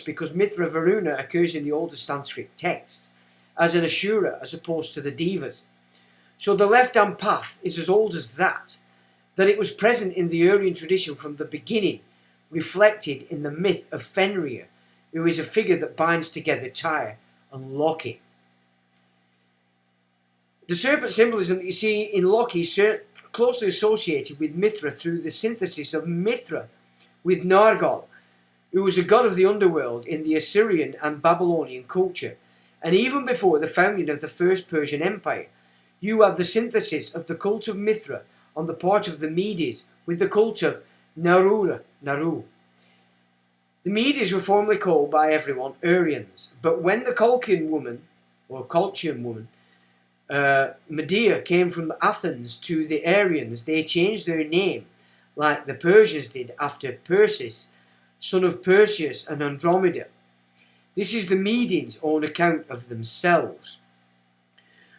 because Mithra Varuna occurs in the older Sanskrit texts as an Ashura as opposed to the Devas. So the left-hand path is as old as that it was present in the Aryan tradition from the beginning, reflected in the myth of Fenrir, who is a figure that binds together Tyr and Loki. The serpent symbolism that you see in Loki is closely associated with Mithra through the synthesis of Mithra with Nargal, who was a god of the underworld in the Assyrian and Babylonian culture. And even before the founding of the First Persian Empire, you had the synthesis of the cult of Mithra on the part of the Medes with the cult of Naru. The Medes were formerly called by everyone Aryans, but when the Colchian woman, Medea came from Athens to the Aryans, they changed their name, like the Persians did after Perseus, son of Perseus and Andromeda. This is the Medians' own account of themselves.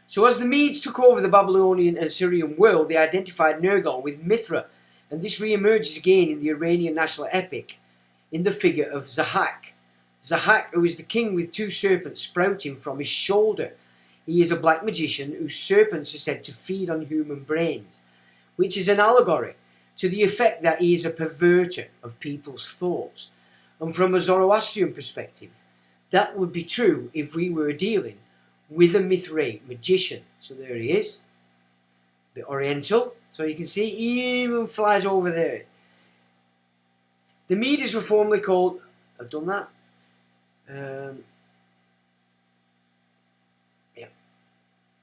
So as the Medes took over the Babylonian and Assyrian world, they identified Nergal with Mithra, and this re-emerges again in the Iranian national epic in the figure of Zahak. Zahak, who is the king with two serpents sprouting from his shoulder. He is a black magician whose serpents are said to feed on human brains, which is an allegory to the effect that he is a perverter of people's thoughts. And from a Zoroastrian perspective, that would be true if we were dealing with a Mithraic magician. So there he is, a bit oriental. So you can see he even flies over there. The Medes were formerly called, I've done that.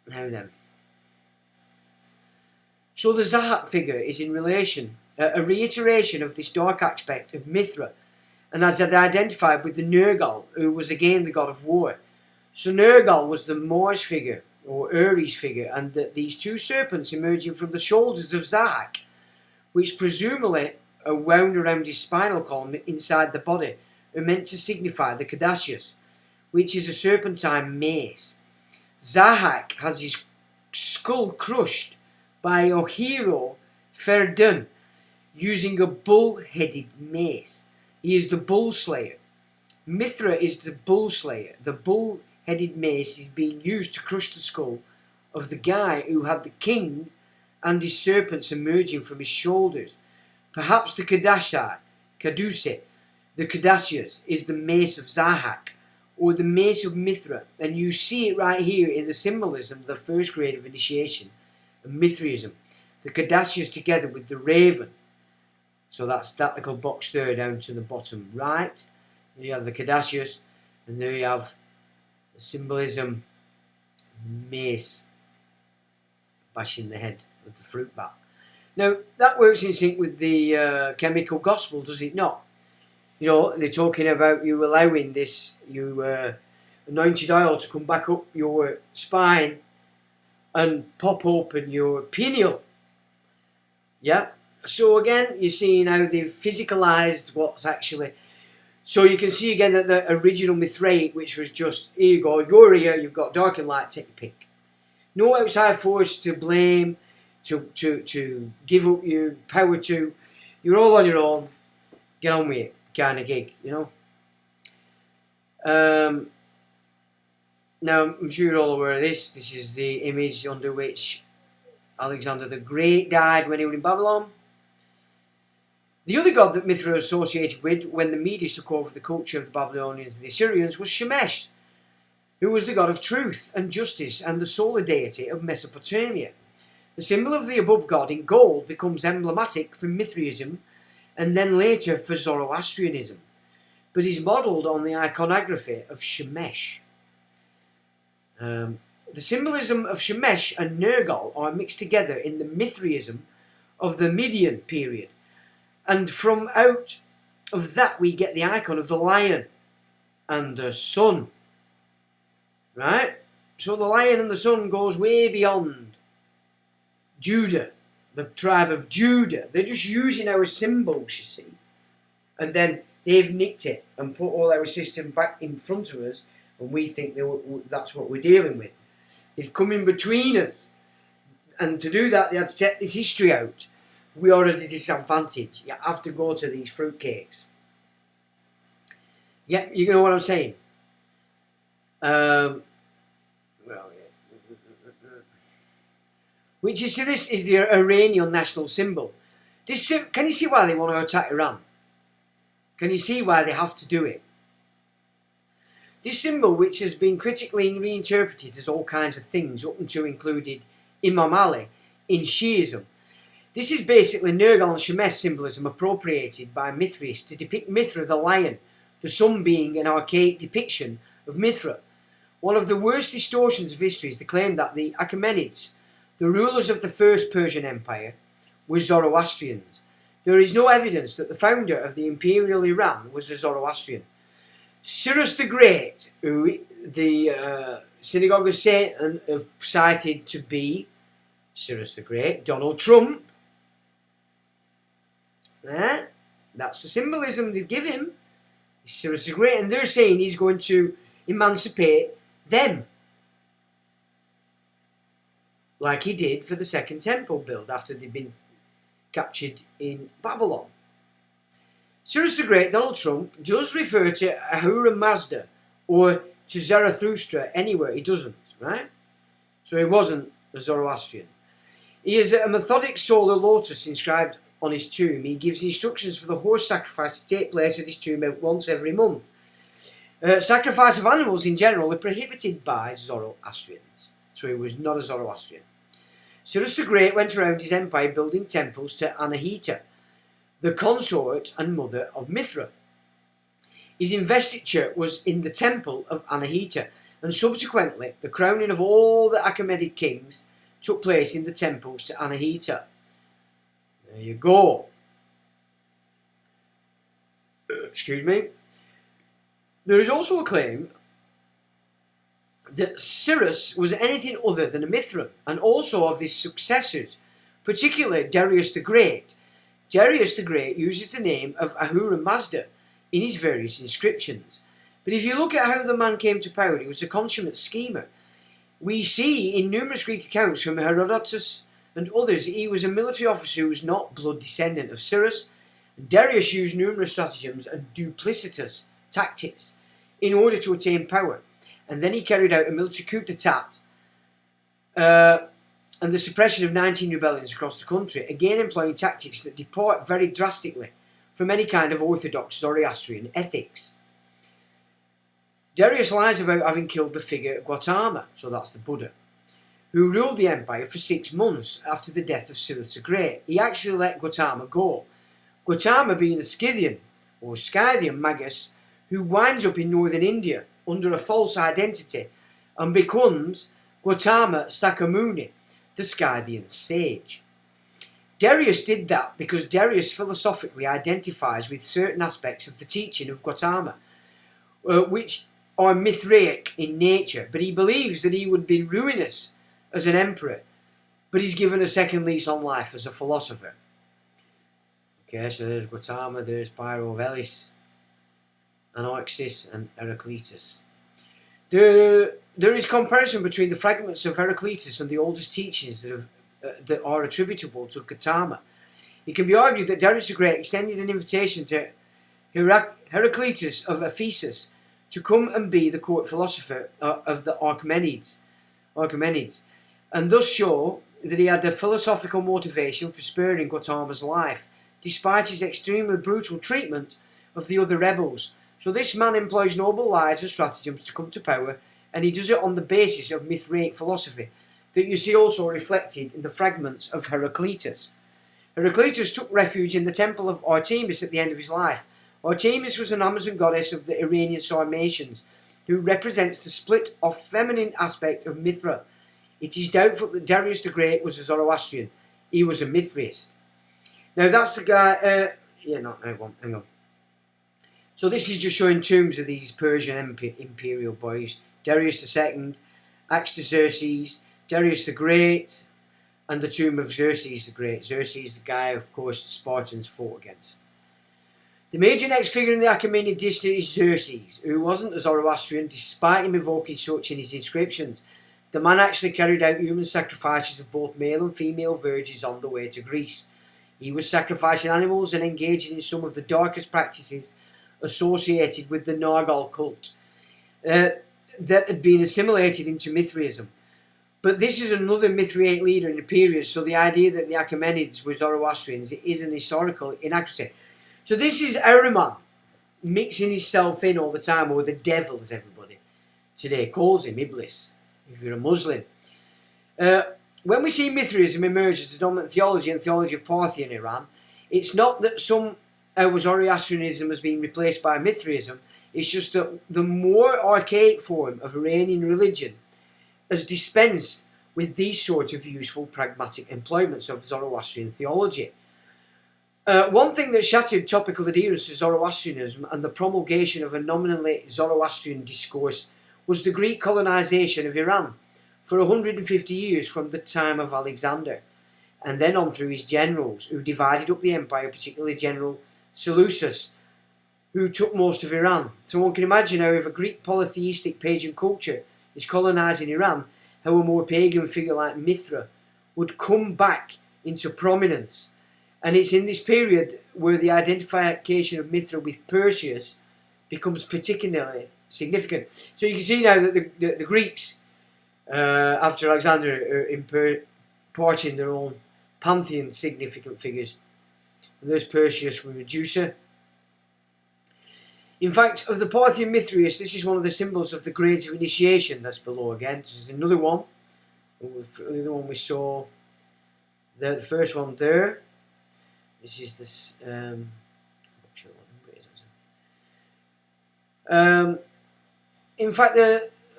Now then. So the Zahak figure is in relation, a reiteration of this dark aspect of Mithra, and as it identified with the Nergal, who was again the god of war. So Nergal was the Mars figure, or Ares figure, and these two serpents emerging from the shoulders of Zahak, which presumably are wound around his spinal column inside the body, are meant to signify the Caduceus, which is a serpentine mace. Zahak has his skull crushed by a hero Ferdun using a bull-headed mace. He is the bull slayer. Mithra is the bull slayer. The bull-headed mace is being used to crush the skull of the guy who had the king and his serpents emerging from his shoulders. Perhaps the Caduce, the Caduceus, is the mace of Zahak, or the mace of Mithra, and you see it right here in the symbolism of the first grade of initiation of Mithraism. The Caduceus together with the raven. So that's that little box there down to the bottom right. There you have the Caduceus, and there you have the symbolism mace bashing the head of the fruit bat. Now that works in sync with the chemical gospel, does it not? You know, they're talking about you allowing this anointed oil to come back up your spine and pop open your pineal. Yeah. So again, you're seeing how they've physicalized what's actually. So you can see again that the original Mithraic, which was just, here you go, you're here, you've got dark and light, take your pick. No outside force to blame, to give up your power to. You're all on your own. Get on with it. Kind of gig, you know. Now, I'm sure you're all aware of this. This is the image under which Alexander the Great died when he was in Babylon. The other god that Mithra was associated with when the Medes took over the culture of the Babylonians and the Assyrians was Shemesh, who was the god of truth and justice and the solar deity of Mesopotamia. The symbol of the above god in gold becomes emblematic for Mithraism and then later for Zoroastrianism, but is modelled on the iconography of Shemesh. The symbolism of Shemesh and Nergal are mixed together in the Mithraism of the Median period, and from out of that we get the icon of the lion and the sun. Right? So the lion and the sun goes way beyond Judah, the tribe of Judah. They're just using our symbols, you see. And then they've nicked it and put all our system back in front of us, and we think that's what we're dealing with. They've come in between us. And to do that, they had to set this history out. We are at a disadvantage. You have to go to these fruitcakes. Yeah, you know what I'm saying? Which is, this is the Iranian national symbol. Can you see why they want to attack Iran? Can you see why they have to do it? This symbol, which has been critically reinterpreted as all kinds of things, up until included Imam Ali in Shiism. This is basically Nergal and Shemesh symbolism appropriated by Mithraists to depict Mithra the lion, the sun being an archaic depiction of Mithra. One of the worst distortions of history is the claim that the Achaemenids, the rulers of the First Persian Empire, were Zoroastrians. There is no evidence that the founder of the imperial Iran was a Zoroastrian. Cyrus the Great, who the Synagogue of Satan have cited to be Cyrus the Great, Donald Trump. That's the symbolism they give him. Cyrus the Great, and they're saying he's going to emancipate them, like he did for the Second Temple build after they'd been captured in Babylon. Cyrus the Great, Donald Trump, does refer to Ahura Mazda or to Zarathustra anywhere. He doesn't, right? So he wasn't a Zoroastrian. He is a methodic solar lotus inscribed on his tomb. He gives instructions for the horse sacrifice to take place at his tomb once every month. Sacrifice of animals in general are prohibited by Zoroastrians. So he was not a Zoroastrian. Cyrus the Great went around his empire building temples to Anahita, the consort and mother of Mithra. His investiture was in the temple of Anahita, and subsequently the crowning of all the Achaemenid kings took place in the temples to Anahita. There you go. Excuse me. There is also a claim that Cyrus was anything other than a Mithra, and also of his successors, particularly Darius the Great. Darius the Great uses the name of Ahura Mazda in his various inscriptions. But if you look at how the man came to power, he was a consummate schemer. We see in numerous Greek accounts from Herodotus and others he was a military officer who was not blood descendant of Cyrus. Darius used numerous stratagems and duplicitous tactics in order to attain power, and then he carried out a military coup d'etat and the suppression of 19 rebellions across the country, again employing tactics that depart very drastically from any kind of orthodox Zoroastrian ethics. Darius lies about having killed the figure Gautama, so that's the Buddha, who ruled the empire for 6 months after the death of Cyrus the Great. He actually let Gautama go. Gautama being a Scythian or Scythian magus who winds up in northern India under a false identity and becomes Gautama Sakyamuni, the Scythian sage. Darius did that because Darius philosophically identifies with certain aspects of the teaching of Gautama, which are Mithraic in nature, but he believes that he would be ruinous as an emperor, but he's given a second lease on life as a philosopher. Okay, so there's Gautama, there's Pyrovelis, Anaxis and Heraclitus. There is comparison between the fragments of Heraclitus and the oldest teachings that are attributable to Gautama. It can be argued that Darius the Great extended an invitation to Heraclitus of Ephesus to come and be the court philosopher of the Archimenides, and thus show that he had the philosophical motivation for sparing Gautama's life, despite his extremely brutal treatment of the other rebels. So this man employs noble lies and stratagems to come to power, and he does it on the basis of Mithraic philosophy that you see also reflected in the fragments of Heraclitus. Heraclitus took refuge in the temple of Artemis at the end of his life. Artemis was an Amazon goddess of the Iranian Sarmatians, who represents the split-off feminine aspect of Mithra. It is doubtful that Darius the Great was a Zoroastrian. He was a Mithraist. Now that's the guy... hang on. So this is just showing tombs of these Persian imperial boys. Darius II, Artaxerxes, Darius the Great, and the tomb of Xerxes the Great. Xerxes, the guy, of course, the Spartans fought against. The major next figure in the Achaemenid dynasty is Xerxes, who wasn't a Zoroastrian despite him evoking such in his inscriptions. The man actually carried out human sacrifices of both male and female virgins on the way to Greece. He was sacrificing animals and engaging in some of the darkest practices associated with the Nargal cult that had been assimilated into Mithraism. But this is another Mithraic leader in the period, so the idea that the Achaemenids were Zoroastrians is an historical inaccuracy. So this is Ahriman mixing himself in all the time, or the devil as everybody today calls him, Iblis, if you're a Muslim. When we see Mithraism emerge as the dominant theology and theology of Parthia in Iran, it's not that some Zoroastrianism has been replaced by Mithraism. It's just that the more archaic form of Iranian religion has dispensed with these sorts of useful pragmatic employments of Zoroastrian theology. One thing that shattered topical adherence to Zoroastrianism and the promulgation of a nominally Zoroastrian discourse was the Greek colonization of Iran for 150 years from the time of Alexander, and then on through his generals who divided up the empire, particularly General Seleucus, who took most of Iran. So one can imagine how if a Greek polytheistic pagan culture is colonising Iran, how a more pagan figure like Mithra would come back into prominence. And it's in this period where the identification of Mithra with Perseus becomes particularly significant. So you can see now that the Greeks, after Alexander, are importing their own pantheon significant figures. And there's Perseus with Medusa. In fact, of the Parthian Mithraeus, this is one of the symbols of the grades of initiation. That's below again. This is another one. The other one we saw, the first one there. This is this. I'm not sure what number it is. In fact,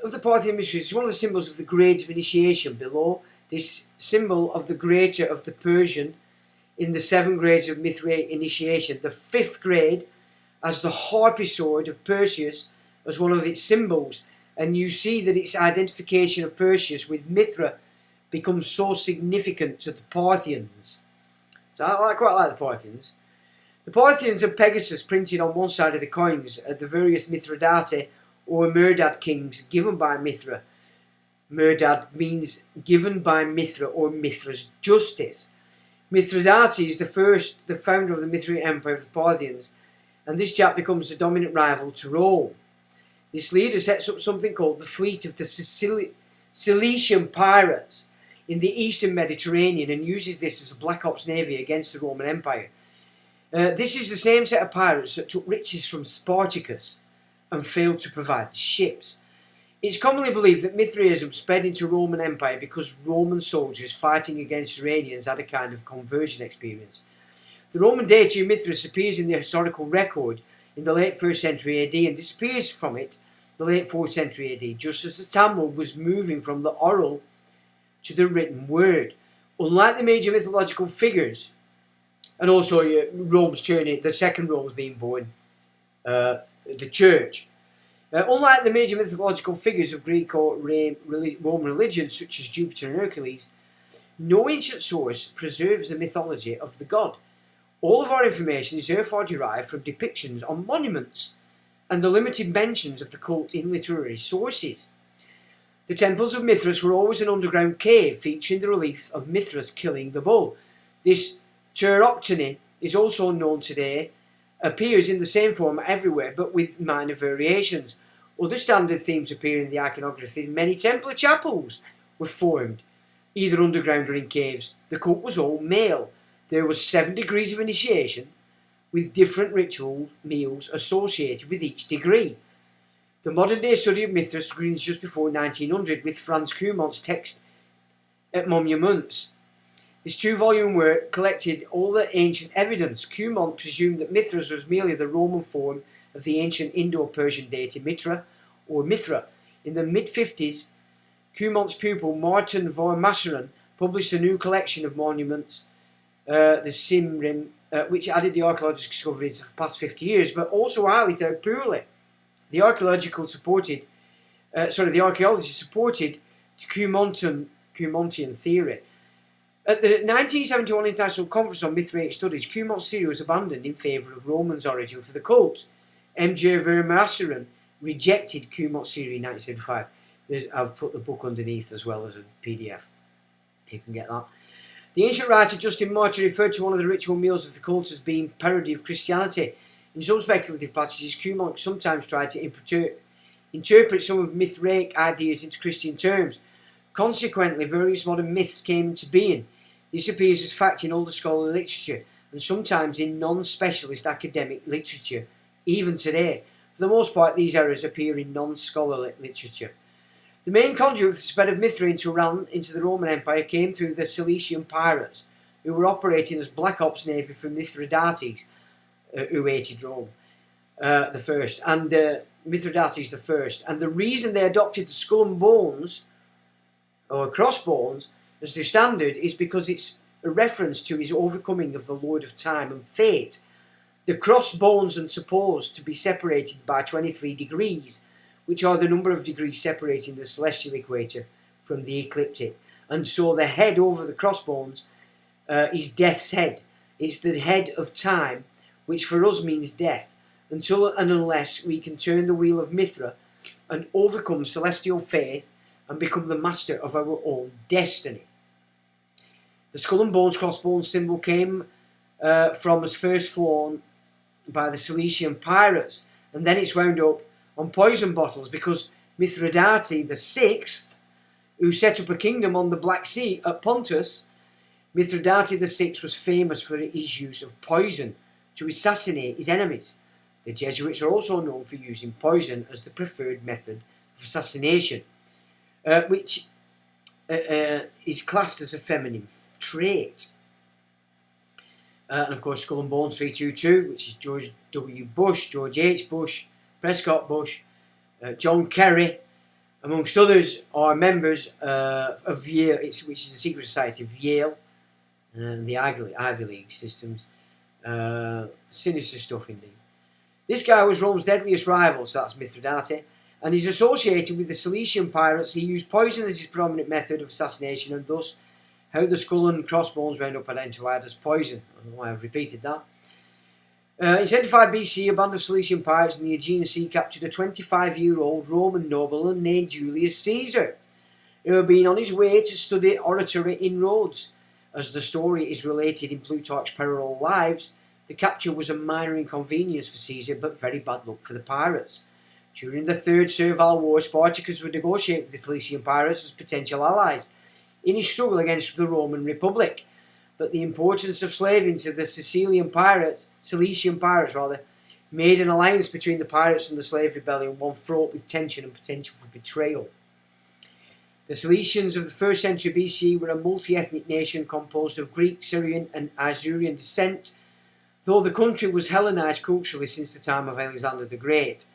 of the Parthian Mithraeus, it's one of the symbols of the grades of initiation. Below this symbol of the greater of the Persian in the 7 grades of Mithraic initiation, the 5th grade as the harpy sword of Perseus as one of its symbols, and you see that its identification of Perseus with Mithra becomes so significant to the Parthians. So I quite like the Parthians. The Parthians have Pegasus printed on one side of the coins at the various Mithridate or Merdad kings given by Mithra. Merdad means given by Mithra or Mithra's justice. Mithridate is the founder of the Mithric Empire of the Parthians, and this chap becomes the dominant rival to Rome. This leader sets up something called the fleet of the Cilician pirates in the eastern Mediterranean and uses this as a black ops navy against the Roman Empire. This is the same set of pirates that took riches from Spartacus and failed to provide the ships. It's commonly believed that Mithraism spread into Roman Empire because Roman soldiers fighting against Iranians had a kind of conversion experience. The Roman deity of Mithras appears in the historical record in the late 1st century AD and disappears from it the late 4th century AD, just as the Talmud was moving from the oral to the written word. Unlike the major mythological figures, and also Rome's turning, the second Rome's being born, the church. Unlike the major mythological figures of Greek or Roman religion, such as Jupiter and Hercules, no ancient source preserves the mythology of the god. All of our information is therefore derived from depictions on monuments and the limited mentions of the cult in literary sources. The temples of Mithras were always an underground cave featuring the relief of Mithras killing the bull. This Pteroktony is also known today, appears in the same form everywhere but with minor variations. Other standard themes appear in the iconography. Many Templar chapels were formed, either underground or in caves. The cult was all male. There was 7 degrees of initiation, with different ritual meals associated with each degree. The modern day study of Mithras begins just before 1900 with Franz Cumont's text at Monuments. This 2-volume work collected all the ancient evidence. Cumont presumed that Mithras was merely the Roman form of the ancient Indo-Persian deity Mitra or Mithra. In the mid-50s, Cumont's pupil Martin von Masseren published a new collection of monuments, the Simrim, which added the archaeological discoveries of the past 50 years, but also highlighted how poorly the archaeology supported Cumontian theory. At the 1971 International Conference on Mithraic Studies, Cumont's theory was abandoned in favour of Roman's origin for the cult. M.J. Vermasseren rejected Cumont's theory in 1975. I've put the book underneath as well as a PDF. You can get that. The ancient writer Justin Martyr referred to one of the ritual meals of the cult as being parody of Christianity. In some speculative passages, Cumont sometimes tried to interpret some of Mithraic ideas into Christian terms. Consequently, various modern myths came into being. This appears as fact in older scholarly literature and sometimes in non-specialist academic literature, even today. For the most part, these errors appear in non-scholarly literature. The main conduit for the spread of Mithra into the Roman Empire came through the Cilician pirates, who were operating as black ops navy for Mithridates, who hated Rome, the first, and Mithridates the first. And the reason they adopted the skull and bones, or crossbones, as their standard is because it's a reference to his overcoming of the Lord of Time and Fate. The crossbones are supposed to be separated by 23 degrees, which are the number of degrees separating the celestial equator from the ecliptic. And so the head over the crossbones is death's head. It's the head of time, which for us means death. until and unless we can turn the wheel of Mithra and overcome celestial faith and become the master of our own destiny. The skull and bones crossbones symbol came from as first flown by the Cilician pirates, and then it's wound up on poison bottles because Mithridates VI, who set up a kingdom on the Black Sea at Pontus, Mithridates VI was famous for his use of poison to assassinate his enemies. The Jesuits are also known for using poison as the preferred method of assassination, which is classed as a feminine trait. And of course, Skull and Bones 322, which is George W. Bush, George H. Bush, Prescott Bush, John Kerry, amongst others, are members of Yale, which is a secret society of Yale and the Ivy League systems. Sinister stuff indeed. This guy was Rome's deadliest rival, so that's Mithridates, and he's associated with the Cilician pirates. He used poison as his prominent method of assassination, and thus how the skull and crossbones wound up identified as poison. I don't know why I've repeated that. In 75 BC, a band of Cilician pirates in the Aegean Sea captured a 25-year-old Roman noble named Julius Caesar, who had been on his way to study oratory in Rhodes. As the story is related in Plutarch's Parallel Lives, the capture was a minor inconvenience for Caesar, but very bad luck for the pirates. During the Third Servile War, Spartacus would negotiate with the Cilician pirates as potential allies in his struggle against the Roman Republic. But the importance of slaving to the Cilician pirates, made an alliance between the pirates and the slave rebellion, one fraught with tension and potential for betrayal. The Cilicians of the 1st century BC were a multi-ethnic nation composed of Greek, Syrian and Isaurian descent, though the country was Hellenized culturally since the time of Alexander the Great.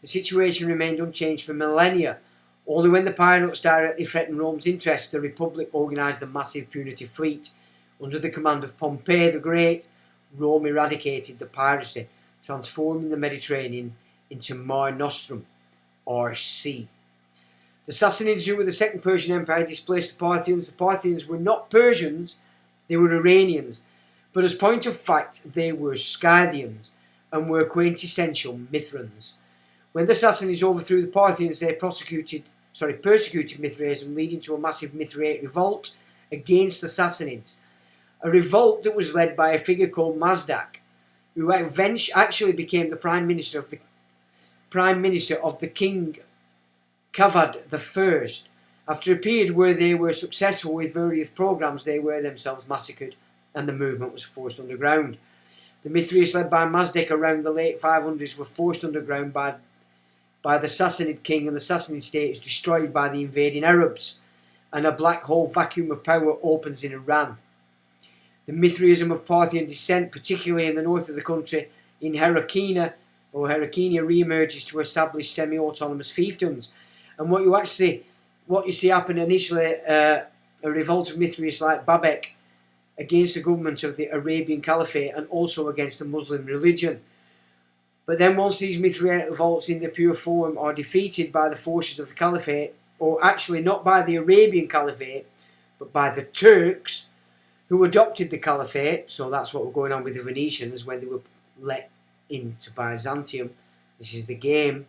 The situation remained unchanged for millennia. Only when the pirates directly threatened Rome's interests, the Republic organised a massive punitive fleet. Under the command of Pompey the Great, Rome eradicated the piracy, transforming the Mediterranean into Mare Nostrum, or sea. The Sassanids, who were the Second Persian Empire, displaced the Parthians. The Parthians were not Persians, they were Iranians, but as point of fact, they were Scythians and were quintessential Mithrans. When the Sassanids overthrew the Parthians, they persecuted Mithraism, leading to a massive Mithraic revolt against the Sassanids. A revolt that was led by a figure called Mazdak, who actually became the prime minister of the king Kavad I. After a period where they were successful with various programs, they were themselves massacred and the movement was forced underground. The Mithraists led by Mazdak around the late 500s were forced underground by the Sassanid king, and the Sassanid state is destroyed by the invading Arabs, and a black hole vacuum of power opens in Iran. The Mithraism of Parthian descent, particularly in the north of the country, in Heraclea re-emerges to establish semi-autonomous fiefdoms. And what you see happen initially, a revolt of Mithraists like Babek against the government of the Arabian Caliphate and also against the Muslim religion. But then once these Mithraic revolts in their pure form are defeated by the forces of the Caliphate, or actually not by the Arabian Caliphate, but by the Turks, who adopted the Caliphate, so that's what was going on with the Venetians when they were let into Byzantium. This is the game.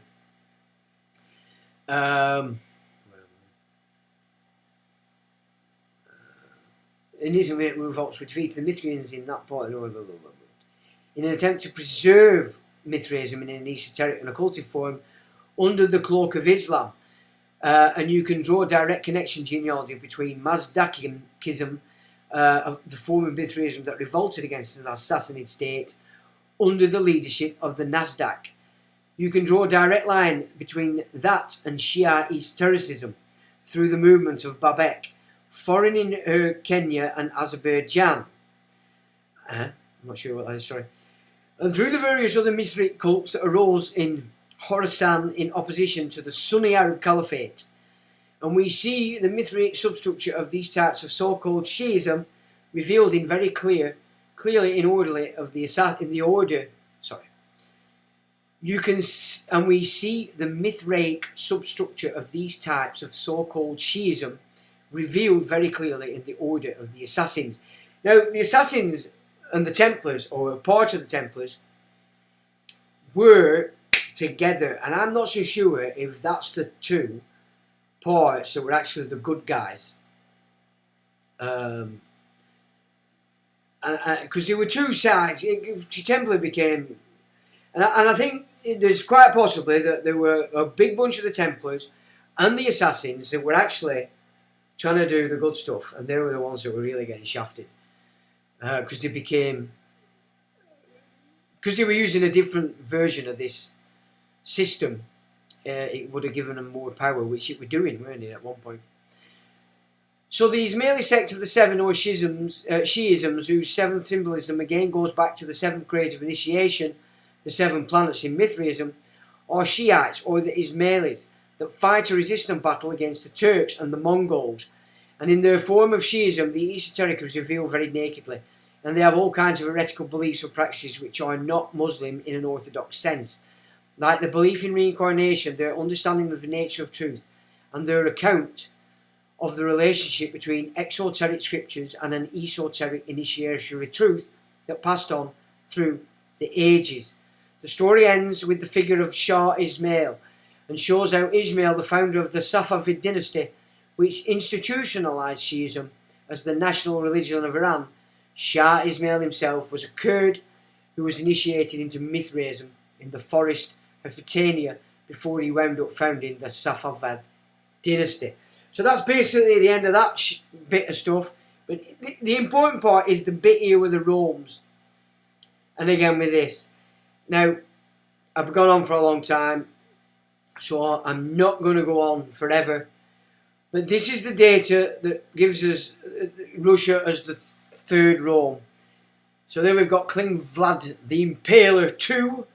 In these revolts were defeated the Mithraeans in that part of the in an attempt to preserve Mithraism in an esoteric and occultic form under the cloak of Islam. And you can draw a direct connection genealogy between Mazdakianism, of the form of Mithraism that revolted against the Sassanid state under the leadership of the Nasdaq. You can draw a direct line between that and Shia esotericism through the movement of Babek, foreign in Kenya and Azerbaijan. I'm not sure what that is, sorry. And through the various other Mithraic cults that arose in Khorasan in opposition to the Sunni Arab Caliphate. And we see the Mithraic substructure of these types of so-called Shiism revealed in very clearly in order of the order. And we see the Mithraic substructure of these types of so-called Shiism revealed very clearly in the order of the Assassins. Now, the Assassins and the Templars, or a part of the Templars, were together, and I'm not so sure if that's the two parts that were actually the good guys. Because there were two sides. Templar became, and I think there's quite possibly that there were a big bunch of the Templars and the Assassins that were actually trying to do the good stuff, and they were the ones that were really getting shafted because they were using a different version of this system. It would have given them more power, which it were doing, weren't it, at one point. So the Ismaili sect of the seven or Shi'isms, whose seventh symbolism again goes back to the seventh grade of initiation, the seven planets in Mithraism, are Shiites or the Ismailis that fight a resistant battle against the Turks and the Mongols. And in their form of Shi'ism, the esoteric is revealed very nakedly, and they have all kinds of heretical beliefs or practices which are not Muslim in an orthodox sense, like the belief in reincarnation, their understanding of the nature of truth, and their account of the relationship between exoteric scriptures and an esoteric initiatory truth that passed on through the ages. The story ends with the figure of Shah Ismail and shows how Ismail, the founder of the Safavid dynasty, which institutionalized Shi'ism as the national religion of Iran, Shah Ismail himself was a Kurd who was initiated into Mithraism in the forest of Fitania before he wound up founding the Safavid dynasty. So that's basically the end of that bit of stuff. But the important part is the bit here with the Romes. And again with this. Now, I've gone on for a long time, so I'm not going to go on forever. But this is the data that gives us Russia as the third Rome. So there we've got King Vlad the Impaler II.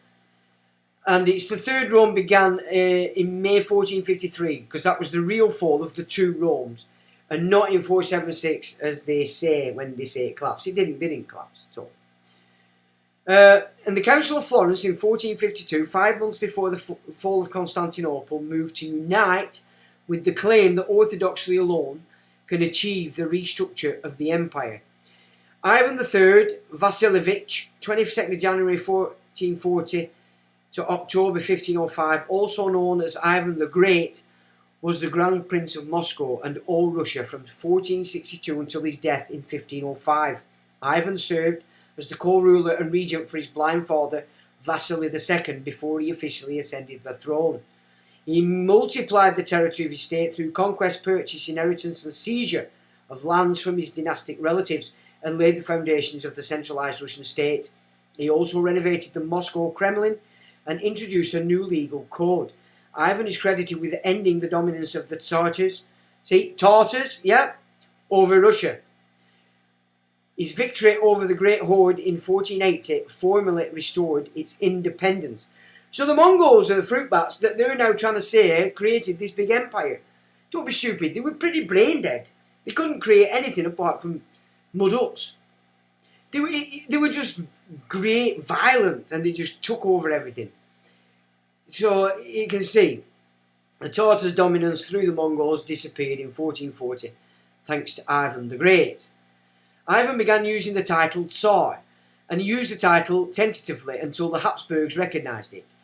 And it's the third Rome began in May 1453, because that was the real fall of the two Romes, and not in 476 as they say when they say it collapsed. It didn't collapse at all. And the Council of Florence in 1452, 5 months before the fall of Constantinople, moved to unite with the claim that orthodoxy alone can achieve the restructure of the empire. Ivan III Vasilevich, 22nd of January 1440 to October 1505, also known as Ivan the Great, was the Grand Prince of Moscow and all Russia from 1462 until his death in 1505. Ivan served as the co-ruler and regent for his blind father, Vasily II, before he officially ascended the throne. He multiplied the territory of his state through conquest, purchase, inheritance and seizure of lands from his dynastic relatives, and laid the foundations of the centralized Russian state. He also renovated the Moscow Kremlin and introduced a new legal code. Ivan is credited with ending the dominance of the Tartars. See, Tartars, yeah, over Russia. His victory over the Great Horde in 1480 formally restored its independence. So the Mongols are the fruit bats that they're now trying to say created this big empire. Don't be stupid, they were pretty brain dead. They couldn't create anything apart from mud huts. They were just great, violent, and they just took over everything. So you can see the Tartars' dominance through the Mongols disappeared in 1440 thanks to Ivan the Great. Ivan began using the title Tsar, and he used the title tentatively until the Habsburgs recognised it.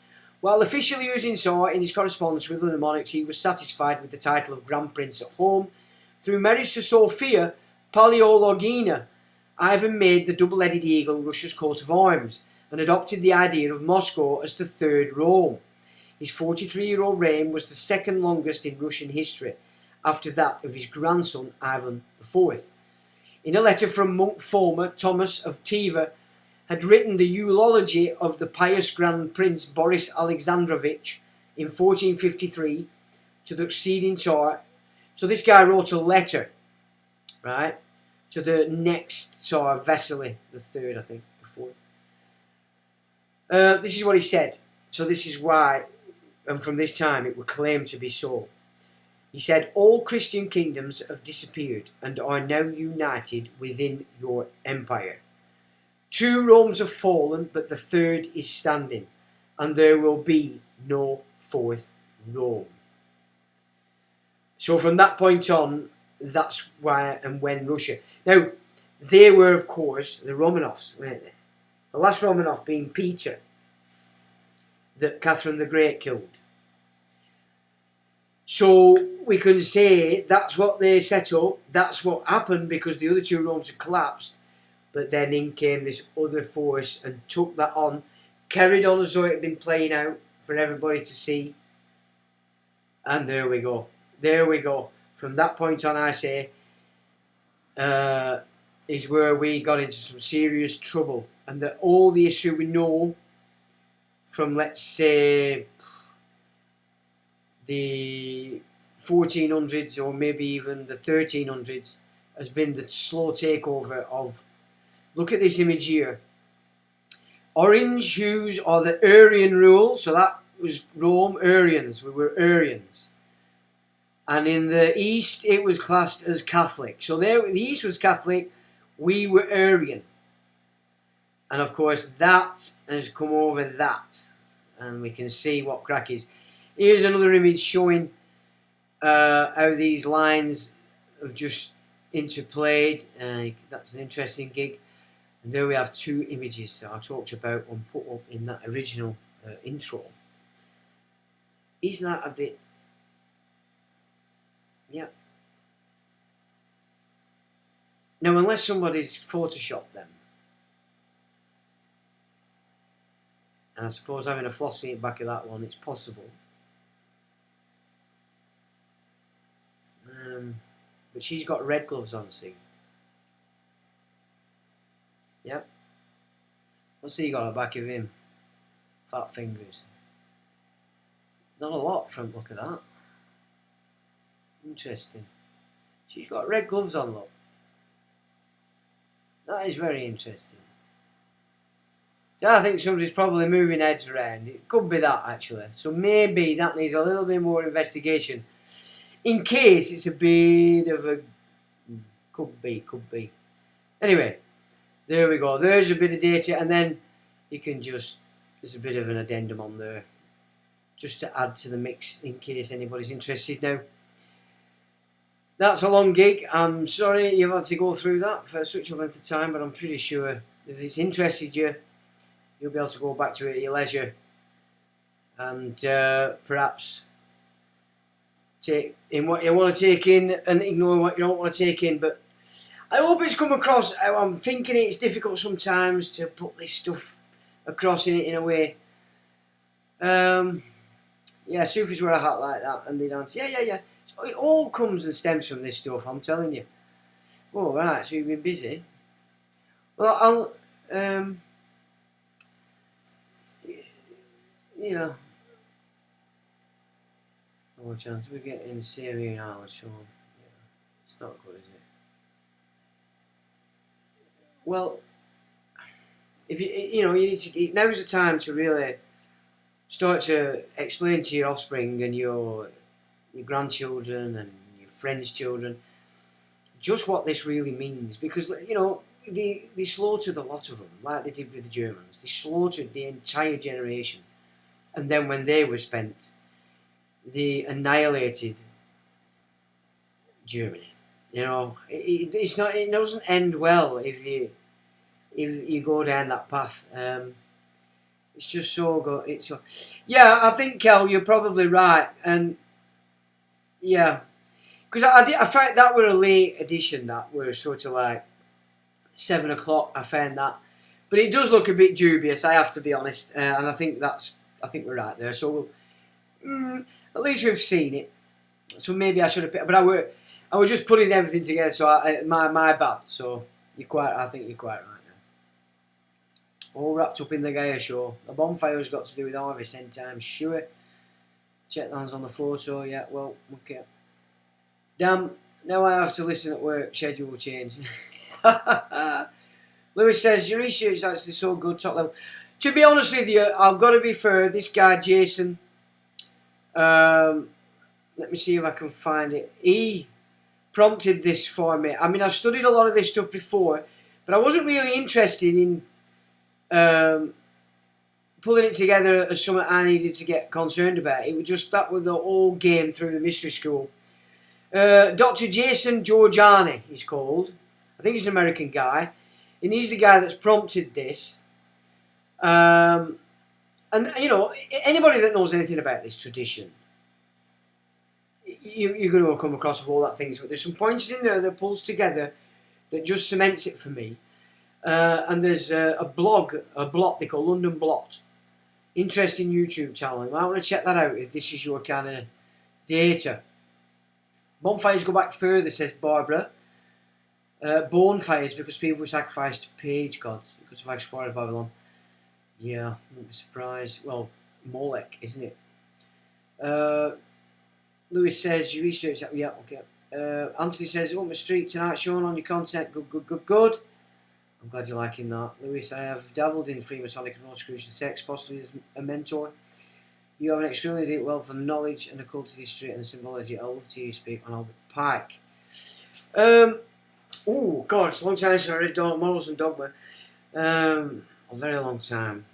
While officially using Tsar in his correspondence with other monarchs, he was satisfied with the title of Grand Prince at home. Through marriage to Sophia Paleologina, Ivan made the double-headed eagle Russia's coat of arms and adopted the idea of Moscow as the third Rome. His 43-year-old reign was the second longest in Russian history, after that of his grandson Ivan IV. In a letter from monk former Thomas of Tiva, had written the eulogy of the pious Grand Prince Boris Alexandrovich in 1453 to the succeeding Tsar. So this guy wrote a letter, right, to the next Tsar, Vasily III, I think, the fourth. This is what he said. So this is why, and from this time, it would claim to be so. He said, all Christian kingdoms have disappeared and are now united within your empire. 2 Romes have fallen, but the third is standing, and there will be no 4th Rome. So from that point on, that's why and when Russia. Now, they were, of course, the Romanovs, weren't they? The last Romanov being Peter. that Catherine the Great killed. So we can say that's what they set up, that's what happened because the other two Romes had collapsed, but then in came this other force and took that on, carried on as though it had been playing out for everybody to see, and there we go. There we go. From that point on, I say, is where we got into some serious trouble, and that all the issue we know from, let's say, the 1400s or maybe even the 1300s has been the slow takeover of, look at this image here, orange hues are the Arian rule, so that was Rome, Arians, we were Arians, and in the East it was classed as Catholic, so there the East was Catholic, we were Arian, and of course that has come over that, and we can see what crack is. Here's another image showing how these lines have just interplayed. That's an interesting gig. And there we have two images that I talked about and put up in that original intro. Isn't that a bit... Yeah. Now, unless somebody's photoshopped them, and I suppose having a flossy at the back of that one, it's possible. But she's got red gloves on, see? Yep. What's he got on the back of him? Fat fingers. Not a lot from look at that. Interesting. She's got red gloves on, look. That is very interesting. So I think somebody's probably moving heads around. It could be that, actually. So maybe that needs a little bit more investigation. In case it's a bit of a... Could be. Anyway, there we go. There's a bit of data, and then you can just... There's a bit of an addendum on there, just to add to the mix in case anybody's interested. Now, that's a long gig. I'm sorry you've had to go through that for such a length of time, but I'm pretty sure if it's interested you, you'll be able to go back to it at your leisure, and perhaps take in what you want to take in and ignore what you don't want to take in. But I hope it's come across. I'm thinking it's difficult sometimes to put this stuff across in a way. Yeah, Sufis wear a hat like that and they dance. Yeah. So it all comes and stems from this stuff, I'm telling you. Oh, right, so you've been busy. Well, I'll, yeah. Oh, chance we're getting Syrian hours, Sean. Yeah, it's not good, is it? Well, if you need to, now's the time to really start to explain to your offspring and your grandchildren and your friends' children just what this really means, because they slaughtered a lot of them, like they did with the Germans. They slaughtered the entire generation, and then when they were spent, they annihilated Germany. It's not. It doesn't end well if you go down that path. It's just so good. It's so. Yeah, I think Kel, you're probably right, and yeah, because I found that were a late edition. That were sort of like 7 o'clock. I found that, but it does look a bit dubious. I have to be honest, and I think we're right there. So at least we've seen it. So maybe I should have. But I was just putting everything together. So my bad. So I think you're quite right now. All wrapped up in the Gaia show. The bonfire's got to do with harvest end time. Sure. Check hands on the photo. Yeah. Well. Okay. Damn. Now I have to listen at work. Schedule will change. Lewis says your research is actually so good, top level. To be honest with you, I've got to be fair. This guy Jason. Let me see if I can find it. He prompted this for me. I mean, I've studied a lot of this stuff before, but I wasn't really interested in pulling it together as something I needed to get concerned about. It was just that with the whole game through the mystery school. Dr. Jason Georgiani, he's called. I think he's an American guy, and he's the guy that's prompted this. And, you know, anybody that knows anything about this tradition, you're going to come across with all that things. But there's some pointers in there that pulls together that just cements it for me. And there's a blot they call London Blot. Interesting YouTube channel. You might want to check that out if this is your kind of data. Bonfires go back further, says Barbara. Bonfires because people sacrificed to page gods because of explored Babylon. Yeah, wouldn't be surprised. Well, Molech, isn't it? Lewis says you research that. Yeah, okay. Anthony says, "Oh, my street tonight, showing on your content. Good. I'm glad you're liking that. Lewis, I have dabbled in Freemasonic and Rosicrucian sex, possibly as a mentor. You have an extremely deep wealth of knowledge and occult history and symbology. I'd love to hear you speak on Albert Pike." Oh, God, it's a long time since I read Morals and Dogma. A very long time.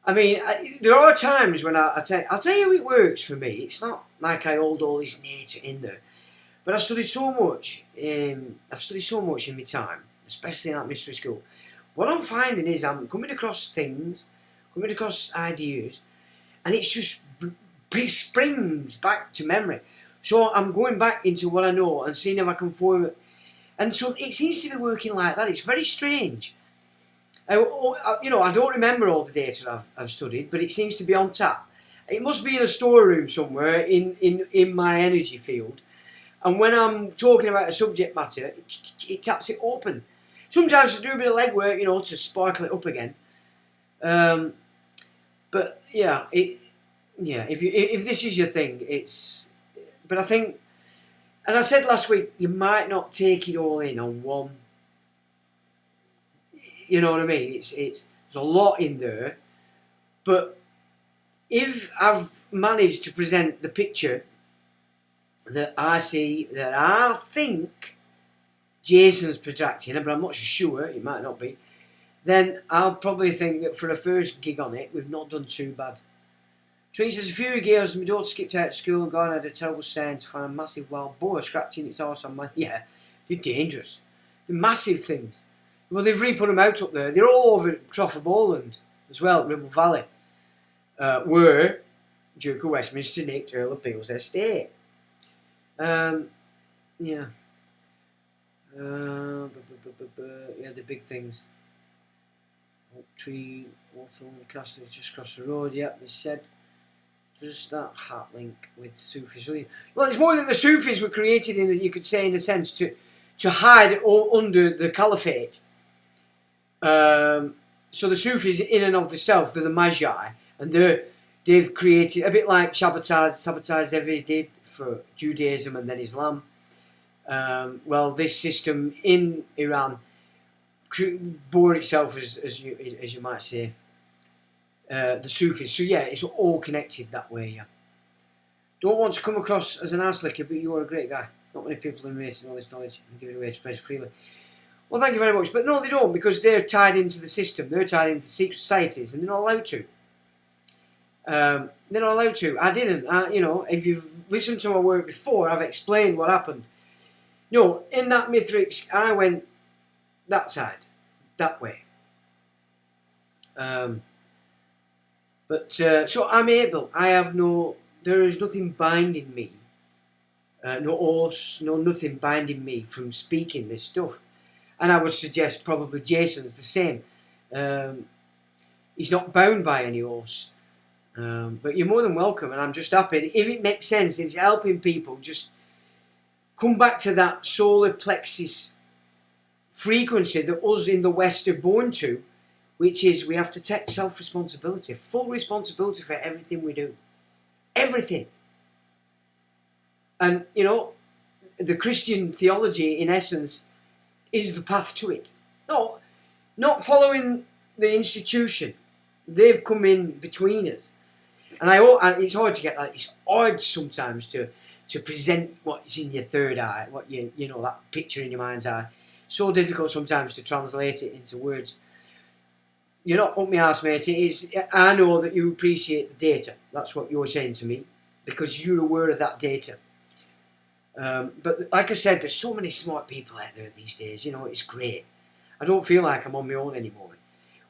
I mean, there are times when I'll tell you how it works for me. It's not like I hold all this nature in there. But I've studied so much. I've studied so much in my time, especially at mystery school. What I'm finding is I'm coming across things, coming across ideas, and it's just springs back to memory. So I'm going back into what I know and seeing if I can form it. And so it seems to be working like that. It's very strange. You know, I don't remember all the data I've studied, but it seems to be on tap. It must be in a storeroom somewhere in my energy field. And when I'm talking about a subject matter, it taps it open. Sometimes I do a bit of legwork, you know, to sparkle it up again. But yeah, if this is your thing, it's. But I think, and I said last week, you might not take it all in on one. You know what I mean? There's a lot in there, but if I've managed to present the picture that I see, that I think Jason's projecting, but I'm not sure, it might not be, then I'll probably think that for a first gig on it, we've not done too bad. Tree says, a few years, my daughter skipped out of school and gone had a terrible saying to find a massive wild boar scratching its arse on my... Yeah, they're dangerous. They're massive things. Well, they've re-put them out up there. They're all over Trough of Bowland as well, Ribble Valley, where Duke of Westminster nicked Earl of Peel's estate. Yeah. Yeah, the big things. Oak Tree, Hawthorne Castle just across the road. Yeah, they said. Does that hat link with Sufis? Well, it's more that the Sufis were created in, you could say, in a sense, to hide under the caliphate. So the Sufis, in and of themselves, they're the Magi, and they've created a bit like Sabbatai Zevi did for Judaism and then Islam. Well, this system in Iran bore itself as you might say. The Sufis. So yeah, it's all connected that way, yeah. Don't want to come across as an ass licker, but you are a great guy. Not many people are rating all this knowledge and give it away to spread freely. Well, thank you very much. But no, they don't, because they're tied into the system. They're tied into secret societies, and they're not allowed to. They're not allowed to. I didn't. You know, if you've listened to my work before, I've explained what happened. No, in that Mithrix, I went that side, that way. So I'm able. I have no. There is nothing binding me. No oaths, no nothing binding me from speaking this stuff. And I would suggest probably Jason's the same. He's not bound by any oaths. But you're more than welcome, and I'm just happy. If it makes sense, it's helping people just come back to that solar plexus frequency that us in the West are born to, which is we have to take self-responsibility, full responsibility for everything we do. Everything. And, you know, the Christian theology, in essence, is the path to it. No, not following the institution. They've come in between us. And it's hard to get that. It's hard sometimes to present what's in your third eye, what you know, that picture in your mind's eye. So difficult sometimes to translate it into words. You're not up my arse, mate. It is, I know that you appreciate the data. That's what you're saying to me, because you're aware of that data. But like I said, there's so many smart people out there these days. You know, it's great. I don't feel like I'm on my own anymore.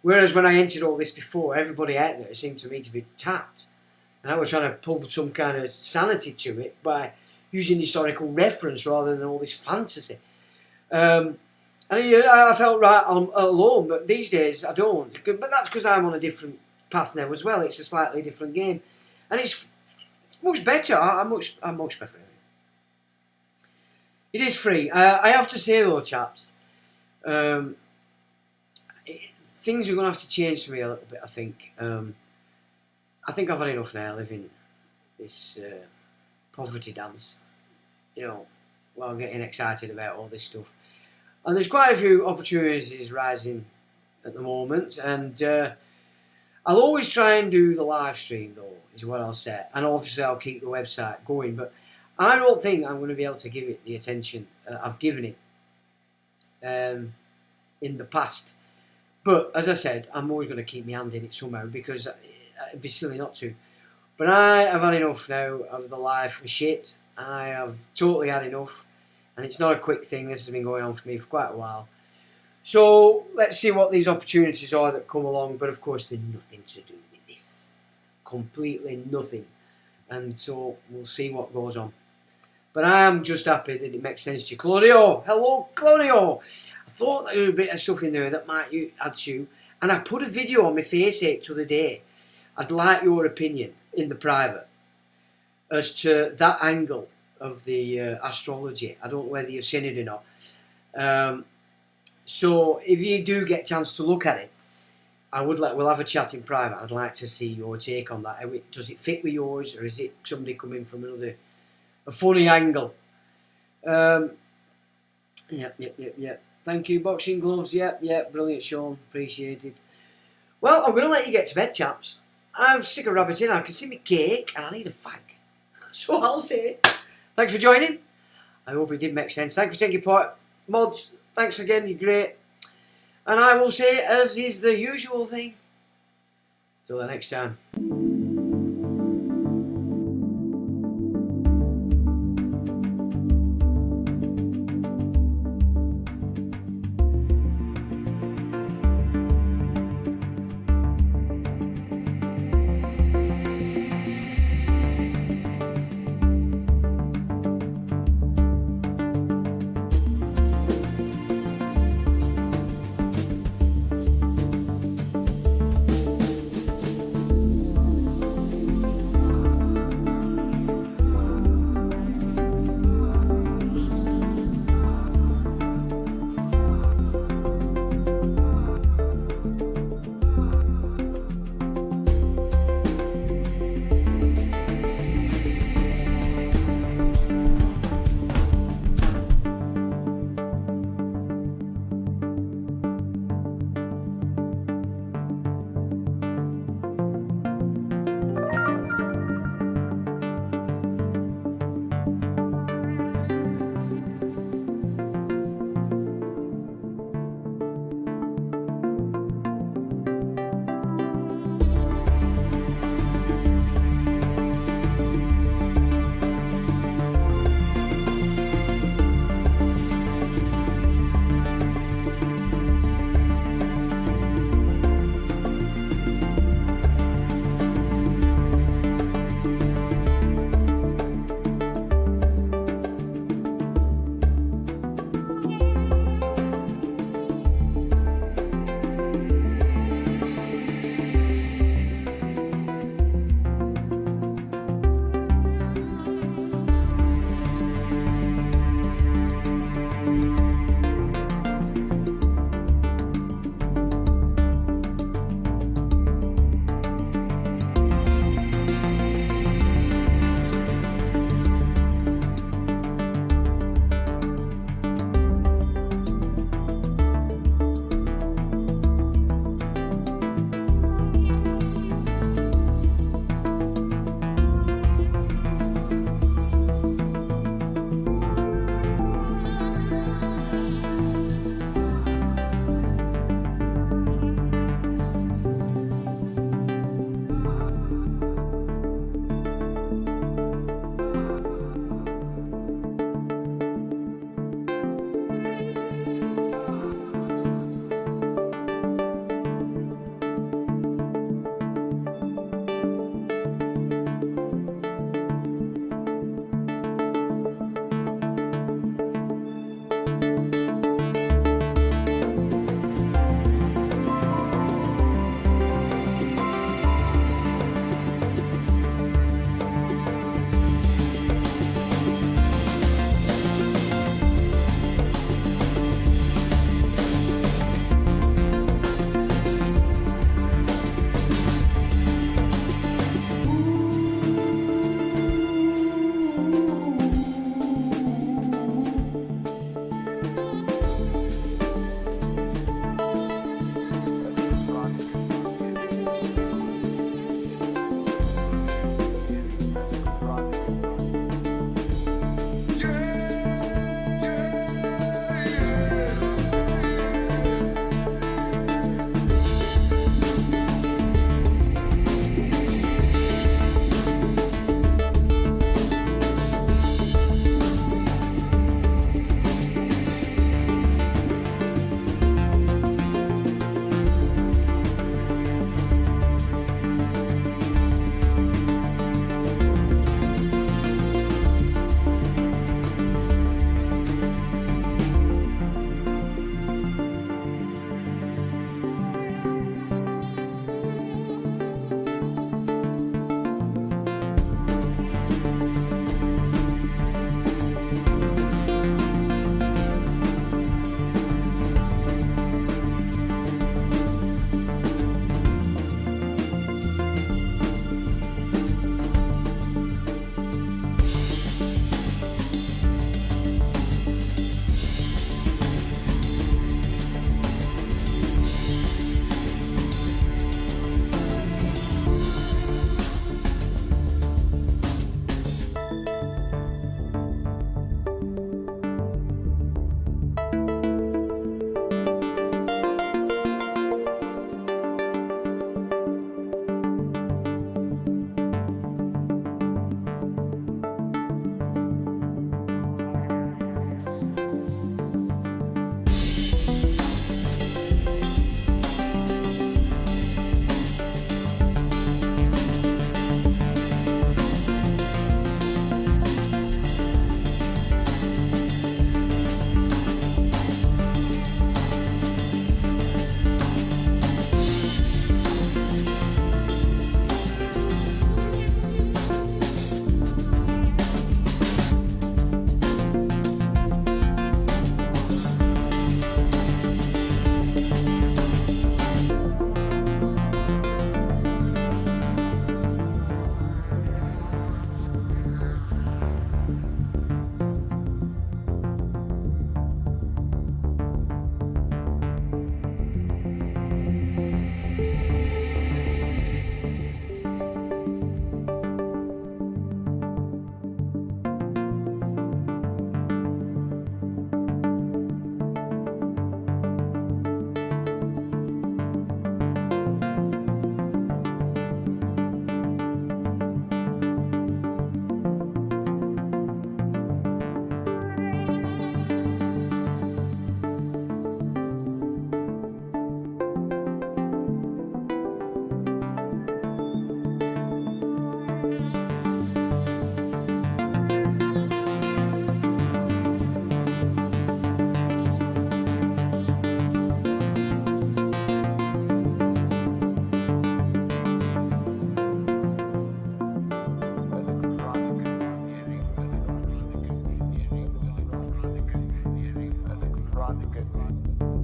Whereas when I entered all this before, everybody out there seemed to me to be tapped. And I was trying to pull some kind of sanity to it by using historical reference rather than all this fantasy. And I felt right alone, but these days I don't. But that's because I'm on a different path now as well. It's a slightly different game. And it's much better. I much prefer it. It is free. I have to say though, chaps, things are going to have to change for me a little bit, I think. I think I've had enough now living this poverty dance, you know, while getting excited about all this stuff. And there's quite a few opportunities rising at the moment, and I'll always try and do the live stream though, is what I'll say. And obviously I'll keep the website going, but I don't think I'm going to be able to give it the attention I've given it in the past. But as I said, I'm always going to keep my hand in it somehow because it'd be silly not to. But I have had enough now of the life shit. I have totally had enough. And it's not a quick thing. This has been going on for me for quite a while. So let's see what these opportunities are that come along. But of course, they're nothing to do with this. Completely nothing. And so we'll see what goes on. But I am just happy that it makes sense to you. Claudio! Hello, Claudio! I thought there was a bit of stuff in there that might add to you. And I put a video on my face the other day. I'd like your opinion in the private as to that angle of the astrology. I don't know whether you've seen it or not. So if you do get a chance to look at it, we'll have a chat in private. I'd like to see your take on that. Does it fit with yours, or is it somebody coming from a funny angle? Yep. Thank you, Boxing Gloves. Yep, brilliant, Sean. Appreciated. Well, I'm going to let you get to bed, chaps. I'm sick of rabbiting. I can see me cake and I need a fag. So I'll say thanks for joining. I hope it did make sense. Thanks for taking part. Mods, thanks again. You're great. And I will say, as is the usual thing, till the next time.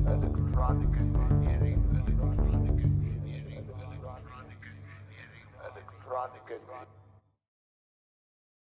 electronic engineering.